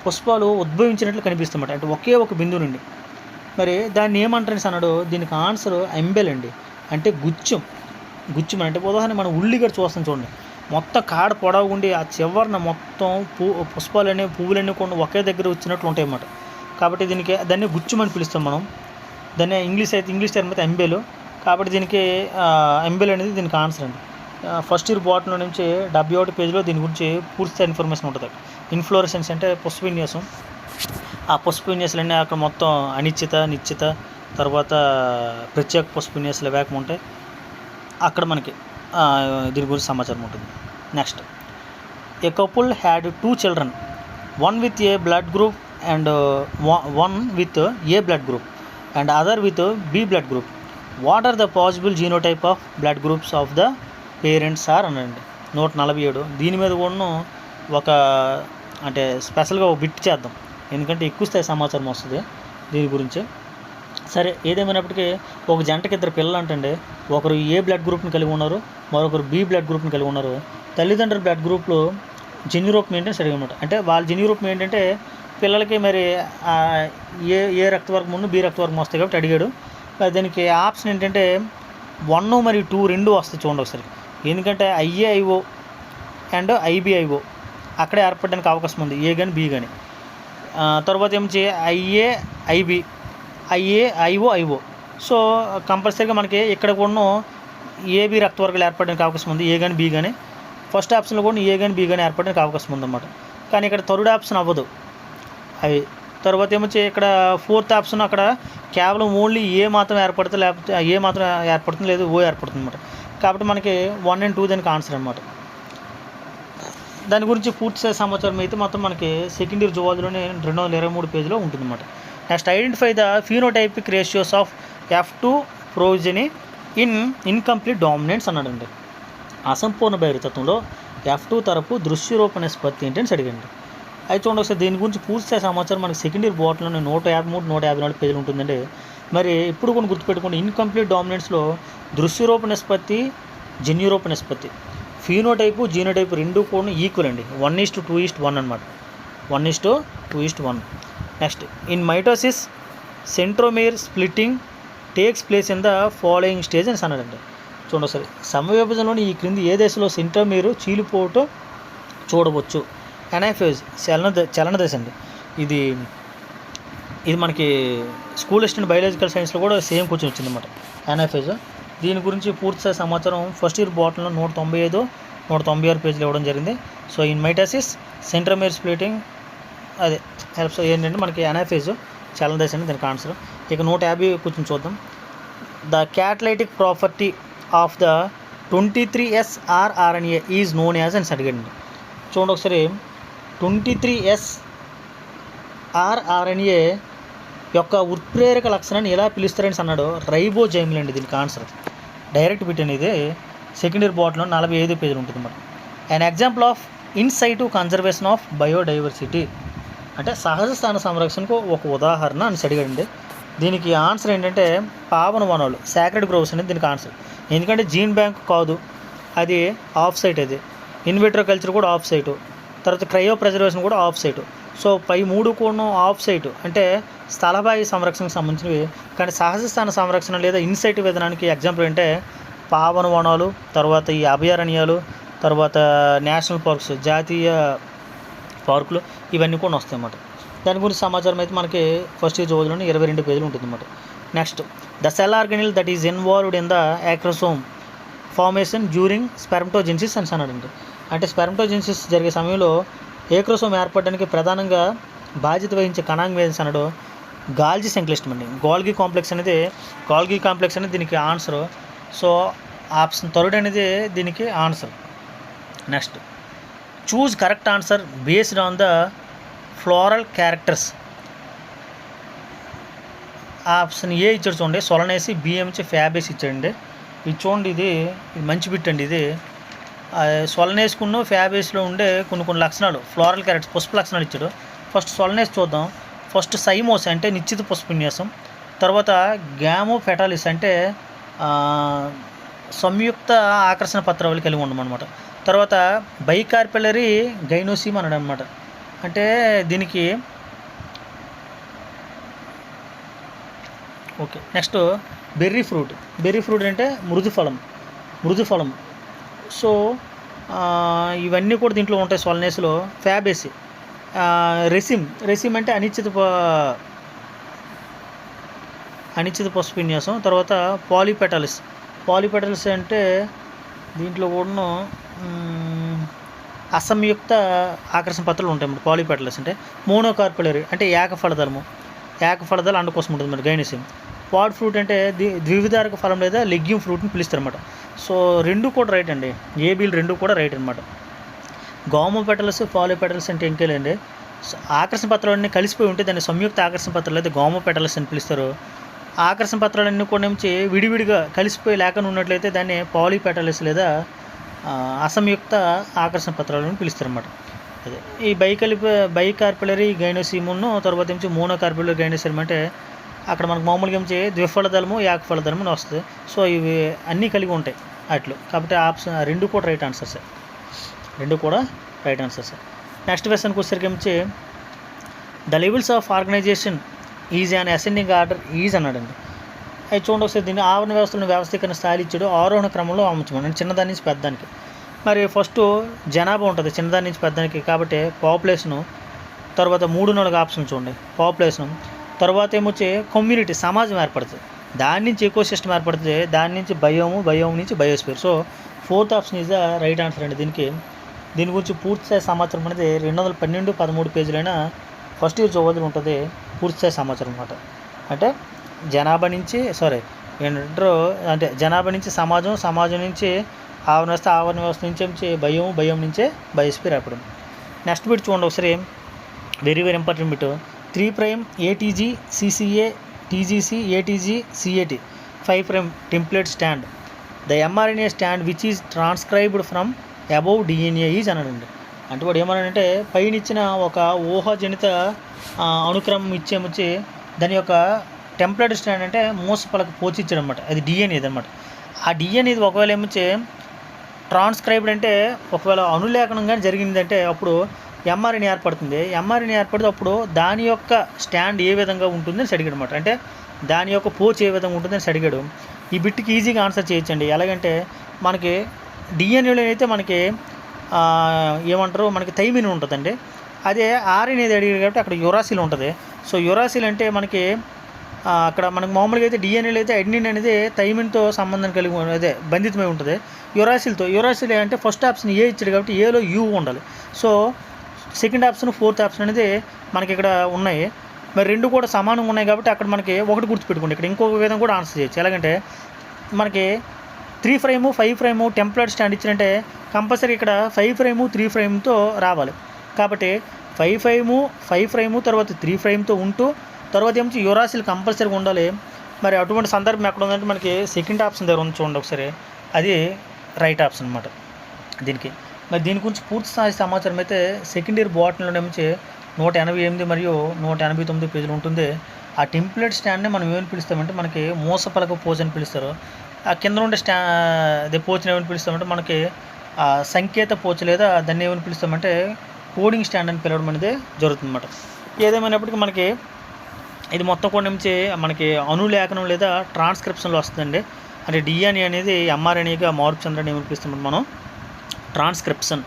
పుష్పాలు ఉద్భవించినట్లు కనిపిస్తామట. అంటే ఒకే ఒక బిందువు నుండి. మరి దాన్ని ఏమంటారని అన్నాడు. దీనికి ఆన్సర్ ఎంబెల్ అండి. అంటే గుచ్చం అంటే ఉదాహరణ మనం ఉల్లిగడ్డ చూస్తాం చూడండి, మొత్తం కాడ పొడవు ఉండి ఆ చివరిన మొత్తం పుష్పాలన్నీ పువ్వులన్నీ కూడా ఒకే దగ్గర వచ్చినట్లు ఉంటాయి అన్నమాట. కాబట్టి దాన్ని గుచ్చం అని పిలుస్తాం మనం. దాన్ని ఇంగ్లీష్ టర్మ్ అయితే ఎంబెలు. కాబట్టి దీనికి ఎంబెల్ అనేది దీనికి ఆన్సర్ అండి. ఫస్ట్ ఇయర్ బాటనీలో నుంచి 71 పేజీలో దీని గురించి పూర్తి ఇన్ఫర్మేషన్ ఉంటుంది. ఇన్ఫ్లోరెసెన్స్ అంటే పుష్ప విన్యాసం. ఆ పుష్ప విన్యాసాలన్నీ అక్కడ మొత్తం అనిశ్చిత, నిశ్చిత, తర్వాత ప్రత్యేక పుష్ప విన్యాసాలు వేగం ఉంటాయి. అక్కడ మనకి దీని గురించి సమాచారం ఉంటుంది. Next, a couple had 2 children, one with a blood group and one with A blood group and other with B blood group. What are the possible genotype of blood groups of the parents are అనండి. 147. దీని మీద కూడా ఒక అంటే స్పెషల్గా ఒక bit చేద్దాం, ఎందుకంటే ఎక్కువ స్థాయి సమాచారం వస్తుంది దీని గురించి. సరే, ఏదేమైనప్పటికీ ఒక జంటకి 2 పిల్లలు అంటండి. ఒకరు ఏ బ్లడ్ గ్రూప్ని కలిగి ఉన్నారు, మరొకరు బి బ్లడ్ గ్రూప్ని కలిగి ఉన్నారు. తల్లిదండ్రుల బ్లడ్ గ్రూప్లో జన్యురూపం ఏంటంటే సరిగా అన్నమాట. అంటే వాళ్ళ జన్యురూపం ఏంటంటే పిల్లలకి మరి ఏ రక్తవర్గం ఉన్న బి రక్తవర్గం వస్తాయి కాబట్టి అడిగాడు. దానికి ఆప్షన్ ఏంటంటే 1 మరియు 2 రెండు వస్తాయి చూడండి ఒకసారి. ఎందుకంటే IAIO అండ్ IBIO అక్కడే ఏర్పడడానికి అవకాశం ఉంది, ఏ కానీ బి కానీ. తర్వాత ఏమొచ్చి IAIB, IAIO. సో కంపల్సరీగా మనకి ఇక్కడ కూడా AB రక్తవర్గాలు ఏర్పడడానికి అవకాశం ఉంది, ఏ కానీ బి కానీ. ఫస్ట్ ఆప్షన్లో కూడా ఏ కానీ బి కానీ ఏర్పడడానికి అవకాశం ఉందన్నమాట. కానీ ఇక్కడ థర్డ్ ఆప్షన్ అవ్వదు అవి. తర్వాత ఏమొచ్చి ఇక్కడ ఫోర్త్ ఆప్షన్ అక్కడ కేవలం ఓన్లీ ఏ మాత్రం ఏర్పడుతుంది, లేకపోతే ఏ మాత్రం ఏర్పడుతుంది, లేదు ఓ ఏర్పడుతుంది అనమాట. కాబట్టి మనకి 1 and 2 దానికి ఆన్సర్ అనమాట. దాని గురించి పూర్తి సమాచారం అయితే మొత్తం మనకి సెకండ్ ఇయర్ జువాలజీలోనే 223 పేజీలో ఉంటుందన్నమాట. Next identify the phenotypic ratios of F2 progeny in incomplete dominance అన్నాడండి. అసంపూర్ణ బహిర్గతత్వంలో F2 తరపు దృశ్యరూప నిష్పత్తి ఏంటి అని అడిగండి. అయితే చూడండి ఒకసారి దీని గురించి పూర్తి సమాచారం మనకి సెకండ్ ఇయర్ బాటలోనే 153, 154 పేజీలు ఉంటుందండి. మరి ఇప్పుడు కొన్ని గుర్తుపెట్టుకోండి, ఇన్కంప్లీట్ డామినెన్స్లో దృశ్యరూప నిష్పత్తి, జన్యురూప నిష్పత్తి, ఫీనోటైపు జీనోటైపు రెండు కూడా ఈక్వల్ అండి. 1:2:1 అనమాట. 1:2:1. Next in mitosis centromere splitting takes place in the following stage అని అన్నాడండి. చూడండి ఒకసారి, సమవిభజనలోని ఈ క్రింది ఏ దశలో సెంట్రోమేర్ చీలిపోవటం చూడవచ్చు? ఎనాఫేజ్ చలన దశ అండి. ఇది మనకి స్కూల్ అసిస్టెంట్ బయాలజికల్ సైన్స్లో కూడా సేమ్ క్వశ్చన్ వచ్చిందన్నమాట, ఎనాఫేజ్. దీని గురించి పూర్తి సమాచారం ఫస్ట్ ఇయర్ బాటల్లో 195, 196 పేజీలు ఇవ్వడం జరిగింది. సో ఇన్ మైటాసిస్ సెంట్రోమేర్ స్ప్లిటింగ్ అదే హెల్ప్స్ ఏంటంటే మనకి ఎనాఫేజ్ చలన దశ అండి దానికి ఆన్సర్. ఇక 150 కొంచెం చూద్దాం. The catalytic property of the 23S rRNA is known as అని అడిగండి. చూడండి ఒకసారి, 23S rRNA యొక్క ఉత్ప్రేరక లక్షణాన్ని ఎలా పిలుస్తారని అన్నాడు? రైబోజైమ్లు అండి దీనికి ఆన్సర్. డైరెక్ట్ బిట్ అనేది సెకండ్ ఇయర్ బాటలో 45 పేజీలు ఉంటుంది అన్నమాట. And example of in situ conservation of biodiversity అంటే సహజ స్థాన సంరక్షణకు ఒక ఉదాహరణ అని అడిగాడండి. దీనికి ఆన్సర్ ఏంటంటే పావన వనాలు, సాక్రెడ్ గ్రోవ్స్ అనేది దీనికి ఆన్సర్. ఎందుకంటే జీన్ బ్యాంక్ కాదు, అది ఆఫ్ సైట్, అది ఇన్విట్రో కల్చర్ కూడా ఆఫ్ సైటు, తర్వాత క్రయో ప్రిజర్వేషన్ కూడా ఆఫ్ సైటు. సో పై 3 కూడా ఆఫ్ సైటు అంటే స్థలబాహి సంరక్షణకు సంబంధించినవి. కానీ సహజ స్థాన సంరక్షణ లేదా ఇన్సైట్ విధానానికి ఎగ్జాంపుల్ అంటే పావన వనాలు, తర్వాత ఈ అభయారణ్యాలు, తర్వాత నేషనల్ పార్క్స్, జాతీయ పార్కులు, ఇవన్నీ కూడా వస్తాయి అన్నమాట. దాని గురించి సమాచారం అయితే మనకి ఫస్ట్ ఇయర్ జువాలజీలోనే 22 పేజీలు ఉంటుంది అన్నమాట. Next the cell organelle that is involved in the acrosome formation during spermatogenesis అని అన్నాడండి. అంటే స్పెర్మటోజెన్సిస్ జరిగే సమయంలో ఏక్రోసోమ్ ఏర్పడడానికి ప్రధానంగా బాధ్యత వహించే కణాంగం ఏది అన్నాడు? గాల్జీ సంక్లిష్టం అండి. గాల్జీ కాంప్లెక్స్ అనేది దీనికి ఆన్సర్. సో ఆప్షన్ థర్డ్ అనేది దీనికి answer. Next choose correct answer based on the floral characters. Option A ఇచ్చాడు చూడండి, సొలనేసి, బి ఏమిచ్చి ఫ్యాబేసి ఇచ్చాడండి. ఇది చూడండి, ఇది మంచి బిట్ అండి. ఇది సొలనేస్కున్న ఫ్యాబేస్లో ఉండే కొన్ని లక్షణాలు, ఫ్లోరల్ క్యారెక్టర్స్, పుష్ప లక్షణాలు ఇచ్చాడు. ఫస్ట్ సొలనేస్ చూద్దాం. ఫస్ట్ సైమోస్ అంటే నిశ్చిత పుష్పన్యాసం, తర్వాత గ్యామో ఫెటాలిస్ అంటే సంయుక్త ఆకర్షణ పత్రావళి కలిగి ఉండమన్నమాట. తర్వాత బైకార్పెలరీ గైనోసిమ్ అన్నాడు అనమాట. అంటే దీనికి ఓకే. నెక్స్ట్ బెర్రీ ఫ్రూట్ అంటే మృదు ఫలం. సో ఇవన్నీ కూడా దీంట్లో ఉంటాయి సొలనేస్లో. ఫ్యాబేసి, రెసిమ్ అంటే అనిశ్చిత పుష్పవిన్యాసం. తర్వాత పాలీపెటల్స్ అంటే దీంట్లో కూడా అసంయుక్త ఆకర్షణ పత్రాలు ఉంటాయి అన్నమాట. పాలీపెటల్స్ అంటే మోనోకార్పులరీ అంటే ఏకఫలదాలు అండకోసం ఉంటుంది అన్నమాట, గైనోసిమ్. పాడ్ ఫ్రూట్ అంటే ద్వివిధారక ఫలం లేదా లెగ్యూమ్ ఫ్రూట్ని పిలుస్తారు అన్నమాట. సో రెండు కూడా రైట్ అండి, ఏబీలు రెండు కూడా రైట్ అనమాట. గోమోపెటల్స్, పాలీపెటల్స్ అంటే ఇంకేలేండి, ఆకర్షణ పత్రాలన్నీ కలిసిపోయి ఉంటే దాన్ని సంయుక్త ఆకర్షణ పత్రాలు అయితే గోమోపెటల్స్ అని పిలుస్తారు. ఆకర్షణ పత్రాలన్నీ కూడా నుంచి విడివిడిగా కలిసిపోయి లేకుండా ఉన్నట్లయితే దాన్ని పాలీపెటల్స్ లేదా అసంయుక్త ఆకర్షణ పత్రాలను పిలుస్తారు అన్నమాట. అదే ఈ బైకార్పులరీ గైనోసిమ్ను తర్వాత ఏమించి మోనోకార్పులరీ గైనోసిమ్ అంటే అక్కడ మనకు మామూలుగా ఏమించి ద్విఫలదళము, ఏకఫలదళము అని వస్తుంది. సో ఇవి అన్నీ కలిగి ఉంటాయి అట్లు. కాబట్టి ఆప్షన్ రెండు కూడా రైట్ ఆన్సర్స్. నెక్స్ట్ క్వశ్చన్కి వచ్చేసరికి ఏమించి the levels of organization is an ascending order is అన్నాడండి. అది చూడండి ఒకసారి, దీన్ని ఆవరణ వ్యవస్థలను వ్యవస్థీకరణ స్థాయిలు ఇచ్చాడు, ఆరోహణ క్రమంలో అమర్చమని, చిన్నదాని నుంచి పెద్దదానికి. మరి ఫస్ట్ జనాభా ఉంటుంది చిన్నదాని నుంచి పెద్దదానికి, కాబట్టి పాపులేషను. తర్వాత 3-4 ఆప్షన్ చూడండి, పాపులేషను. తర్వాత ఏమొచ్చి కమ్యూనిటీ, సమాజం ఏర్పడుతుంది, దాని నుంచి ఎకో సిస్టమ్ ఏర్పడుతుంది, దాని నుంచి బయోమ్ నుంచి biosphere. So fourth option is the right answer అండి. దీని గురించి పూర్తిస్థాయి సమాచారం అనేది 212-13 పేజీలైన ఫస్ట్ ఇయర్ జువాలజీలో ఉంటుంది పూర్తిస్థాయి సమాచారం అనమాట. అంటే జనాభా నుంచి జనాభా నుంచి సమాజం నుంచి ఆవరణ వ్యవస్థ నుంచి భయం నుంచే బయోస్ఫియర్ ఏర్పడం. నెక్స్ట్ బిట్ చూడండి ఒకసారి, very very important bit. 3' ATG CCA TGC ATG CAT 5' template stand the mRNA stand which is transcribed from above DNA is అన్నాడండి. అంటే వాడు ఏమన్నాడంటే పైన ఇచ్చిన ఒక ఊహాజనిత అనుక్రమం ఇచ్చేమొచ్చి దాని యొక్క టెంప్లేట్ స్టాండ్ అంటే మూసపలక పోచి ఇచ్చాడనమాట. అది DNA అనమాట. ఆ DNA ఒకవేళ ఏమొచ్చి ట్రాన్స్క్రైబ్డ్ అంటే ఒకవేళ అనులేఖనం కానీ జరిగిందంటే అప్పుడు mRNA ఏర్పడుతుంది. mRNA ఏర్పడితే అప్పుడు దాని యొక్క స్టాండ్ ఏ విధంగా ఉంటుందని అడిగాడు అనమాట. అంటే దాని యొక్క పోచ్ ఏ విధంగా ఉంటుందని అడిగాడు. ఈ బిట్కి ఈజీగా ఆన్సర్ చేయొచ్చండి. ఎలాగంటే మనకి డిఎన్ఏలో అయితే మనకి ఏమంటారు, మనకి థైమిన్ ఉంటుందండి. అదే RNA అడిగాడు కాబట్టి అక్కడ యురాసిల్ ఉంటుంది. సో యురాసిల్ అంటే మనకి అక్కడ మనకు మామూలుగా అయితే డిఎన్ఏలో అయితే అడెనిన్ అనేది థైమిన్తో సంబంధం కలిగి అదే బంధితమై ఉంటుంది. యురాసిల్ అంటే ఫస్ట్ ఆప్షన్ ఏ ఇచ్చాడు కాబట్టి ఏలో యూ ఉండాలి. So second option fourth option అనేది మనకి ఇక్కడ ఉన్నాయి. మరి రెండు కూడా సమానంగా ఉన్నాయి కాబట్టి అక్కడ మనకి ఒకటి గుర్తుపెట్టుకోండి. ఇక్కడ ఇంకొక విధంగా కూడా ఆన్సర్ చేయొచ్చు. ఎలాగంటే మనకి 3' 5' టెంప్లేట్ స్టాండ్ ఇచ్చారంటే కంపల్సరీ ఇక్కడ 5' 3'తో రావాలి. కాబట్టి 5' తర్వాత 3'తో ఉంటూ తర్వాత ఏమో యురాసిల్ కంపల్సరీగా ఉండాలి. మరి అటువంటి సందర్భం ఎక్కడ ఉందంటే మనకి సెకండ్ ఆప్షన్ దగ్గర ఉంది చూడండి ఒకసారి, అది రైట్ ఆప్షన్ అనమాట దీనికి. మరి దీని గురించి పూర్తి స్థాయి సమాచారం అయితే సెకండ్ ఇయర్ బాటనీలో నుంచి 188 మరియు 189 పేజీలు ఉంటుంది. ఆ టెంప్లేట్ స్టాండ్ని మనం ఏమని పిలుస్తామంటే మనకి మూసపలక పోచ్ అని పిలుస్తారు. ఆ కింద ఉండే పోచ్ని ఏమని పిలుస్తామంటే మనకి సంకేత పోచ్ లేదా దాన్ని ఏమని పిలుస్తామంటే కోడింగ్ స్టాండ్ అని పిలవడం అనేది జరుగుతుంది అన్నమాట. ఏదేమైనప్పటికీ మనకి ఇది మొత్తం కూడా నుంచి మనకి అనులేఖనం లేదా ట్రాన్స్క్రిప్షన్లో వస్తుందండి. అంటే DNA అనేది mRNAగా మార్పు చెందడం ఏమని పిలుస్తామంటే మనం ట్రాన్స్క్రిప్షన్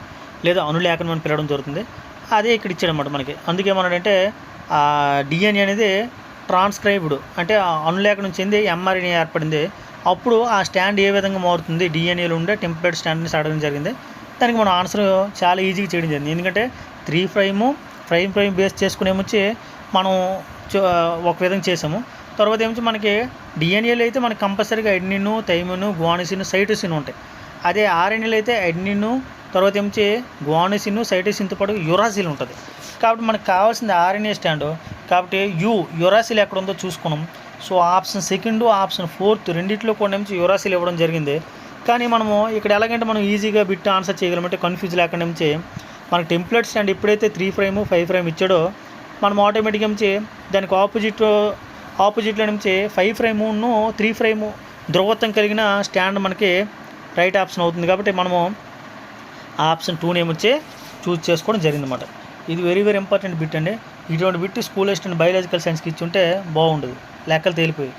లేదా అనులేఖనం అని పిలవడం జరుగుతుంది. అదే ఇక్కడ ఇచ్చాడనమాట మనకి. అందుకేమన్నాడంటే DNA అనేది ట్రాన్స్క్రైబ్డ్ అంటే అనులేఖనం చెంది mRNA ఏర్పడింది. అప్పుడు ఆ స్టాండ్ ఏ విధంగా మారుతుంది DNAలో ఉండే టెంప్లేట్ స్టాండ్ని అడగడం జరిగింది. దానికి మనం ఆన్సర్ చాలా ఈజీగా చేయడం జరిగింది. ఎందుకంటే 3' బేస్ చేసుకుని ఏమొచ్చి మనం ఒక విధంగా చేసాము. తర్వాత ఏమొచ్చి మనకి DNAలో అయితే మనకి కంపల్సరీగా అడెనిన్, థైమిన్, గ్వానిసిన్, సైటోసిన్ ఉంటాయి. అదే RNAలో అయితే అడెనిన్ తర్వాత ఏమొచ్చి గ్వానిసిన్, సైటోసిన్తో పాటు యురాసిల్ ఉంటుంది. కాబట్టి మనకు కావాల్సింది RNA స్టాండ్. కాబట్టి యురాసిల్ ఎక్కడ ఉందో చూసుకున్నాం. So option second, option fourth రెండింటిలో కూడా ఏమొచ్చి యురాసిల్ ఇవ్వడం జరిగింది. కానీ మనము ఇక్కడ ఎలాగంటే మనం ఈజీగా బిట్ ఆన్సర్ చేయగలమంటే కన్ఫ్యూజ్ లేకుండా నుంచి మనకి టెంప్లేట్ స్టాండ్ ఎప్పుడైతే 3' 5' ఇచ్చాడో మనం ఆటోమేటిక్గా నుంచి దానికి ఆపోజిట్లో నుంచి 5'ను 3' ధ్రువత్వం కలిగిన స్టాండ్ మనకి రైట్ ఆప్షన్ అవుతుంది. కాబట్టి మనము ఆప్షన్ 2 ఏమొచ్చి చూస్ చేసుకోవడం జరిగిందన్నమాట. ఇది వెరీ వెరీ ఇంపార్టెంట్ బిట్ అండి. ఇటువంటి బిట్ స్కూల్ అసిస్టెంట్ బయాలజికల్ సైన్స్కి ఇచ్చి ఉంటే బాగుండదు, లెక్కలు తేలిపోయి.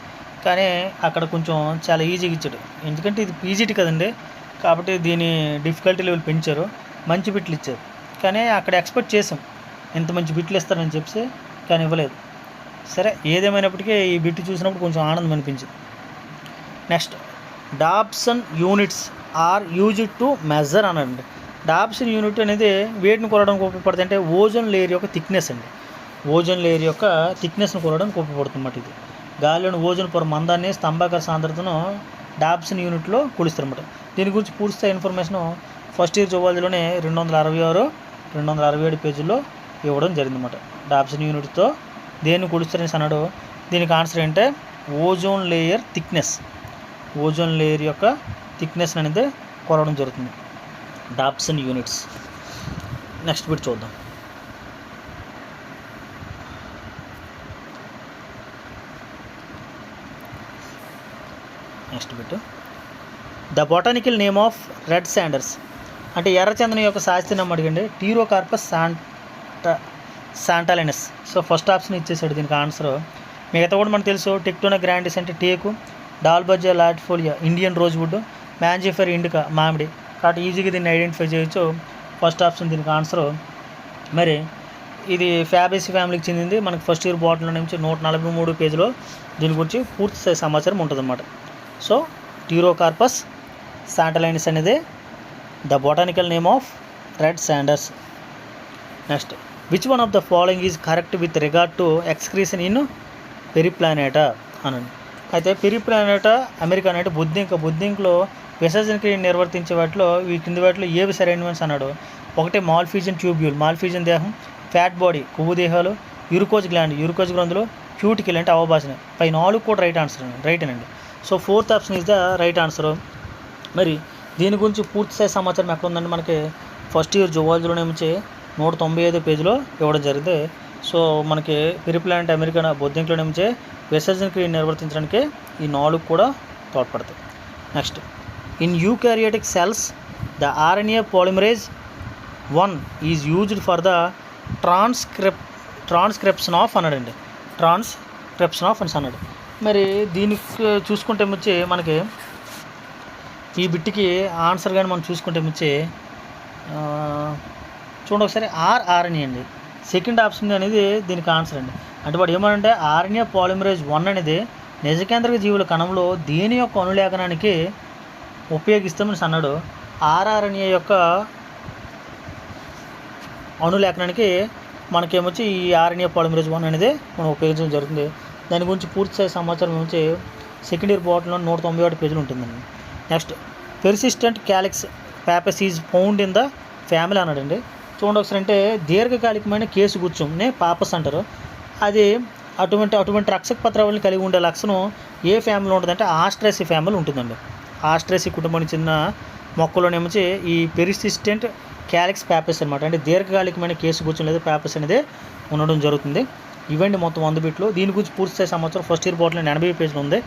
కానీ అక్కడ కొంచెం చాలా ఈజీగా ఇచ్చాడు. ఎందుకంటే ఇది PGT కదండి, కాబట్టి దీని డిఫికల్టీ లెవెల్ పెంచారు, మంచి బిట్లు ఇచ్చారు. కానీ అక్కడ ఎక్స్పెక్ట్ చేసాం ఇంత మంచి బిట్లు ఇస్తారని చెప్పి, కానీ ఇవ్వలేదు. సరే ఏదేమైనప్పటికీ ఈ బిట్ చూసినప్పుడు కొంచెం ఆనందం అనిపించింది. Next, Dobson units are used to measure అనండి. డాబ్సన్ యూనిట్ అనేది వేటిని కొలవడానికి ఉపయోగపడుతుంది అంటే ఓజోన్ లేయర్ యొక్క థిక్నెస్ అండి. ఓజోన్ లేయర్ యొక్క థిక్నెస్ను కొలవడానికి ఉపయోగపడుతుంది అన్నమాట. ఇది గాలిలోని ఓజోన్ పొర మందాన్ని, స్తంభాకార సాంద్రతను డాబ్సన్ యూనిట్లో కొలుస్తారన్నమాట. దీని గురించి పూర్తి ఇన్ఫర్మేషన్ ఫస్ట్ ఇయర్ జువాలజీలోనే 266, 267 పేజీల్లో ఇవ్వడం జరిగిందన్నమాట. డాబ్సన్ యూనిట్తో దేన్ని కొలుస్తారని అన్నాడు. దీనికి ఆన్సర్ ఏంటంటే ozone layer thickness. Ozone layer యొక్క థిక్నెస్ అనేది కొలవడం జరుగుతుంది డాబ్సన్ యూనిట్స్. నెక్స్ట్ బిట్ చూద్దాం. Next bit, the botanical name of red Sanders అంటే ఎర్రచందనం యొక్క శాస్త్రీయ అడిగండి. టీరోకార్పస్ శాంటాలినస్. సో ఫస్ట్ ఆప్షన్ ఇచ్చేసాడు దీనికి ఆన్సర్. మిగతా కూడా మనకు తెలుసు. టెక్టోనా గ్రాండిస్ అంటే టేకు, డాల్బర్జియా లాటిఫోలియా ఇండియన్ రోజ్వుడ్, మ్యాంజిఫెర్ ఇండికా మామిడి. కాబట్టి ఈజీగా దీన్ని ఐడెంటిఫై చేయొచ్చు. ఫస్ట్ ఆప్షన్ దీనికి ఆన్సర్. మరి ఇది ఫ్యాబేసి ఫ్యామిలీకి చెందింది. మనకి ఫస్ట్ ఇయర్ బాటిల్లో నుంచి 143 పేజీలో దీని గురించి పూర్తి సమాచారం ఉంటుందన్నమాట. సో టీరోకార్పస్ శాంటలైనిస్ అనేది the botanical name of red sanders. Next, which one of the following is correct with regard to excretion in Periplaneta అనండి. అయితే పెరిప్లానేటా అమెరికా అంటే బుద్ధింక్లో విసర్జన క్రియను నిర్వర్తించే వాటిలో ఈ కింది వాటిలో ఏవి సరైనవని అన్నాడు. ఒకటి మాల్ఫీజియన్ ట్యూబ్యూల్, మాల్ఫీజియన్ దేహం. ఫ్యాట్ బాడీ, కొవ్వు దేహాలు. యూరికోజ్ గ్లాండ్, యూరికోజ్ గ్రంథులు. క్యూటికల్ అంటే అవభాషణ. పై 4 కూడా రైట్ ఆన్సర్ రైటేనండి. So 4th option is the right answer. మరి దీని గురించి పూర్తి స్థాయి సమాచారం ఎక్కడ ఉందండి? మనకి ఫస్ట్ ఇయర్ జువాలజీలో నుంచి 195 పేజీలో ఇవ్వడం జరిగింది. సో మనకి పెరిప్లానెట్ అమెరికా బొద్దింకలో నుంచి విసర్జన క్రియ నిర్వర్తించడానికి ఈ 4 కూడా తోడ్పడతాయి. Next, in eukaryotic cells the RNA polymerase 1 is used for the transcription of అన్నాడండి. ట్రాన్స్క్రిప్షన్ ఆఫ్ అని అన్నాడు. మరి దీనికి చూసుకుంటే వచ్చి మనకి ఈ బిట్టికి ఆన్సర్ కానీ మనం చూసుకుంటే వచ్చి చూడండి ఒకసారి ఆర్ఎన్ఏ అండి. సెకండ్ ఆప్షన్ అనేది దీనికి ఆన్సర్ అండి. అంటే వాడు ఏమనంటే ఆర్ఎన్ఏ పాలిమరేజ్ 1 అనేది నిజకేంద్రక జీవుల కణంలో దేని యొక్క అనులేఖనానికి ఉపయోగిస్తామని అన్నాడు. ఆర్ఆర్ఎన్ఏ యొక్క అనులేఖనానికి మనకేమొచ్చి ఈ ఆర్ఎన్ఏ పాలిమరేజ్ 1 అనేది మనం ఉపయోగించడం జరుగుతుంది. దాని గురించి పూర్తి సమాచారం వచ్చి సెకండ్ ఇయర్ బాటిల్లో 191 పేజీలు ఉంటుందండి. Next, persistent calyx pappus is found in the family అన్నాడండి. చూడండి ఒకసారి, అంటే దీర్ఘకాలికమైన కేసు గుచ్చంని పాపస్ అంటారు. అది అటువంటి రక్షక పత్రావళిని కలిగి ఉండే లక్షణం ఏ ఫ్యామిలీలో ఉంటుందంటే ఆస్ట్రేసి ఫ్యామిలీ ఉంటుందండి. ఆస్ట్రేసి కుటుంబానికి చెందిన మొక్కలోనేమొచ్చి ఈ పెర్సిస్టెంట్ క్యాలిక్స్ ప్యాపస్ అనమాట. అంటే దీర్ఘకాలికమైన కేసు గుచ్చం లేదా ప్యాపస్ అనేది ఉండడం జరుగుతుంది. ఇవండి మొత్తం 100 బిట్లు. దీని గురించి పూర్తి సమాచారం ఫస్ట్ ఇయర్ బాటిల్లో 80 పేజీలు ఉంది.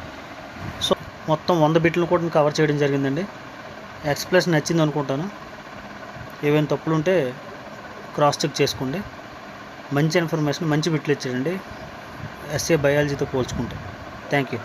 సో మొత్తం 100 బిట్లను కూడా కవర్ చేయడం జరిగిందండి. ఎక్స్ప్లెనేషన్ నచ్చింది అనుకుంటాను. ఏవైనా తప్పులు ఉంటే క్రాస్ చెక్ చేసుకోండి. మంచి ఇన్ఫర్మేషన్, మంచి బిట్లు ఇచ్చాడండి ఎస్ఏ బయాలజీతో పోల్చుకుంటే. Thank you.